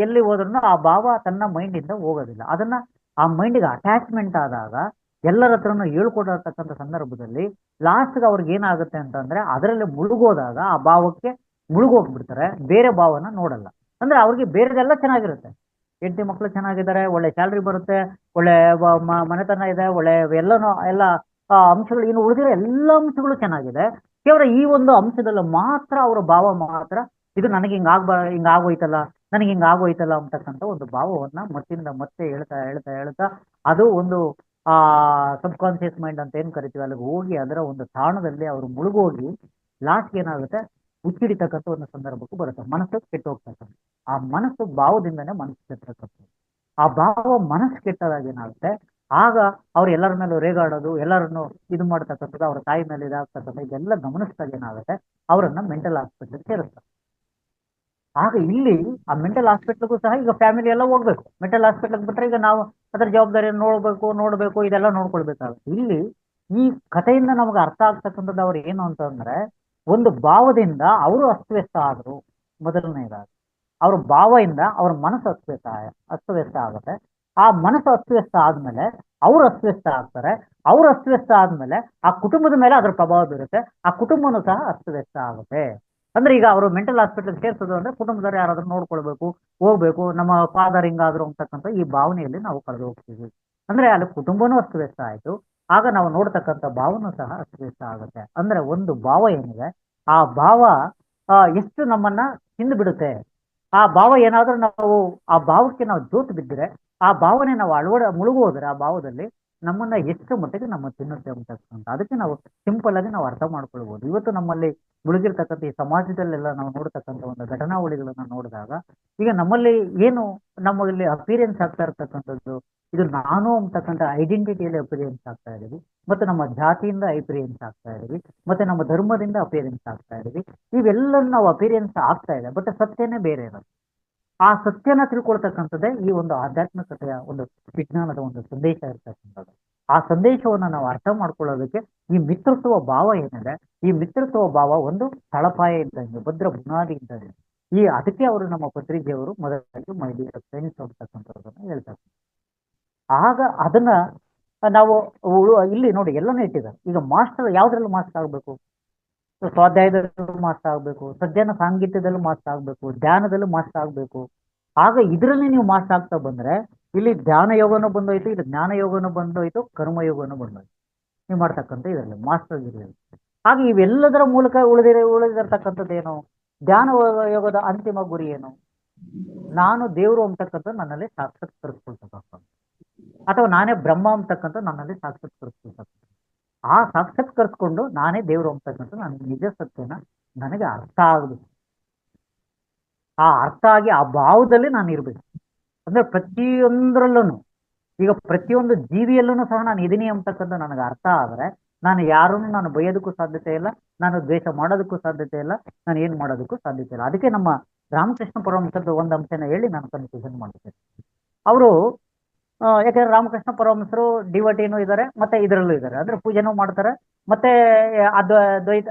ಎಲ್ಲಿ ಹೋದ್ರೂ ಆ ಭಾವ ತನ್ನ ಮೈಂಡಿಂದ ಹೋಗೋದಿಲ್ಲ. ಅದನ್ನ ಆ ಮೈಂಡಿಗೆ ಅಟ್ಯಾಚ್ಮೆಂಟ್ ಆದಾಗ ಎಲ್ಲರ ಹತ್ರನು ಹೇಳ್ಕೊಡತಕ್ಕಂಥ ಸಂದರ್ಭದಲ್ಲಿ ಲಾಸ್ಟ್ಗೆ ಅವ್ರಿಗೆ ಏನಾಗುತ್ತೆ ಅಂತಂದ್ರೆ ಅದರಲ್ಲಿ ಮುಳುಗೋದಾಗ ಆ ಭಾವಕ್ಕೆ ಮುಳುಗೋಗ್ಬಿಡ್ತಾರೆ, ಬೇರೆ ಭಾವನ ನೋಡಲ್ಲ. ಅಂದ್ರೆ ಅವ್ರಿಗೆ ಬೇರೆದೆಲ್ಲ ಚೆನ್ನಾಗಿರುತ್ತೆ, ಹೆಂಡತಿ ಮಕ್ಕಳು ಚೆನ್ನಾಗಿದ್ದಾರೆ, ಒಳ್ಳೆ ಸ್ಯಾಲ್ರಿ ಬರುತ್ತೆ, ಒಳ್ಳೆ ಮನೆತನ ಇದೆ, ಒಳ್ಳೆ ಎಲ್ಲ ಅಂಶಗಳು, ಇನ್ನು ಉಳಿದಿರೋ ಎಲ್ಲ ಅಂಶಗಳು ಚೆನ್ನಾಗಿದೆ. ಕೇವಲ ಈ ಒಂದು ಅಂಶದಲ್ಲಿ ಮಾತ್ರ ಅವರ ಭಾವ ಮಾತ್ರ ಇದು ನನಗೆ ಹಿಂಗಾಗೋಯ್ತಲ್ಲ, ನನಗೆ ಹಿಂಗಾಗೋಯ್ತಲ್ಲ ಅಂತಕ್ಕಂಥ ಒಂದು ಭಾವವನ್ನ ಮತ್ತಿಂದ ಮತ್ತೆ ಹೇಳ್ತಾ ಹೇಳ್ತಾ ಹೇಳ್ತಾ ಅದು ಒಂದು ಆ ಸಬ್ ಕಾನ್ಶಿಯಸ್ ಮೈಂಡ್ ಅಂತ ಏನ್ ಕರಿತೀವಿ ಅಲ್ಲಿಗೆ ಹೋಗಿ ಅದರ ಒಂದು ತಾಣದಲ್ಲಿ ಅವರು ಮುಳುಗೋಗಿ ಲಾಸ್ಟ್ ಏನಾಗುತ್ತೆ ಹುಚ್ಚಿಡಿತಕ್ಕಂಥ ಒಂದು ಸಂದರ್ಭಕ್ಕೂ ಬರುತ್ತೆ. ಮನಸ್ಸು ಕೆಟ್ಟು ಹೋಗ್ತಕ್ಕಂಥ ಆ ಮನಸ್ಸು ಭಾವದಿಂದನೇ ಮನಸ್ಸು ಕೆಟ್ಟತಕ್ಕಂಥ ಆ ಭಾವ ಮನಸ್ಸು ಕೆಟ್ಟದಾಗ ಏನಾಗುತ್ತೆ, ಆಗ ಅವ್ರು ಎಲ್ಲರ ಮೇಲೂ ರೇಗಾಡೋದು, ಎಲ್ಲರನ್ನು ಇದು ಮಾಡ್ತಕ್ಕಂಥದ್ದು, ಅವ್ರ ತಾಯಿ ಮೇಲೆ ಇದಾಗ್ತಕ್ಕಂಥ ಇದೆಲ್ಲ ಗಮನಿಸಿದಾಗ ಏನಾಗುತ್ತೆ ಅವರನ್ನ ಮೆಂಟಲ್ ಹಾಸ್ಪಿಟಲ್ ಸೇರಿಸ್ತಾರೆ. ಆಗ ಇಲ್ಲಿ ಆ ಮೆಂಟಲ್ ಹಾಸ್ಪಿಟ್ಲ್ಗೂ ಸಹ ಈಗ ಫ್ಯಾಮಿಲಿ ಎಲ್ಲ ಹೋಗ್ಬೇಕು. ಮೆಂಟಲ್ ಹಾಸ್ಪಿಟ್ಲ್ಗೆ ಬಿಟ್ರೆ ಈಗ ನಾವು ಅದರ ಜವಾಬ್ದಾರಿಯನ್ನು ನೋಡ್ಬೇಕು ಇದೆಲ್ಲ ನೋಡ್ಕೊಳ್ಬೇಕಾಗುತ್ತೆ. ಇಲ್ಲಿ ಈ ಕಥೆಯಿಂದ ನಮಗೆ ಅರ್ಥ ಆಗ್ತಕ್ಕಂಥದ್ದು ಅವ್ರು ಏನು ಅಂತಂದ್ರೆ, ಒಂದು ಭಾವದಿಂದ ಅವರು ಅಸ್ತವ್ಯಸ್ತ ಆದ್ರು. ಮೊದಲನೇದಾಗಿ ಅವ್ರ ಭಾವದಿಂದ ಅವ್ರ ಮನಸ್ಸು ಅಸ್ತವ್ಯಸ್ತ ಆಗುತ್ತೆ. ಆ ಮನಸ್ಸು ಅಸ್ತವ್ಯಸ್ತ ಆದ್ಮೇಲೆ ಅವ್ರು ಅಸ್ತವ್ಯಸ್ತ ಆಗ್ತಾರೆ. ಅವ್ರು ಅಸ್ತವ್ಯಸ್ತ ಆದ್ಮೇಲೆ ಆ ಕುಟುಂಬದ ಮೇಲೆ ಅದ್ರ ಪ್ರಭಾವ ಬೀರುತ್ತೆ. ಆ ಕುಟುಂಬನೂ ಸಹ ಅಸ್ತವ್ಯಸ್ತ ಆಗುತ್ತೆ. ಅಂದ್ರೆ ಈಗ ಅವರು ಮೆಂಟಲ್ ಹಾಸ್ಪಿಟಲ್ ಸೇರ್ಸೋದು ಅಂದ್ರೆ ಕುಟುಂಬದವ್ರು ಯಾರಾದ್ರೂ ನೋಡ್ಕೊಳ್ಬೇಕು, ಹೋಗ್ಬೇಕು, ನಮ್ಮ ಫಾದರ್ ಹಿಂಗಾದ್ರು ಅಂತಕ್ಕಂಥ ಈ ಭಾವನೆಯಲ್ಲಿ ನಾವು ಕಳೆದು ಹೋಗ್ತೀವಿ. ಅಂದ್ರೆ ಅಲ್ಲಿ ಕುಟುಂಬನೂ ಅಸ್ತವ್ಯಸ್ತ ಆಯ್ತು, ಆಗ ನಾವು ನೋಡ್ತಕ್ಕಂಥ ಭಾವನೂ ಸಹ ಅಸ್ತವ್ಯಸ್ತ ಆಗುತ್ತೆ. ಅಂದ್ರೆ ಒಂದು ಭಾವ ಏನಿದೆ ಆ ಭಾವ ಎಷ್ಟು ನಮ್ಮನ್ನ ತಿಂದು ಬಿಡುತ್ತೆ. ಆ ಭಾವ ಏನಾದ್ರೂ ನಾವು ಆ ಭಾವಕ್ಕೆ ನಾವು ಜೋತು ಬಿದ್ದರೆ, ಆ ಭಾವನೆ ನಾವು ಮುಳುಗೋದ್ರೆ ಆ ಭಾವದಲ್ಲಿ ನಮ್ಮನ್ನ ಎಷ್ಟು ಮಟ್ಟಿಗೆ ನಮ್ಮ ತಿನ್ನುತ್ತೆ ಅಂತಕ್ಕಂಥ ಅದಕ್ಕೆ ನಾವು ಸಿಂಪಲ್ ಆಗಿ ನಾವು ಅರ್ಥ ಮಾಡ್ಕೊಳ್ಬಹುದು. ಇವತ್ತು ನಮ್ಮಲ್ಲಿ ಮುಳುಗಿರ್ತಕ್ಕಂಥ ಈ ಸಮಾಜದಲ್ಲೆಲ್ಲ ನಾವು ನೋಡ್ತಕ್ಕಂಥ ಒಂದು ಘಟನಾವಳಿಗಳನ್ನ ನೋಡಿದಾಗ ಈಗ ನಮ್ಮಲ್ಲಿ ಏನು ನಮ್ಮಲ್ಲಿ ಅಪಿರಿಯನ್ಸ್ ಆಗ್ತಾ ಇರ್ತಕ್ಕಂಥದ್ದು, ಇದು ನಾನು ಅಂತಕ್ಕಂಥ ಐಡೆಂಟಿಟಿಯಲ್ಲಿ ಅಪಿರಿಯನ್ಸ್ ಆಗ್ತಾ ಇದೀವಿ, ಮತ್ತೆ ನಮ್ಮ ಜಾತಿಯಿಂದ ಅಪಿರಿಯನ್ಸ್ ಆಗ್ತಾ ಇದೀವಿ, ಮತ್ತೆ ನಮ್ಮ ಧರ್ಮದಿಂದ ಅಪಿರಿಯನ್ಸ್ ಆಗ್ತಾ ಇದೀವಿ. ಇವೆಲ್ಲ ನಾವು ಅಪಿರಿಯನ್ಸ್ ಆಗ್ತಾ ಇದೆ, ಬಟ್ ಸತ್ಯನೇ ಬೇರೆ ಇರೋದು. ಆ ಸತ್ಯನ ತಿಳ್ಕೊಳ್ತಕ್ಕಂಥದ್ದೇ ಈ ಒಂದು ಆಧ್ಯಾತ್ಮಿಕತೆಯ ಒಂದು ವಿಜ್ಞಾನದ ಒಂದು ಸಂದೇಶ ಇರ್ತಕ್ಕಂಥದ್ದು. ಆ ಸಂದೇಶವನ್ನ ನಾವು ಅರ್ಥ ಮಾಡ್ಕೊಳ್ಳೋದಕ್ಕೆ ಈ ಮಿತ್ರತ್ವ ಭಾವ ಏನಿದೆ, ಈ ಮಿತ್ರತ್ವ ಭಾವ ಒಂದು ತಳಪಾಯ ಇದ್ದಂಗೆ, ಭದ್ರ ಬುನಾದಿ ಇದ್ದಂಗೆ. ಅದಕ್ಕೆ ಅವರು ನಮ್ಮ ಪತ್ರಿಕೆಯವರು ಮೊದಲಾಗಿ ಮೈ ಡಿಯರ್ ಫ್ರೆಂಡ್ಸ್ ಅಂತಕ್ಕಂಥದ್ದನ್ನ ಹೇಳ್ತಾರೆ. ಆಗ ಅದನ್ನ ನಾವು ಇಲ್ಲಿ ನೋಡಿ ಎಲ್ಲನೂ ಇಟ್ಟಿದ್ದಾರೆ. ಈಗ ಮಾಸ್ಟರ್ ಯಾವ್ದ್ರಲ್ಲೂ ಮಾಸ್ಟರ್ ಆಗ್ಬೇಕು, ಸ್ವಾಧ್ಯಾಯದಲ್ಲೂ ಮಾಸ್ಟರ್ ಆಗ್ಬೇಕು, ಸಜ್ಜನ ಸಾಂಗೀತ್ಯದಲ್ಲೂ ಮಾಸ್ಟರ್ ಆಗ್ಬೇಕು, ಧ್ಯಾನದಲ್ಲೂ ಮಾಸ್ಟರ್ ಆಗ್ಬೇಕು. ಆಗ ಇದರಲ್ಲಿ ನೀವು ಮಾಸ್ಟರ್ ಆಗ್ತಾ ಬಂದ್ರೆ ಇಲ್ಲಿ ಧ್ಯಾನ ಯೋಗನೂ ಬಂದೋಯ್ತು, ಇಲ್ಲಿ ಜ್ಞಾನ ಯೋಗನೂ ಬಂದೋಯ್ತು, ಕರ್ಮಯೋಗನೂ ಬಂದೋಯ್ತು. ನೀವು ಮಾಡ್ತಕ್ಕಂಥ ಇದರಲ್ಲಿ ಮಾಸ್ಟರ್ ಇರಲಿ. ಹಾಗೆ ಇವೆಲ್ಲದರ ಮೂಲಕ ಉಳಿದಿರ್ತಕ್ಕಂಥದ್ದು ಏನು, ಧ್ಯಾನ ಯೋಗದ ಅಂತಿಮ ಗುರಿ ಏನು, ನಾನು ದೇವರು ಅಂತಕ್ಕಂಥ ನನ್ನಲ್ಲಿ ಸಾಕ್ಷಾತ್ಕರಿಸ್ಕೊಳ್ತಕ್ಕಂಥ, ಅಥವಾ ನಾನೇ ಬ್ರಹ್ಮ ಅಂತಕ್ಕಂಥ ನನ್ನಲ್ಲಿ ಸಾಕ್ಷಾತ್ಕರಿಸ್ಕೊಳ್ತಕ್ಕಂಥ. ಆ ಸಾಕ್ಷಾತ್ಕರಿಸ್ಕೊಂಡು ನಾನೇ ದೇವರು ಅಂತಕ್ಕಂಥ ನನ್ನ ನಿಜ ಸತ್ಯನ ನನಗೆ ಅರ್ಥ ಆಗಬೇಕು. ಆ ಅರ್ಥ ಆಗಿ ಆ ಭಾವದಲ್ಲಿ ನಾನು ಇರ್ಬೇಕು. ಅಂದ್ರೆ ಪ್ರತಿಯೊಂದರಲ್ಲೂ ಈಗ ಪ್ರತಿಯೊಂದು ಜೀವಿಯಲ್ಲೂ ಸಹ ನಾನು ಇದೀನಿ ಅಂತಕ್ಕಂಥ ನನಗೆ ಅರ್ಥ ಆದ್ರೆ ನಾನು ಯಾರನ್ನು ನಾನು ಬೈಯೋದಕ್ಕೂ ಸಾಧ್ಯತೆ ಇಲ್ಲ, ನಾನು ದ್ವೇಷ ಮಾಡೋದಕ್ಕೂ ಸಾಧ್ಯತೆ ಇಲ್ಲ, ನಾನು ಏನ್ ಮಾಡೋದಕ್ಕೂ ಸಾಧ್ಯತೆ ಇಲ್ಲ. ಅದಕ್ಕೆ ನಮ್ಮ ರಾಮಕೃಷ್ಣ ಪರಮಹಂಸರದ್ದು ಒಂದು ಅಂಶನ ಹೇಳಿ ನಾನು ಕನ್ಫ್ಯೂಷನ್ ಮಾಡ್ತೇನೆ. ಅವರು ಯಾಕಂದ್ರೆ ರಾಮಕೃಷ್ಣ ಪರಮಹಂಸರು ಡಿವಟಿನೂ ಇದ್ದಾರೆ, ಮತ್ತೆ ಇದರಲ್ಲೂ ಇದ್ದಾರೆ. ಅಂದ್ರೆ ಪೂಜೆನೂ ಮಾಡ್ತಾರೆ, ಮತ್ತೆ ಅದ್ವೈತ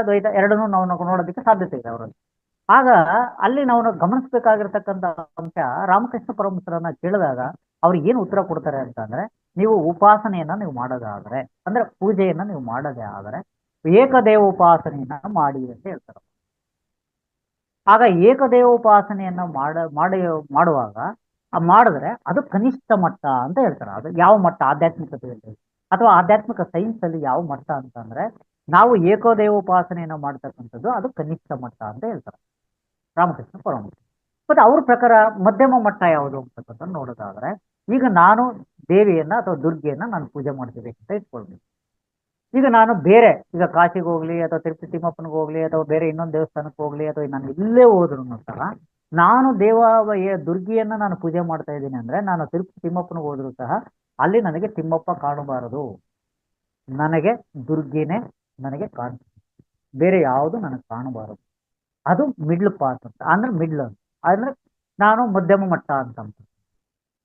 ದ್ವೈತ ಎರಡನ್ನೂ ನಾವು ನೋಡೋದಕ್ಕೆ ಸಾಧ್ಯತೆ ಇದೆ ಅವರಲ್ಲಿ. ಆಗ ಅಲ್ಲಿ ನಾವು ಗಮನಿಸ್ಬೇಕಾಗಿರ್ತಕ್ಕಂಥ ಅಂಶ, ರಾಮಕೃಷ್ಣ ಪರಮಹಂಸರನ್ನ ಕೇಳಿದಾಗ ಅವ್ರಿಗೆ ಏನು ಉತ್ತರ ಕೊಡ್ತಾರೆ ಅಂತಂದ್ರೆ, ನೀವು ಉಪಾಸನೆಯನ್ನ ನೀವು ಮಾಡೋದಾದ್ರೆ, ಅಂದ್ರೆ ಪೂಜೆಯನ್ನ ನೀವು ಮಾಡೋದೇ ಆದರೆ ಏಕದೇವ ಉಪಾಸನೆಯನ್ನ ಮಾಡಿ ಅಂತ ಹೇಳ್ತಾರೆ. ಆಗ ಏಕದೇವ ಉಪಾಸನೆಯನ್ನ ಮಾಡುವಾಗ ಮಾಡಿದ್ರೆ ಅದು ಕನಿಷ್ಠ ಮಟ್ಟ ಅಂತ ಹೇಳ್ತಾರೆ. ಅದು ಯಾವ ಮಟ್ಟ ಆಧ್ಯಾತ್ಮಿಕತೆಯಲ್ಲಿ ಅಥವಾ ಆಧ್ಯಾತ್ಮಿಕ ಸೈನ್ಸ್ ಅಲ್ಲಿ ಯಾವ ಮಟ್ಟ ಅಂತಂದ್ರೆ, ನಾವು ಏಕದೇವ ಉಪಾಸನೆಯನ್ನ ಮಾಡ್ತಕ್ಕಂಥದ್ದು ಅದು ಕನಿಷ್ಠ ಮಟ್ಟ ಅಂತ ಹೇಳ್ತಾರೆ ರಾಮಕೃಷ್ಣ ಪರಮಹಂಸ. ಮತ್ತೆ ಅವ್ರ ಪ್ರಕಾರ ಮಧ್ಯಮ ಮಟ್ಟ ಯಾವುದು ಅಂತಕ್ಕಂಥ ನೋಡೋದಾದ್ರೆ, ಈಗ ನಾನು ದೇವಿಯನ್ನ ಅಥವಾ ದುರ್ಗೆಯನ್ನ ನಾನು ಪೂಜೆ ಮಾಡ್ತೀನಿ ಅಂತ ಇಟ್ಕೊಳ್ಬೇಕು. ಈಗ ನಾನು ಬೇರೆ ಈಗ ಕಾಶಿಗೆ ಹೋಗ್ಲಿ ಅಥವಾ ತಿರುಪತಿ ತಿಮ್ಮಪ್ಪನಿಗೆ ಹೋಗ್ಲಿ ಅಥವಾ ಬೇರೆ ಇನ್ನೊಂದು ದೇವಸ್ಥಾನಕ್ಕೆ ಹೋಗ್ಲಿ ಅಥವಾ ನಾನು ಇಲ್ಲೇ ಹೋದ್ರು ಸಹ ನಾನು ದುರ್ಗಿಯನ್ನ ನಾನು ಪೂಜೆ ಮಾಡ್ತಾ ಇದ್ದೀನಿ ಅಂದ್ರೆ, ನಾನು ತಿರುಪತಿ ತಿಮ್ಮಪ್ಪನಿಗೆ ಹೋದ್ರು ಸಹ ಅಲ್ಲಿ ನನಗೆ ತಿಮ್ಮಪ್ಪ ಕಾಣಬಾರದು, ನನಗೆ ದುರ್ಗಿನೇ ನನಗೆ ಬೇರೆ ಯಾವುದು ನನಗೆ ಕಾಣಬಾರದು. ಅದು ಮಿಡ್ಲ್ ಪಾತ್ ಅಂತ, ಅಂದ್ರೆ ಮಿಡ್ಲ್ ಅಂತ, ಅಂದ್ರೆ ನಾನು ಮಧ್ಯಮ ಮಟ್ಟ ಅಂತ.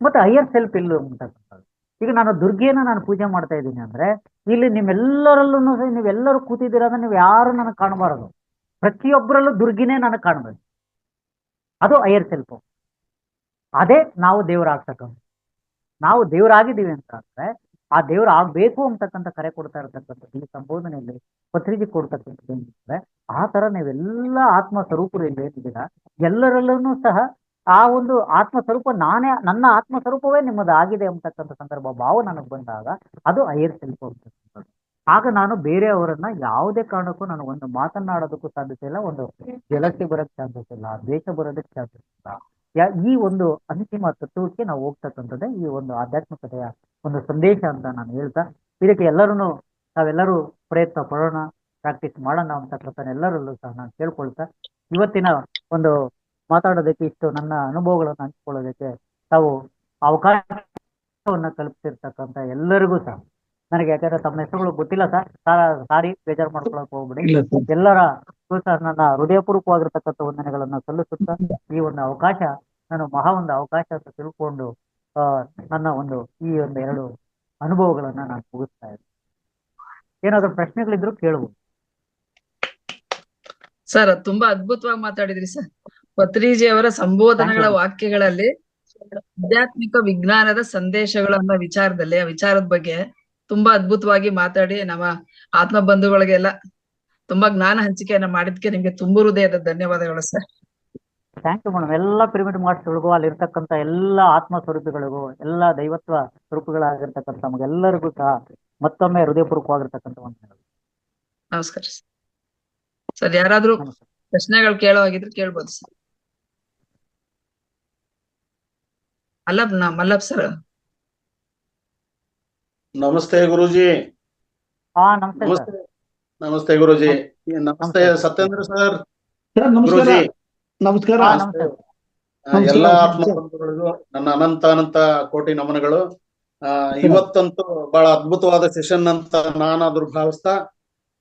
ಮತ್ತೆ ಹೈಯರ್ ಸೆಲ್ಫ್ ಇಲ್ಲು ಅಂತಕ್ಕಂಥದ್ದು. ಈಗ ನಾನು ದುರ್ಗಿಯನ್ನ ನಾನು ಪೂಜೆ ಮಾಡ್ತಾ ಇದ್ದೀನಿ ಅಂದ್ರೆ, ಇಲ್ಲಿ ನೀವೆಲ್ಲರಲ್ಲೂ ನೀವೆಲ್ಲರೂ ಕೂತಿದ್ದೀರ ಅಂದ್ರೆ ನೀವು ಯಾರು ನನಗೆ ಕಾಣಬಾರದು, ಪ್ರತಿಯೊಬ್ಬರಲ್ಲೂ ದುರ್ಗಿನೇ ನನಗೆ ಕಾಣಬೇಕು. ಅದು ಹೈಯರ್ ಸೆಲ್ಫ್. ಅದೇ ನಾವು ದೇವರಾಗ್ತಕ್ಕಂಥ. ನಾವು ದೇವರಾಗಿದ್ದೀವಿ ಅಂತ ಅಂದ್ರೆ ಆ ದೇವ್ರು ಆಗ್ಬೇಕು ಅಂತಕ್ಕಂಥ ಕರೆ ಕೊಡ್ತಾ ಇರತಕ್ಕಂಥದ್ದು ಈ ಸಂಬೋಧನೆಯಲ್ಲಿ ಪತ್ರಿಕೆ ಕೊಡ್ತಕ್ಕಂಥದ್ದು ಏನಿದ್ರೆ, ಆ ತರ ನೀವೆಲ್ಲ ಆತ್ಮ ಸ್ವರೂಪರು ಇಲ್ಲಿ ಏನಿದ್ದೀರಾ ಎಲ್ಲರಲ್ಲೂ ಸಹ ಆ ಒಂದು ಆತ್ಮ ಸ್ವರೂಪ ನನ್ನ ಆತ್ಮ ಸ್ವರೂಪವೇ ನಿಮ್ಮದು ಆಗಿದೆ ಅಂತಕ್ಕಂಥ ಸಂದರ್ಭ ಭಾವ ನನಗೆ ಬಂದಾಗ ಅದು ಹೈಯರ್ ಸೆಲ್ಫ್ ಅಂತಕ್ಕಂಥದ್ದು. ಆಗ ನಾನು ಬೇರೆಯವರನ್ನ ಯಾವುದೇ ಕಾರಣಕ್ಕೂ ನಾನು ಒಂದು ಮಾತನಾಡೋದಕ್ಕೂ ಸಾಧ್ಯತೆ ಇಲ್ಲ, ಒಂದು ಜಲಕ್ಕೆ ಬರೋಕ್ಕೆ ಚಾನ್ಸಸ್ ಇಲ್ಲ, ದ್ವೇಷ ಬರೋದಕ್ಕೆ ಚಾನ್ಸಸ್ ಇಲ್ಲ. ಈ ಒಂದು ಅಂತಿಮ ತತ್ವಕ್ಕೆ ನಾವು ಹೋಗ್ತಕ್ಕಂಥದ್ದೇ ಈ ಒಂದು ಆಧ್ಯಾತ್ಮಿಕತೆಯ ಒಂದು ಸಂದೇಶ ಅಂತ ನಾನು ಹೇಳ್ತಾ, ಇದಕ್ಕೆ ನಾವೆಲ್ಲರೂ ಪ್ರಯತ್ನ ಪಡೋಣ, ಪ್ರಾಕ್ಟೀಸ್ ಮಾಡೋಣ ಅಂತಕ್ಕಂಥ ಎಲ್ಲರಲ್ಲೂ ಸಹ ನಾನು ಕೇಳ್ಕೊಳ್ತಾ, ಇವತ್ತಿನ ಒಂದು ಮಾತಾಡೋದಕ್ಕೆ ಇಷ್ಟು ನನ್ನ ಅನುಭವಗಳನ್ನು ಹಂಚ್ಕೊಳ್ಳೋದಕ್ಕೆ ತಾವು ಅವಕಾಶವನ್ನು ಕಲ್ಪಿಸಿರ್ತಕ್ಕಂಥ ಎಲ್ಲರಿಗೂ ಸಹ, ನನಗೆ ಯಾಕಂದ್ರೆ ತಮ್ಮ ಹೆಸರುಗಳು ಗೊತ್ತಿಲ್ಲ ಸರ್, ಸಾರಿ ಬೇಜಾರು ಮಾಡ್ಕೊಳಕ್ ಹೋಗ್ಬಿಡಿ. ಇಲ್ಲ ಸರ್. ಎಲ್ಲರ ಸಹ ನನ್ನ ಹೃದಯಪೂರ್ವಕವಾಗಿರ್ತಕ್ಕಂಥ ವಂದನೆಗಳನ್ನ ಸಲ್ಲಿಸುತ್ತಾ, ಈ ಒಂದು ಅವಕಾಶ ನಾನು ಒಂದು ಅವಕಾಶ ಅಂತ ತಿಳ್ಕೊಂಡು ನನ್ನ ಈ ಒಂದು 2 ಅನುಭವಗಳನ್ನ ನಾನು ಮುಗಿಸ್ತಾ ಇದ್ದೀನಿ. ಏನಾದ್ರು ಪ್ರಶ್ನೆಗಳಿದ್ರು ಕೇಳಬಹುದು. ಸರ್ ತುಂಬಾ ಅದ್ಭುತವಾಗಿ ಮಾತಾಡಿದ್ರಿ ಸರ್. ಪತ್ರಿಜಿ ಅವರ ಸಂಬೋಧನೆಗಳ ವಾಕ್ಯಗಳಲ್ಲಿ ಆಧ್ಯಾತ್ಮಿಕ ವಿಜ್ಞಾನದ ಸಂದೇಶಗಳು ಅನ್ನೋ ವಿಚಾರದಲ್ಲಿ, ಆ ವಿಚಾರದ ಬಗ್ಗೆ ತುಂಬಾ ಅದ್ಭುತವಾಗಿ ಮಾತಾಡಿ ನಮ್ಮ ಆತ್ಮ ಬಂಧುಗಳಿಗೆಲ್ಲ ತುಂಬಾ ಜ್ಞಾನ ಹಂಚಿಕೆಯನ್ನ ಮಾಡಿದ್ಕೆ ನಿಮ್ಗೆ ತುಂಬ ಹೃದಯದ ಧನ್ಯವಾದಗಳು ಸರ್. Thank you madam. ಎಲ್ಲ ಪಿರಮಿಡ್ ಮಾಸ್ಟರ್ಗಳಿಗೂ, ಅಲ್ಲಿರ್ತಕ್ಕಂಥ ಎಲ್ಲ ಆತ್ಮ ಸ್ವರೂಪಿಗಳಿಗೂ, ಎಲ್ಲ ದೈವತ್ವ ಸ್ವರೂಪಗಳಾಗಿರ್ತಕ್ಕಂಥ ನಮಗೆಲ್ಲರಿಗೂ ಸಹ ಮತ್ತೊಮ್ಮೆ ಹೃದಯಪೂರ್ವಕವಾಗಿರ್ತಕ್ಕಂಥ ವಂದನೆಗಳು. ನಮಸ್ಕಾರ ಸರ್. ಯಾರಾದ್ರೂ ಪ್ರಶ್ನೆಗಳು ಕೇಳೋ ಹಾಗಿದ್ರೆ ಕೇಳ್ಬೋದು ಸರ್. ಮಲ್ಲಬ್ ಸರ್. ನಮಸ್ತೆ ಗುರುಜಿ. ನಮಸ್ತೆ ಸರ್. ನಮಸ್ತೆ ಗುರುಜಿ. ನಮಸ್ತೆ ಸತ್ಯೇಂದ್ರ ಸರ್. ನಮಸ್ಕಾರ. ಗುರುಜಿ ನಮಸ್ಕಾರ. ಎಲ್ಲ ಆತ್ಮ ಬಂಧುಗಳಿಗೂ ನನ್ನ ಅನಂತ ಕೋಟಿ ನಮನಗಳು. ಇವತ್ತಂತೂ ಬಹಳ ಅದ್ಭುತವಾದ ಸೆಷನ್ ಅಂತ ನಾನಾದ್ರೂ ಭಾವಿಸ್ತಾ,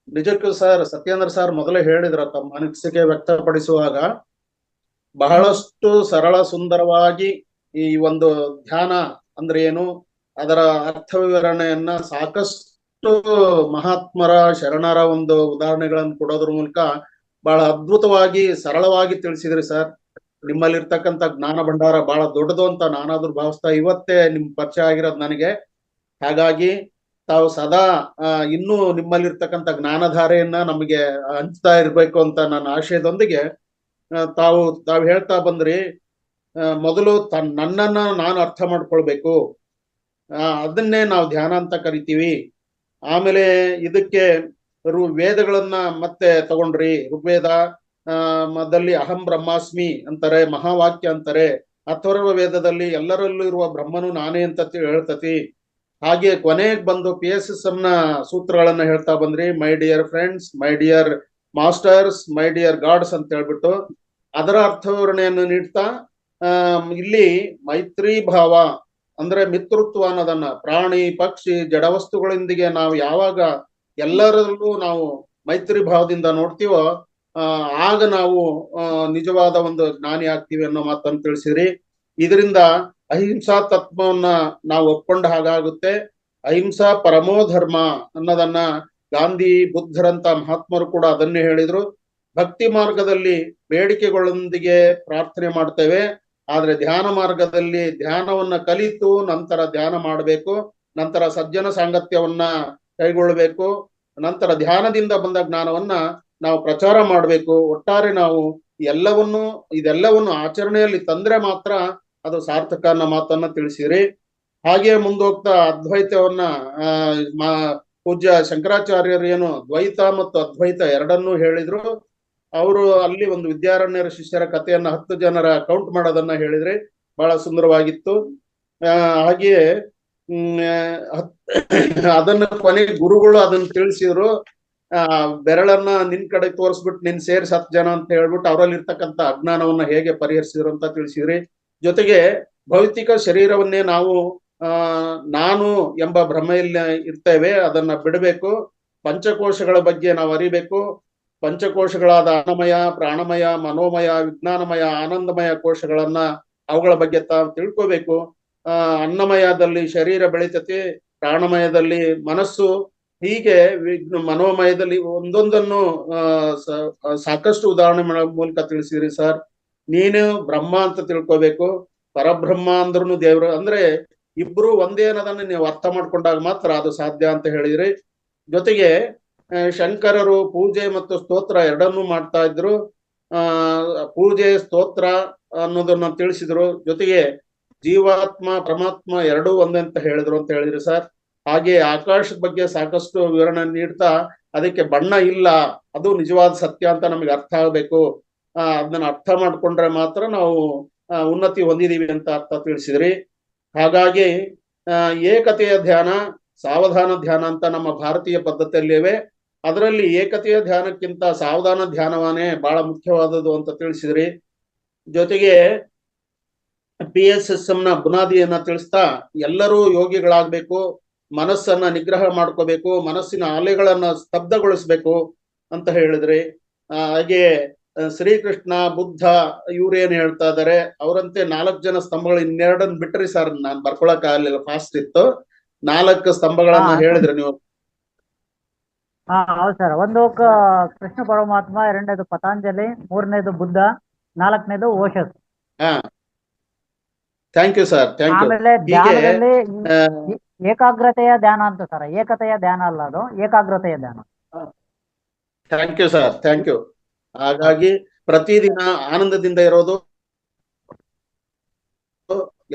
ನಿಜಕ್ಕೂ ಸರ್ ಸತ್ಯೇಂದ್ರ ಸರ್ ಮೊದಲೇ ಹೇಳಿದ್ರ ತಮ್ಮ ಅನಿಸಿಕೆ ವ್ಯಕ್ತಪಡಿಸುವಾಗ ಬಹಳಷ್ಟು ಸರಳ ಸುಂದರವಾಗಿ ಈ ಒಂದು ಧ್ಯಾನ ಅಂದ್ರೆ ಏನು, ಅದರ ಅರ್ಥ ವಿವರಣೆಯನ್ನ ಸಾಕಷ್ಟು ಮಹಾತ್ಮರ ಶರಣರ ಒಂದು ಉದಾಹರಣೆಗಳನ್ನು ಕೊಡೋದ್ರ ಮೂಲಕ ಬಹಳ ಅದ್ಭುತವಾಗಿ ಸರಳವಾಗಿ ತಿಳಿಸಿದ್ರಿ ಸರ್. ನಿಮ್ಮಲ್ಲಿರ್ತಕ್ಕಂಥ ಜ್ಞಾನ ಭಂಡಾರ ಬಹಳ ದೊಡ್ಡದು ಅಂತ ನಾನಾದ್ರೂ ಭಾವಿಸ್ತಾ, ಇವತ್ತೇ ನಿಮ್ ಪರಿಚಯ ಆಗಿರೋದು ನನಗೆ. ಹಾಗಾಗಿ ತಾವು ಸದಾ ಇನ್ನೂ ನಿಮ್ಮಲ್ಲಿರ್ತಕ್ಕಂಥ ಜ್ಞಾನಧಾರೆಯನ್ನ ನಮಗೆ ಹಂಚ್ತಾ ಇರ್ಬೇಕು ಅಂತ ನನ್ನ ಆಶಯದೊಂದಿಗೆ ತಾವು ಹೇಳ್ತಾ ಬಂದ್ರಿ. ಮೊದಲು ನನ್ನನ್ನ ನಾನು ಅರ್ಥ ಮಾಡ್ಕೊಳ್ಬೇಕು, ಅದನ್ನೇ ನಾವು ಧ್ಯಾನ ಅಂತ ಕರಿತೀವಿ. ಆಮೇಲೆ ಇದಕ್ಕೆ ವೇದಗಳನ್ನ ಮತ್ತೆ ತಗೊಂಡ್ರಿ. ಋಗ್ವೇದ ದಲ್ಲಿ ಅಹಂ ಬ್ರಹ್ಮಾಸ್ಮಿ ಅಂತಾರೆ, ಮಹಾವಾಕ್ಯ ಅಂತಾರೆ. ಅಥರ್ವ ವೇದದಲ್ಲಿ ಎಲ್ಲರಲ್ಲೂ ಇರುವ ಬ್ರಹ್ಮನು ನಾನೇ ಅಂತ ಹೇಳ್ತತಿ. ಹಾಗೆ ಕೊನೆಗೆ ಬಂದು PSSM ನ ಸೂತ್ರಗಳನ್ನ ಹೇಳ್ತಾ ಬಂದ್ರಿ. My dear friends, my dear masters, my dear God's ಅಂತ ಹೇಳ್ಬಿಟ್ಟು ಅದರ ಅರ್ಥ ವಿವರಣೆಯನ್ನು ನೀಡ್ತಾ, ಇಲ್ಲಿ ಮೈತ್ರಿ ಭಾವ ಅಂದ್ರೆ ಮಿತ್ರತ್ವ ಅನ್ನೋದನ್ನ ಪ್ರಾಣಿ ಪಕ್ಷಿ ಜಡವಸ್ತುಗಳೊಂದಿಗೆ ನಾವು ಯಾವಾಗ ಎಲ್ಲರಲ್ಲೂ ನಾವು ಮೈತ್ರಿ ಭಾವದಿಂದ ನೋಡ್ತೀವೋ ಆಗ ನಾವು ನಿಜವಾದ ಒಂದು ಜ್ಞಾನಿ ಆಗ್ತೀವಿ ಅನ್ನೋ ಮಾತನ್ನು ತಿಳಿಸಿದ್ರಿ. ಇದರಿಂದ ಅಹಿಂಸಾ ತತ್ವವನ್ನ ನಾವು ಒಪ್ಕೊಂಡ ಹಾಗಾಗುತ್ತೆ. ಅಹಿಂಸಾ ಪರಮೋ ಧರ್ಮ ಅನ್ನೋದನ್ನ ಗಾಂಧಿ ಬುದ್ಧರಂತ ಮಹಾತ್ಮರು ಕೂಡ ಅದನ್ನೇ ಹೇಳಿದ್ರು. ಭಕ್ತಿ ಮಾರ್ಗದಲ್ಲಿ ಬೇಡಿಕೆಗಳೊಂದಿಗೆ ಪ್ರಾರ್ಥನೆ ಮಾಡ್ತೇವೆ, ಆದ್ರೆ ಧ್ಯಾನ ಮಾರ್ಗದಲ್ಲಿ ಧ್ಯಾನವನ್ನ ಕಲಿತು ನಂತರ ಧ್ಯಾನ ಮಾಡಬೇಕು, ನಂತರ ಸಜ್ಜನ ಸಾಂಗತ್ಯವನ್ನ ಕೈಗೊಳ್ಳಬೇಕು, ನಂತರ ಧ್ಯಾನದಿಂದ ಬಂದ ಜ್ಞಾನವನ್ನ ನಾವು ಪ್ರಚಾರ ಮಾಡಬೇಕು. ಒಟ್ಟಾರೆ ನಾವು ಇದೆಲ್ಲವನ್ನು ಆಚರಣೆಯಲ್ಲಿ ತಂದ್ರೆ ಮಾತ್ರ ಅದು ಸಾರ್ಥಕ ಅನ್ನೋ ಮಾತನ್ನ ತಿಳಿಸಿರಿ. ಹಾಗೆ ಮುಂದೋಗ್ತಾ ಅದ್ವೈತವನ್ನ ಪೂಜ್ಯ ಶಂಕರಾಚಾರ್ಯರು ಏನು ದ್ವೈತ ಮತ್ತು ಅದ್ವೈತ ಎರಡನ್ನೂ ಹೇಳಿದ್ರು. ಅವರು ಅಲ್ಲಿ ಒಂದು ವಿದ್ಯಾರಣ್ಯರ ಶಿಷ್ಯರ ಕಥೆಯನ್ನ 10 ಜನರ ಕೌಂಟ್ ಮಾಡೋದನ್ನ ಹೇಳಿದ್ರೆ ಬಹಳ ಸುಂದರವಾಗಿತ್ತು. ಹಾಗೆಯೇ ಅದನ್ನ ಕೊನೆಗೆ ಗುರುಗಳು ಅದನ್ನ ತಿಳಿಸಿದ್ರು. ಬೆರಳನ್ನ ನಿನ್ ಕಡೆ ತೋರಿಸ್ಬಿಟ್ಟು ನಿನ್ ಸೇರ್ಸ್ 10 ಜನ ಅಂತ ಹೇಳ್ಬಿಟ್ಟು ಅವರಲ್ಲಿ ಇರ್ತಕ್ಕಂಥ ಅಜ್ಞಾನವನ್ನ ಹೇಗೆ ಪರಿಹರಿಸಿದ್ರು ಅಂತ ತಿಳಿಸಿದ್ರಿ. ಜೊತೆಗೆ ಭೌತಿಕ ಶರೀರವನ್ನೇ ನಾವು ನಾನು ಎಂಬ ಭ್ರಮೆಯಲ್ಲಿ ಇರ್ತೇವೆ, ಅದನ್ನ ಬಿಡಬೇಕು. ಪಂಚಕೋಶಗಳ ಬಗ್ಗೆ ನಾವು ಅರಿಬೇಕು. ಪಂಚಕೋಶಗಳಾದ ಅನ್ನಮಯ, ಪ್ರಾಣಮಯ, ಮನೋಮಯ, ವಿಜ್ಞಾನಮಯ, ಆನಂದಮಯ ಕೋಶಗಳನ್ನ ಅವುಗಳ ಬಗ್ಗೆ ತಾವು ತಿಳ್ಕೋಬೇಕು. ಅನ್ನಮಯದಲ್ಲಿ ಶರೀರ ಬೆಳಿತತಿ, ಪ್ರಾಣಮಯದಲ್ಲಿ ಮನಸ್ಸು, ಹೀಗೆ ಮನೋಮಯದಲ್ಲಿ ಒಂದೊಂದನ್ನು ಸಾಕಷ್ಟು ಉದಾಹರಣೆ ಮೂಲಕ ತಿಳಿಸಿದ್ರಿ ಸರ್. ನೀನು ಬ್ರಹ್ಮ ಅಂತ ತಿಳ್ಕೋಬೇಕು, ಪರಬ್ರಹ್ಮ ಅಂದ್ರೂ ದೇವ್ರು ಅಂದ್ರೆ ಇಬ್ರು ಒಂದೇ ಅನ್ನೋದನ್ನ ನೀವು ಅರ್ಥ ಮಾಡ್ಕೊಂಡಾಗ ಮಾತ್ರ ಅದು ಸಾಧ್ಯ ಅಂತ ಹೇಳಿದ್ರಿ. ಜೊತೆಗೆ ಶಂಕರರು ಪೂಜೆ ಮತ್ತು ಸ್ತೋತ್ರ ಎರಡನ್ನೂ ಮಾಡ್ತಾ ಇದ್ರು. ಪೂಜೆ ಸ್ತೋತ್ರ ಅನ್ನೋದನ್ನ ತಿಳಿಸಿದ್ರು. ಜೊತೆಗೆ ಜೀವಾತ್ಮ ಪರಮಾತ್ಮ ಎರಡೂ ಒಂದೇ ಅಂತ ಹೇಳಿದ್ರು ಅಂತ ಹೇಳಿದ್ರಿ ಸರ್. ಹಾಗೆ ಆಕಾಶದ ಬಗ್ಗೆ ಸಾಕಷ್ಟು ವಿವರಣೆ ನೀಡ್ತಾ ಅದಕ್ಕೆ ಬಣ್ಣ ಇಲ್ಲ, ಅದು ನಿಜವಾದ ಸತ್ಯ ಅಂತ ನಮಗೆ ಅರ್ಥ ಆಗಬೇಕು. ಅದನ್ನ ಅರ್ಥ ಮಾಡ್ಕೊಂಡ್ರೆ ಮಾತ್ರ ನಾವು ಉನ್ನತಿ ಹೊಂದಿದೀವಿ ಅಂತ ಅರ್ಥ ತಿಳಿಸಿದ್ರಿ. ಹಾಗಾಗಿ ಏಕತೆಯ ಧ್ಯಾನ, ಸಾವಧಾನ ಧ್ಯಾನ ಅಂತ ನಮ್ಮ ಭಾರತೀಯ ಪದ್ಧತಿಯಲ್ಲಿವೆ. ಅದರಲ್ಲಿ ಏಕತೆಯ ಧ್ಯಾನಕ್ಕಿಂತ ಸಾವಧಾನ ಧ್ಯಾನವೇ ಬಹಳ ಮುಖ್ಯವಾದದ್ದು ಅಂತ ತಿಳಿಸಿದ್ರಿ. ಜೊತೆಗೆ PSSM ನ ಬುನಾದಿಯನ್ನ ತಿಳಿಸ್ತಾ ಎಲ್ಲರೂ ಯೋಗಿಗಳಾಗ್ಬೇಕು, ಮನಸ್ಸನ್ನ ನಿಗ್ರಹ ಮಾಡ್ಕೋಬೇಕು, ಮನಸ್ಸಿನ ಅಲೆಗಳನ್ನ ಸ್ತಬ್ಧಗೊಳಿಸ್ಬೇಕು ಅಂತ ಹೇಳಿದ್ರಿ. ಹಾಗೆ ಶ್ರೀಕೃಷ್ಣ, ಬುದ್ಧ ಇವ್ರೇನ್ ಹೇಳ್ತಾ ಇದಾರೆ, ಅವರಂತೆ 4 ಜನ ಸ್ತಂಭಗಳು, ಇನ್ನೆರಡನ್ನ ಬಿಟ್ರಿ ಸರ್, ನಾನ್ ಬರ್ಕೊಳಕ್ ಆಗ್ಲಿಲ್ಲ, ಫಾಸ್ಟ್ ಇತ್ತು. 4 ಸ್ತಂಭಗಳನ್ನ ಹೇಳಿದ್ರಿ ನೀವು. ಹೌದು ಸರ್. ಒಂದು ಕೃಷ್ಣ ಪರಮಾತ್ಮ, 2ನೇದು ಪತಾಂಜಲಿ, 3ನೇದು ಬುದ್ಧ, 4ನೇದು ಓಶಸ್. Thank you sir, thank you. ಆಮೇಲೆ ಧ್ಯಾನದಲ್ಲಿ ಏಕಾಗ್ರತೆಯ ಧ್ಯಾನ ಅಂತ ಸರ್, ಏಕತೆಯ ಧ್ಯಾನ ಅಲ್ಲ, ಅದು ಏಕಾಗ್ರತೆಯ ಧ್ಯಾನ. Thank you sir, thank you. ಹಾಗಾಗಿ ಪ್ರತಿದಿನ ಆನಂದದಿಂದ ಇರೋದು,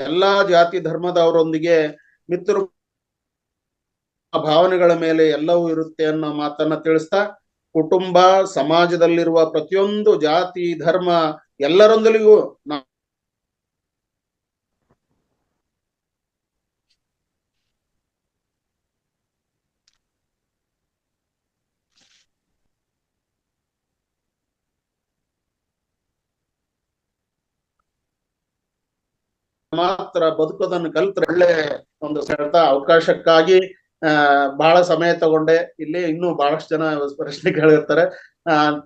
ಎಲ್ಲಾ ಜಾತಿ ಧರ್ಮದವರೊಂದಿಗೆ ಮಿತ್ರರು ಭಾವನೆಗಳ ಮೇಲೆ ಎಲ್ಲವೂ ಇರುತ್ತೆ ಅನ್ನೋ ಮಾತನ್ನ ತಿಳಿಸ್ತಾ, ಕುಟುಂಬ ಸಮಾಜದಲ್ಲಿರುವ ಪ್ರತಿಯೊಂದು ಜಾತಿ ಧರ್ಮ ಎಲ್ಲರೊಂದಿಗೂ ಮಾತ್ರ ಬದುಕೋದನ್ನು ಕಲ್ತ್ರೆ ಒಳ್ಳೆ ಒಂದು ಅವಕಾಶಕ್ಕಾಗಿ ಬಹಳ ಸಮಯ ತಗೊಂಡೆ. ಇಲ್ಲಿ ಇನ್ನೂ ಬಹಳಷ್ಟು ಜನ ಪ್ರಶ್ನೆ ಕೇಳಿರ್ತಾರೆ.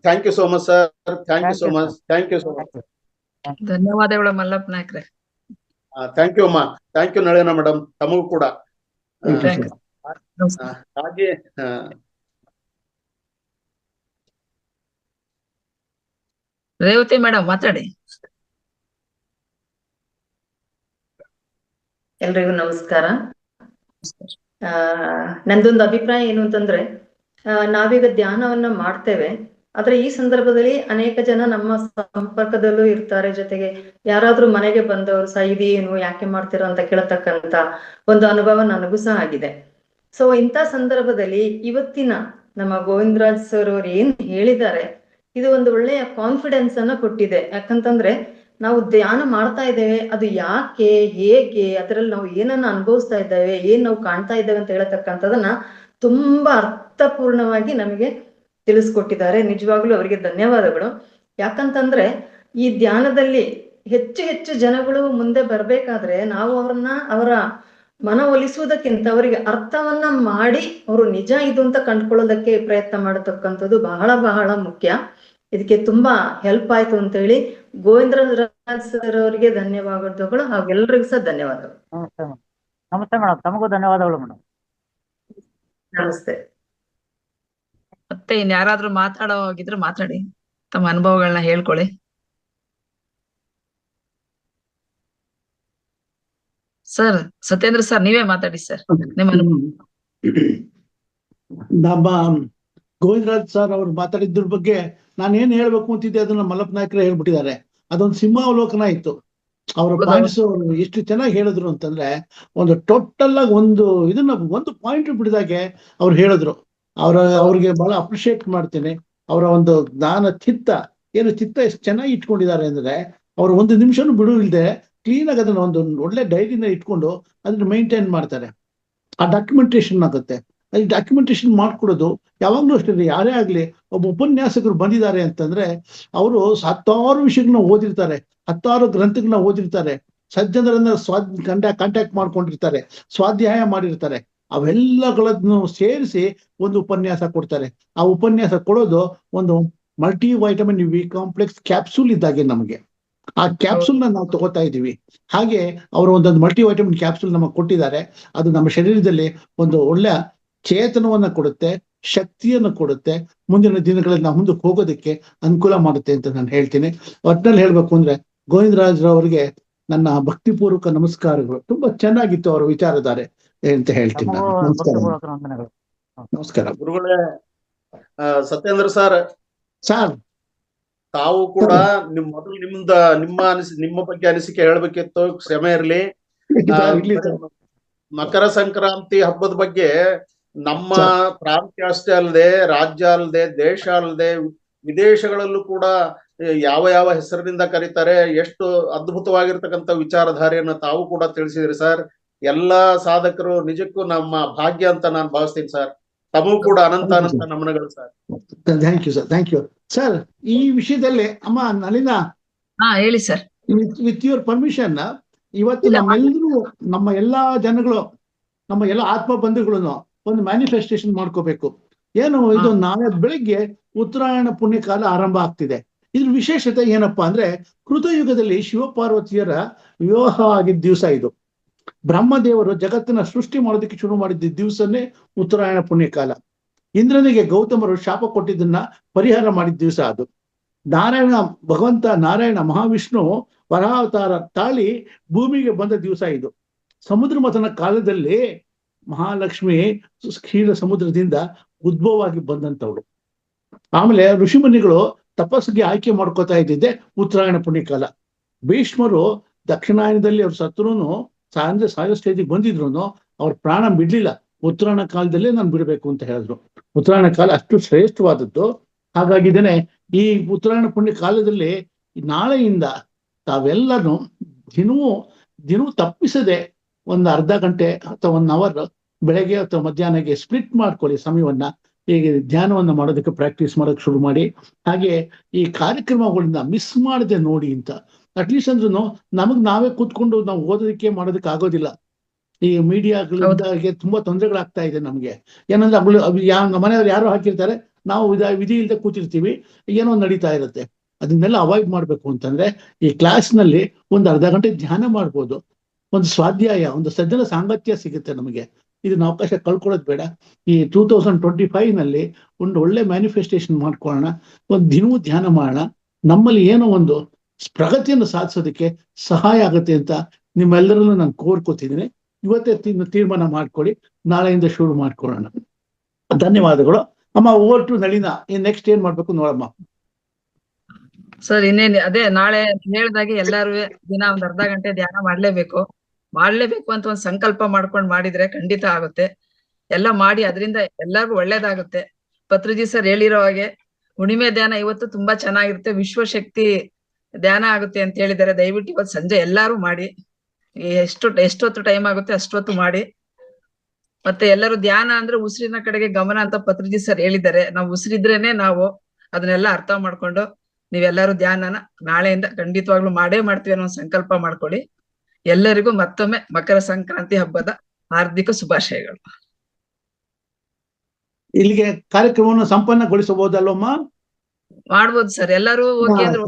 Thank you so much sir, thank you so much, thank you so much. ಧನ್ಯವಾದಗಳು ಮಲ್ಲಪ್ಪ ನಾಯ್ಕ್ರೆ. ಥ್ಯಾಂಕ್ ಯು ಅಮ್ಮ, ಥ್ಯಾಂಕ್ ಯು ನಳಿನ ಮೇಡಮ್, ತಮಗೂ ಕೂಡ. ಹಾಗೆ ರೇವತಿ ಮೇಡಮ್ ಮಾತಾಡಿ. ಎಲ್ರಿಗೂ ನಮಸ್ಕಾರ. ನಂದೊಂದು ಅಭಿಪ್ರಾಯ ಏನು ಅಂತಂದ್ರೆ, ನಾವೀಗ ಧ್ಯಾನವನ್ನ ಮಾಡ್ತೇವೆ, ಆದ್ರೆ ಈ ಸಂದರ್ಭದಲ್ಲಿ ಅನೇಕ ಜನ ನಮ್ಮ ಸಂಪರ್ಕದಲ್ಲೂ ಇರ್ತಾರೆ. ಜೊತೆಗೆ ಯಾರಾದ್ರೂ ಮನೆಗೆ ಬಂದವರು ಸಹ ಇದೇನು, ಯಾಕೆ ಮಾಡ್ತೀರಾ ಅಂತ ಕೇಳತಕ್ಕಂತ ಒಂದು ಅನುಭವ ನನಗೂ ಸಹ ಆಗಿದೆ. ಸೊ ಇಂಥ ಸಂದರ್ಭದಲ್ಲಿ ಇವತ್ತಿನ ನಮ್ಮ ಗೋವಿಂದರಾಜ್ ಸರ್ ಅವ್ರು ಏನ್ ಹೇಳಿದ್ದಾರೆ, ಇದು ಒಂದು ಒಳ್ಳೆಯ ಕಾನ್ಫಿಡೆನ್ಸ್ ಅನ್ನ ಕೊಟ್ಟಿದೆ. ಯಾಕಂತಂದ್ರೆ ನಾವು ಧ್ಯಾನ ಮಾಡ್ತಾ ಇದ್ದೇವೆ, ಅದು ಯಾಕೆ, ಹೇಗೆ, ಅದರಲ್ಲಿ ನಾವು ಏನನ್ನ ಅನುಭವಿಸ್ತಾ ಇದ್ದೇವೆ, ಏನ್ ನಾವು ಕಾಣ್ತಾ ಇದ್ದೇವೆ ಅಂತ ಹೇಳತಕ್ಕಂಥದನ್ನ ತುಂಬಾ ಅರ್ಥಪೂರ್ಣವಾಗಿ ನಮಗೆ ತಿಳಿಸ್ಕೊಟ್ಟಿದ್ದಾರೆ. ನಿಜವಾಗ್ಲೂ ಅವರಿಗೆ ಧನ್ಯವಾದಗಳು. ಯಾಕಂತಂದ್ರೆ ಈ ಧ್ಯಾನದಲ್ಲಿ ಹೆಚ್ಚು ಹೆಚ್ಚು ಜನಗಳು ಮುಂದೆ ಬರ್ಬೇಕಾದ್ರೆ ನಾವು ಅವರ ಮನವೊಲಿಸುವುದಕ್ಕಿಂತ ಅವರಿಗೆ ಅರ್ಥವನ್ನ ಮಾಡಿ ಅವರು ನಿಜ ಇದು ಅಂತ ಕಂಡುಕೊಳ್ಳೋದಕ್ಕೆ ಪ್ರಯತ್ನ ಮಾಡತಕ್ಕಂಥದ್ದು ಬಹಳ ಬಹಳ ಮುಖ್ಯ. ಇದಕ್ಕೆ ತುಂಬಾ ಹೆಲ್ಪ್ ಆಯ್ತು ಅಂತ ಹೇಳಿ ಗೋವಿಂದರಾಜ್ ಸರ್ ಅವರಿಗೆ ಧನ್ಯವಾದಗಳು, ಹಾಗೂ ಎಲ್ರಿಗೂ ಸಹ ಧನ್ಯವಾದಗಳು. ನಮಸ್ತೆ ಮೇಡಮ್, ತಮಗೂ ಧನ್ಯವಾದಗಳು ಮೇಡಮ್. ನಮಸ್ತೆ. ಮತ್ತೆ ಇನ್ಯಾರಾದ್ರೂ ಮಾತಾಡೋ ಹೋಗಿದ್ರೆ ಮಾತಾಡಿ, ತಮ್ಮ ಅನುಭವಗಳನ್ನ ಹೇಳ್ಕೊಳ್ಳಿ. ಸರ್ ಸತ್ಯೇಂದ್ರ ಸರ್, ನೀವೇ ಮಾತಾಡಿ ಸರ್, ನಿಮ್ಮ ಅನುಭವ. ನಮ್ಮ ಗೋವಿಂದರಾಜ್ ಸರ್ ಅವ್ರು ಮಾತಾಡಿದ್ರ ಬಗ್ಗೆ ನಾನು ಏನ್ ಹೇಳ್ಬೇಕು ಅಂತಿದ್ದೆ ಅದನ್ನ ಮಲ್ಲಪ್ಪ ನಾಯ್ಕರೇ ಹೇಳ್ಬಿಟ್ಟಿದ್ದಾರೆ. ಅದೊಂದು ಸಿಂಹಾವಲೋಕನ ಇತ್ತು. ಅವರ ಪಾಯಿಂಟ್ಸ್ ಎಷ್ಟು ಚೆನ್ನಾಗಿ ಹೇಳಿದ್ರು ಅಂತಂದ್ರೆ, ಒಂದು ಟೋಟಲ್ ಆಗಿ ಒಂದು ಪಾಯಿಂಟ್ ಬಿಡಿದಾಗೆ ಅವ್ರು ಹೇಳಿದ್ರು. ಅವ್ರಿಗೆ ಬಹಳ ಅಪ್ರಿಶಿಯೇಟ್ ಮಾಡ್ತೇನೆ. ಅವರ ಒಂದು ಚಿತ್ತ ಎಷ್ಟು ಚೆನ್ನಾಗಿ ಇಟ್ಕೊಂಡಿದ್ದಾರೆ ಅಂದ್ರೆ, ಅವ್ರು ಒಂದು ನಿಮಿಷನೂ ಬಿಡುವಿಲ್ಲದೆ ಕ್ಲೀನ್ ಆಗಿ ಅದನ್ನ ಒಂದು ಒಳ್ಳೆ ಡೈರಿನ ಇಟ್ಕೊಂಡು ಅದನ್ನ ಮೇಂಟೈನ್ ಮಾಡ್ತಾರೆ. ಆ ಡಾಕ್ಯುಮೆಂಟೇಶನ್ ಆಗುತ್ತೆ. ಈ ಡಾಕ್ಯುಮೆಂಟೇಶನ್ ಮಾಡ್ಕೊಡೋದು ಯಾವಾಗ್ಲೂ ಅಷ್ಟೇ. ಯಾರೇ ಆಗ್ಲಿ ಒಬ್ಬ ಉಪನ್ಯಾಸಕರು ಬಂದಿದ್ದಾರೆ ಅಂತಂದ್ರೆ ಅವರು 10 ವಿಷಯಗಳನ್ನ ಓದಿರ್ತಾರೆ, 10 ಗ್ರಂಥಗಳನ್ನ ಓದಿರ್ತಾರೆ, ಸಜ್ಜನರನ್ನ ಕಾಂಟ್ಯಾಕ್ಟ್ ಮಾಡ್ಕೊಂಡಿರ್ತಾರೆ, ಸ್ವಾಧ್ಯಾಯ ಮಾಡಿರ್ತಾರೆ. ಅವೆಲ್ಲಗಳನ್ನು ಸೇರಿಸಿ ಒಂದು ಉಪನ್ಯಾಸ ಕೊಡ್ತಾರೆ. ಆ ಉಪನ್ಯಾಸ ಕೊಡೋದು ಒಂದು multi vitamin B complex capsule ಇದ್ದಾಗೆ ನಮಗೆ. ಆ ಕ್ಯಾಪ್ಸೂಲ್ ನಾವು ತಗೋತಾ ಇದೀವಿ. ಹಾಗೆ ಅವರು ಒಂದೊಂದು ಮಲ್ಟಿ ವೈಟಮಿನ್ ಕ್ಯಾಪ್ಸೂಲ್ ನಮಗೆ ಕೊಟ್ಟಿದ್ದಾರೆ. ಅದು ನಮ್ಮ ಶರೀರದಲ್ಲಿ ಒಂದು ಒಳ್ಳೆ ಚೇತನವನ್ನ ಕೊಡುತ್ತೆ, ಶಕ್ತಿಯನ್ನು ಕೊಡುತ್ತೆ, ಮುಂದಿನ ದಿನಗಳಲ್ಲಿ ನಾವು ಮುಂದಕ್ಕೆ ಹೋಗೋದಕ್ಕೆ ಅನುಕೂಲ ಮಾಡುತ್ತೆ ಅಂತ ನಾನು ಹೇಳ್ತೀನಿ. ಒಟ್ಟಿನಲ್ಲಿ ಹೇಳ್ಬೇಕು ಅಂದ್ರೆ ಗೋವಿಂದರಾಜ್ ಅವರಿಗೆ ನನ್ನ ಭಕ್ತಿಪೂರ್ವಕ ನಮಸ್ಕಾರಗಳು. ತುಂಬಾ ಚೆನ್ನಾಗಿತ್ತು ಅವರ ವಿಚಾರಧಾರೆ ಅಂತ ಹೇಳ್ತೀನಿ ನಾನು. ನಮಸ್ಕಾರ. ನಮಸ್ಕಾರ ಗುರುಗಳೇ. ಸತ್ಯೇಂದ್ರ ಸರ್, ತಾವು ಕೂಡ ಮೊದಲು ನಿಮ್ಮ ಬಗ್ಗೆ ಅನಿಸಿಕೆ ಹೇಳ್ಬೇಕಿತ್ತು, ಕ್ಷಮೆ ಇರ್ಲಿ. ಮಕರ ಸಂಕ್ರಾಂತಿ ಹಬ್ಬದ ಬಗ್ಗೆ ನಮ್ಮ ಸರ್. ಪ್ರಾಂತ್ಯ ಅಷ್ಟೇ ಅಲ್ಲದೆ ರಾಜ್ಯ ಅಲ್ಲದೆ ದೇಶ ಅಲ್ಲದೆ ವಿದೇಶಗಳಲ್ಲೂ ಕೂಡ ಯಾವ ಯಾವ ಹೆಸರಿನಿಂದ ಕರೀತಾರೆ, ಎಷ್ಟು ಅದ್ಭುತವಾಗಿರ್ತಕ್ಕಂಥ ವಿಚಾರಧಾರೆಯನ್ನ ತಾವು ಕೂಡ ತಿಳಿಸಿದ್ರಿ ಸರ್. ಎಲ್ಲಾ ಸಾಧಕರು ನಿಜಕ್ಕೂ ನಮ್ಮ ಭಾಗ್ಯ ಅಂತ ನಾನು ಭಾವಿಸ್ತೀನಿ ಸರ್. ತಮಗೂ ಕೂಡ ಅನಂತ ಅನಂತ ನಮನಗಳು sir. Thank you sir, thank you sir. ಈ ವಿಷಯದಲ್ಲಿ ಅಮ್ಮ ನಳಿನಾ, ಹಾ ಹೇಳಿ ಸರ್. ವಿತ್ ಯುವರ್ ಪರ್ಮಿಷನ್, ಇವತ್ತು ಇಲ್ಲ, ನಮ್ಮೆಲ್ಲರೂ, ನಮ್ಮ ಎಲ್ಲಾ ಜನಗಳು, ನಮ್ಮ ಎಲ್ಲ ಆತ್ಮ ಬಂಧುಗಳನ್ನು ಒಂದು ಮ್ಯಾನಿಫೆಸ್ಟೇಷನ್ ಮಾಡ್ಕೋಬೇಕು. ಏನು ಇದು, ನಾಳೆ ಬೆಳಿಗ್ಗೆ ಉತ್ತರಾಯಣ ಪುಣ್ಯಕಾಲ ಆರಂಭ ಆಗ್ತಿದೆ. ಇದ್ರ ವಿಶೇಷತೆ ಏನಪ್ಪಾ ಅಂದ್ರೆ, ಕೃತಯುಗದಲ್ಲಿ ಶಿವಪಾರ್ವತಿಯರ ವಿವಾಹ ಆಗಿದ್ದ ದಿವಸ ಇದು. ಬ್ರಹ್ಮದೇವರು ಜಗತ್ತನ್ನ ಸೃಷ್ಟಿ ಮಾಡೋದಕ್ಕೆ ಶುರು ಮಾಡಿದ್ದ ದಿವಸನೇ ಉತ್ತರಾಯಣ ಪುಣ್ಯಕಾಲ. ಇಂದ್ರನಿಗೆ ಗೌತಮರು ಶಾಪ ಕೊಟ್ಟಿದ್ದನ್ನ ಪರಿಹಾರ ಮಾಡಿದ ದಿವಸ ಅದು. ಭಗವಂತ ನಾರಾಯಣ ಮಹಾವಿಷ್ಣು ವರಾವತಾರ ತಾಳಿ ಭೂಮಿಗೆ ಬಂದ ದಿವಸ ಇದು. ಸಮುದ್ರ ಮಥನ ಕಾಲದಲ್ಲಿ ಮಹಾಲಕ್ಷ್ಮಿ ಕ್ಷೀರ ಸಮುದ್ರದಿಂದ ಉದ್ಭವವಾಗಿ ಬಂದಂತವಳು. ಆಮೇಲೆ ಋಷಿಮುನಿಗಳು ತಪಸ್ಸಿಗೆ ಆಯ್ಕೆ ಮಾಡ್ಕೋತಾ ಇದ್ದಿದ್ದೆ ಉತ್ತರಾಯಣ ಪುಣ್ಯಕಾಲ. ಭೀಷ್ಮರು ದಕ್ಷಿಣಾಯನದಲ್ಲಿ ಅವ್ರ ಸತ್ರುನು ಸಾಯೋ ಸ್ಟೇಜಿಗೆ ಬಂದಿದ್ರು, ಅವ್ರ ಪ್ರಾಣ ಬಿಡ್ಲಿಲ್ಲ. ಉತ್ತರಾಯಣ ಕಾಲದಲ್ಲೇ ನಾನು ಬಿಡಬೇಕು ಅಂತ ಹೇಳಿದ್ರು. ಉತ್ತರಾಯಣ ಕಾಲ ಅಷ್ಟು ಶ್ರೇಷ್ಠವಾದದ್ದು. ಹಾಗಾಗಿದ್ದೇನೆ ಈ ಉತ್ತರಾಯಣ ಪುಣ್ಯ ಕಾಲದಲ್ಲಿ ನಾಳೆಯಿಂದ ತಾವೆಲ್ಲರೂ ದಿನವೂ ತಪ್ಪಿಸದೆ ಒಂದು ಅರ್ಧ ಗಂಟೆ ಅಥವಾ 1 ಅವರ್ ಬೆಳಗ್ಗೆ ಅಥವಾ ಮಧ್ಯಾಹ್ನಕ್ಕೆ ಸ್ಪ್ಲಿಟ್ ಮಾಡ್ಕೊಳ್ಳಿ ಸಮಯವನ್ನ. ಹೀಗೆ ಧ್ಯಾನವನ್ನ ಮಾಡೋದಕ್ಕೆ ಪ್ರಾಕ್ಟೀಸ್ ಮಾಡೋಕೆ ಶುರು ಮಾಡಿ. ಹಾಗೆ ಈ ಕಾರ್ಯಕ್ರಮಗಳನ್ನ ಮಿಸ್ ಮಾಡದೆ ನೋಡಿ ಅಂತ. ಅಟ್ಲೀಸ್ಟ್ ಅಂದ್ರೂ ನಾವೇ ಕೂತ್ಕೊಂಡು ನಾವು ಓದೋದಕ್ಕೆ ಮಾಡೋದಕ್ಕೆ ಆಗೋದಿಲ್ಲ. ಈ ಮೀಡಿಯಾಗಳಿಂದ ತುಂಬಾ ತೊಂದರೆಗಳಾಗ್ತಾ ಇದೆ ನಮ್ಗೆ. ಏನಂದ್ರೆ ಮನೆಯವ್ರು ಯಾರೋ ಹಾಕಿರ್ತಾರೆ, ನಾವು ವಿಧಿ ಇಲ್ಲದೆ ಕೂತಿರ್ತೀವಿ, ಏನೋ ನಡೀತಾ ಇರುತ್ತೆ. ಅದನ್ನೆಲ್ಲ ಅವಾಯ್ಡ್ ಮಾಡ್ಬೇಕು ಅಂತಂದ್ರೆ ಈ ಕ್ಲಾಸ್ನಲ್ಲಿ ಒಂದು ಅರ್ಧ ಗಂಟೆ ಧ್ಯಾನ ಮಾಡ್ಬೋದು. ಒಂದು ಸ್ವಾಧ್ಯಾಯ, ಒಂದು ಸಜ್ಜನ ಸಾಂಗತ್ಯ ಸಿಗುತ್ತೆ ನಮಗೆ. ಇದನ್ನ ಅವಕಾಶ ಕಳ್ಕೊಳ್ಳೋದು ಬೇಡ. ಈ 2025 ನಲ್ಲಿ ಒಂದು ಒಳ್ಳೆ ಮ್ಯಾನಿಫೆಸ್ಟೇಷನ್ ಮಾಡ್ಕೊಳ್ಳೋಣ. ಒಂದು ದಿನವೂ ಧ್ಯಾನ ಮಾಡೋಣ. ನಮ್ಮಲ್ಲಿ ಏನೋ ಒಂದು ಪ್ರಗತಿಯನ್ನು ಸಾಧಿಸೋದಕ್ಕೆ ಸಹಾಯ ಆಗುತ್ತೆ ಅಂತ ನಿಮ್ಮೆಲ್ಲರಲ್ಲೂ ನಾನು ಕೋರ್ಕೋತಿದ್ದೀನಿ. ಇವತ್ತೇ ತೀರ್ಮಾನ ಮಾಡ್ಕೊಳ್ಳಿ, ನಾಳೆಯಿಂದ ಶುರು ಮಾಡ್ಕೊಳ್ಳೋಣ. ಧನ್ಯವಾದಗಳು ಅಮ್ಮ. Over to Nalina. ನೆಕ್ಸ್ಟ್ ಏನ್ ಮಾಡ್ಬೇಕು ನೋಡಮ್ಮ. ಸರ್ ಇನ್ನೇನು ಅದೇ ನಾಳೆ ಹೇಳ್ದಾಗೆ ಎಲ್ಲಾರು ದಿನ ಒಂದ್ ಅರ್ಧ ಗಂಟೆ ಧ್ಯಾನ ಮಾಡ್ಲೇಬೇಕು ಅಂತ ಒಂದ್ ಸಂಕಲ್ಪ ಮಾಡ್ಕೊಂಡ್ ಮಾಡಿದ್ರೆ ಖಂಡಿತ ಆಗುತ್ತೆ. ಎಲ್ಲ ಮಾಡಿ ಅದರಿಂದ ಎಲ್ಲರಿಗೂ ಒಳ್ಳೇದಾಗುತ್ತೆ. ಪತ್ರಿಜಿ ಸರ್ ಹೇಳಿರೋ ಹಾಗೆ ಹುಣ್ಣಿಮೆ ಧ್ಯಾನ ಇವತ್ತು ತುಂಬಾ ಚೆನ್ನಾಗಿರುತ್ತೆ. ವಿಶ್ವಶಕ್ತಿ ಧ್ಯಾನ ಆಗುತ್ತೆ ಅಂತ ಹೇಳಿದ್ದಾರೆ. ದಯವಿಟ್ಟು ಇವತ್ತು ಸಂಜೆ ಎಲ್ಲಾರು ಮಾಡಿ. ಎಷ್ಟೊತ್ತು ಟೈಮ್ ಆಗುತ್ತೆ ಅಷ್ಟೊತ್ತು ಮಾಡಿ. ಮತ್ತೆ ಎಲ್ಲರೂ ಧ್ಯಾನ ಅಂದ್ರೆ ಉಸಿರಿನ ಕಡೆಗೆ ಗಮನ ಅಂತ ಪತ್ರಿಜಿ ಸರ್ ಹೇಳಿದ್ದಾರೆ. ನಾವು ಉಸಿರಿದ್ರೇನೆ ನಾವು ಅದನ್ನೆಲ್ಲ ಅರ್ಥ ಮಾಡ್ಕೊಂಡು ನೀವೆಲ್ಲರೂ ಧ್ಯಾನನ ನಾಳೆಯಿಂದ ಖಂಡಿತವಾಗ್ಲೂ ಮಾಡೇ ಮಾಡ್ತೀವಿ ಅನ್ನೋ ಸಂಕಲ್ಪ ಮಾಡ್ಕೊಳ್ಳಿ. ಎಲ್ಲರಿಗೂ ಮತ್ತೊಮ್ಮೆ ಮಕರ ಸಂಕ್ರಾಂತಿ ಹಬ್ಬದ ಹಾರ್ದಿಕ ಶುಭಾಶಯಗಳು. ಇಲ್ಲಿಗೆ ಕಾರ್ಯಕ್ರಮವನ್ನು ಸಂಪನ್ನಗೊಳಿಸಬಹುದಲ್ವಮ್ಮ? ಮಾಡ್ಬೋದು ಸರ್. ಎಲ್ಲರೂ ಓಕೆ ಅಂದ್ರೆ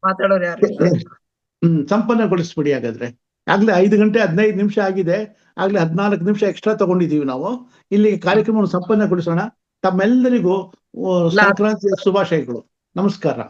ಮಾತಾಡೋರು ಯಾರು? ಸಂಪನ್ನಗೊಳಿಸ್ಬಿಡಿ ಹಾಗಾದ್ರೆ. ಆಗ್ಲೇ 5 ಗಂಟೆ 15 ನಿಮಿಷ ಆಗಿದೆ. ಆಗ್ಲೇ 14 ನಿಮಿಷ ಎಕ್ಸ್ಟ್ರಾ ತಗೊಂಡಿದೀವಿ ನಾವು. ಇಲ್ಲಿಗೆ ಕಾರ್ಯಕ್ರಮವನ್ನು ಸಂಪನ್ನಗೊಳಿಸೋಣ. ತಮ್ಮೆಲ್ಲರಿಗೂ ಸಂಕ್ರಾಂತಿಯ ಶುಭಾಶಯಗಳು. ನಮಸ್ಕಾರ.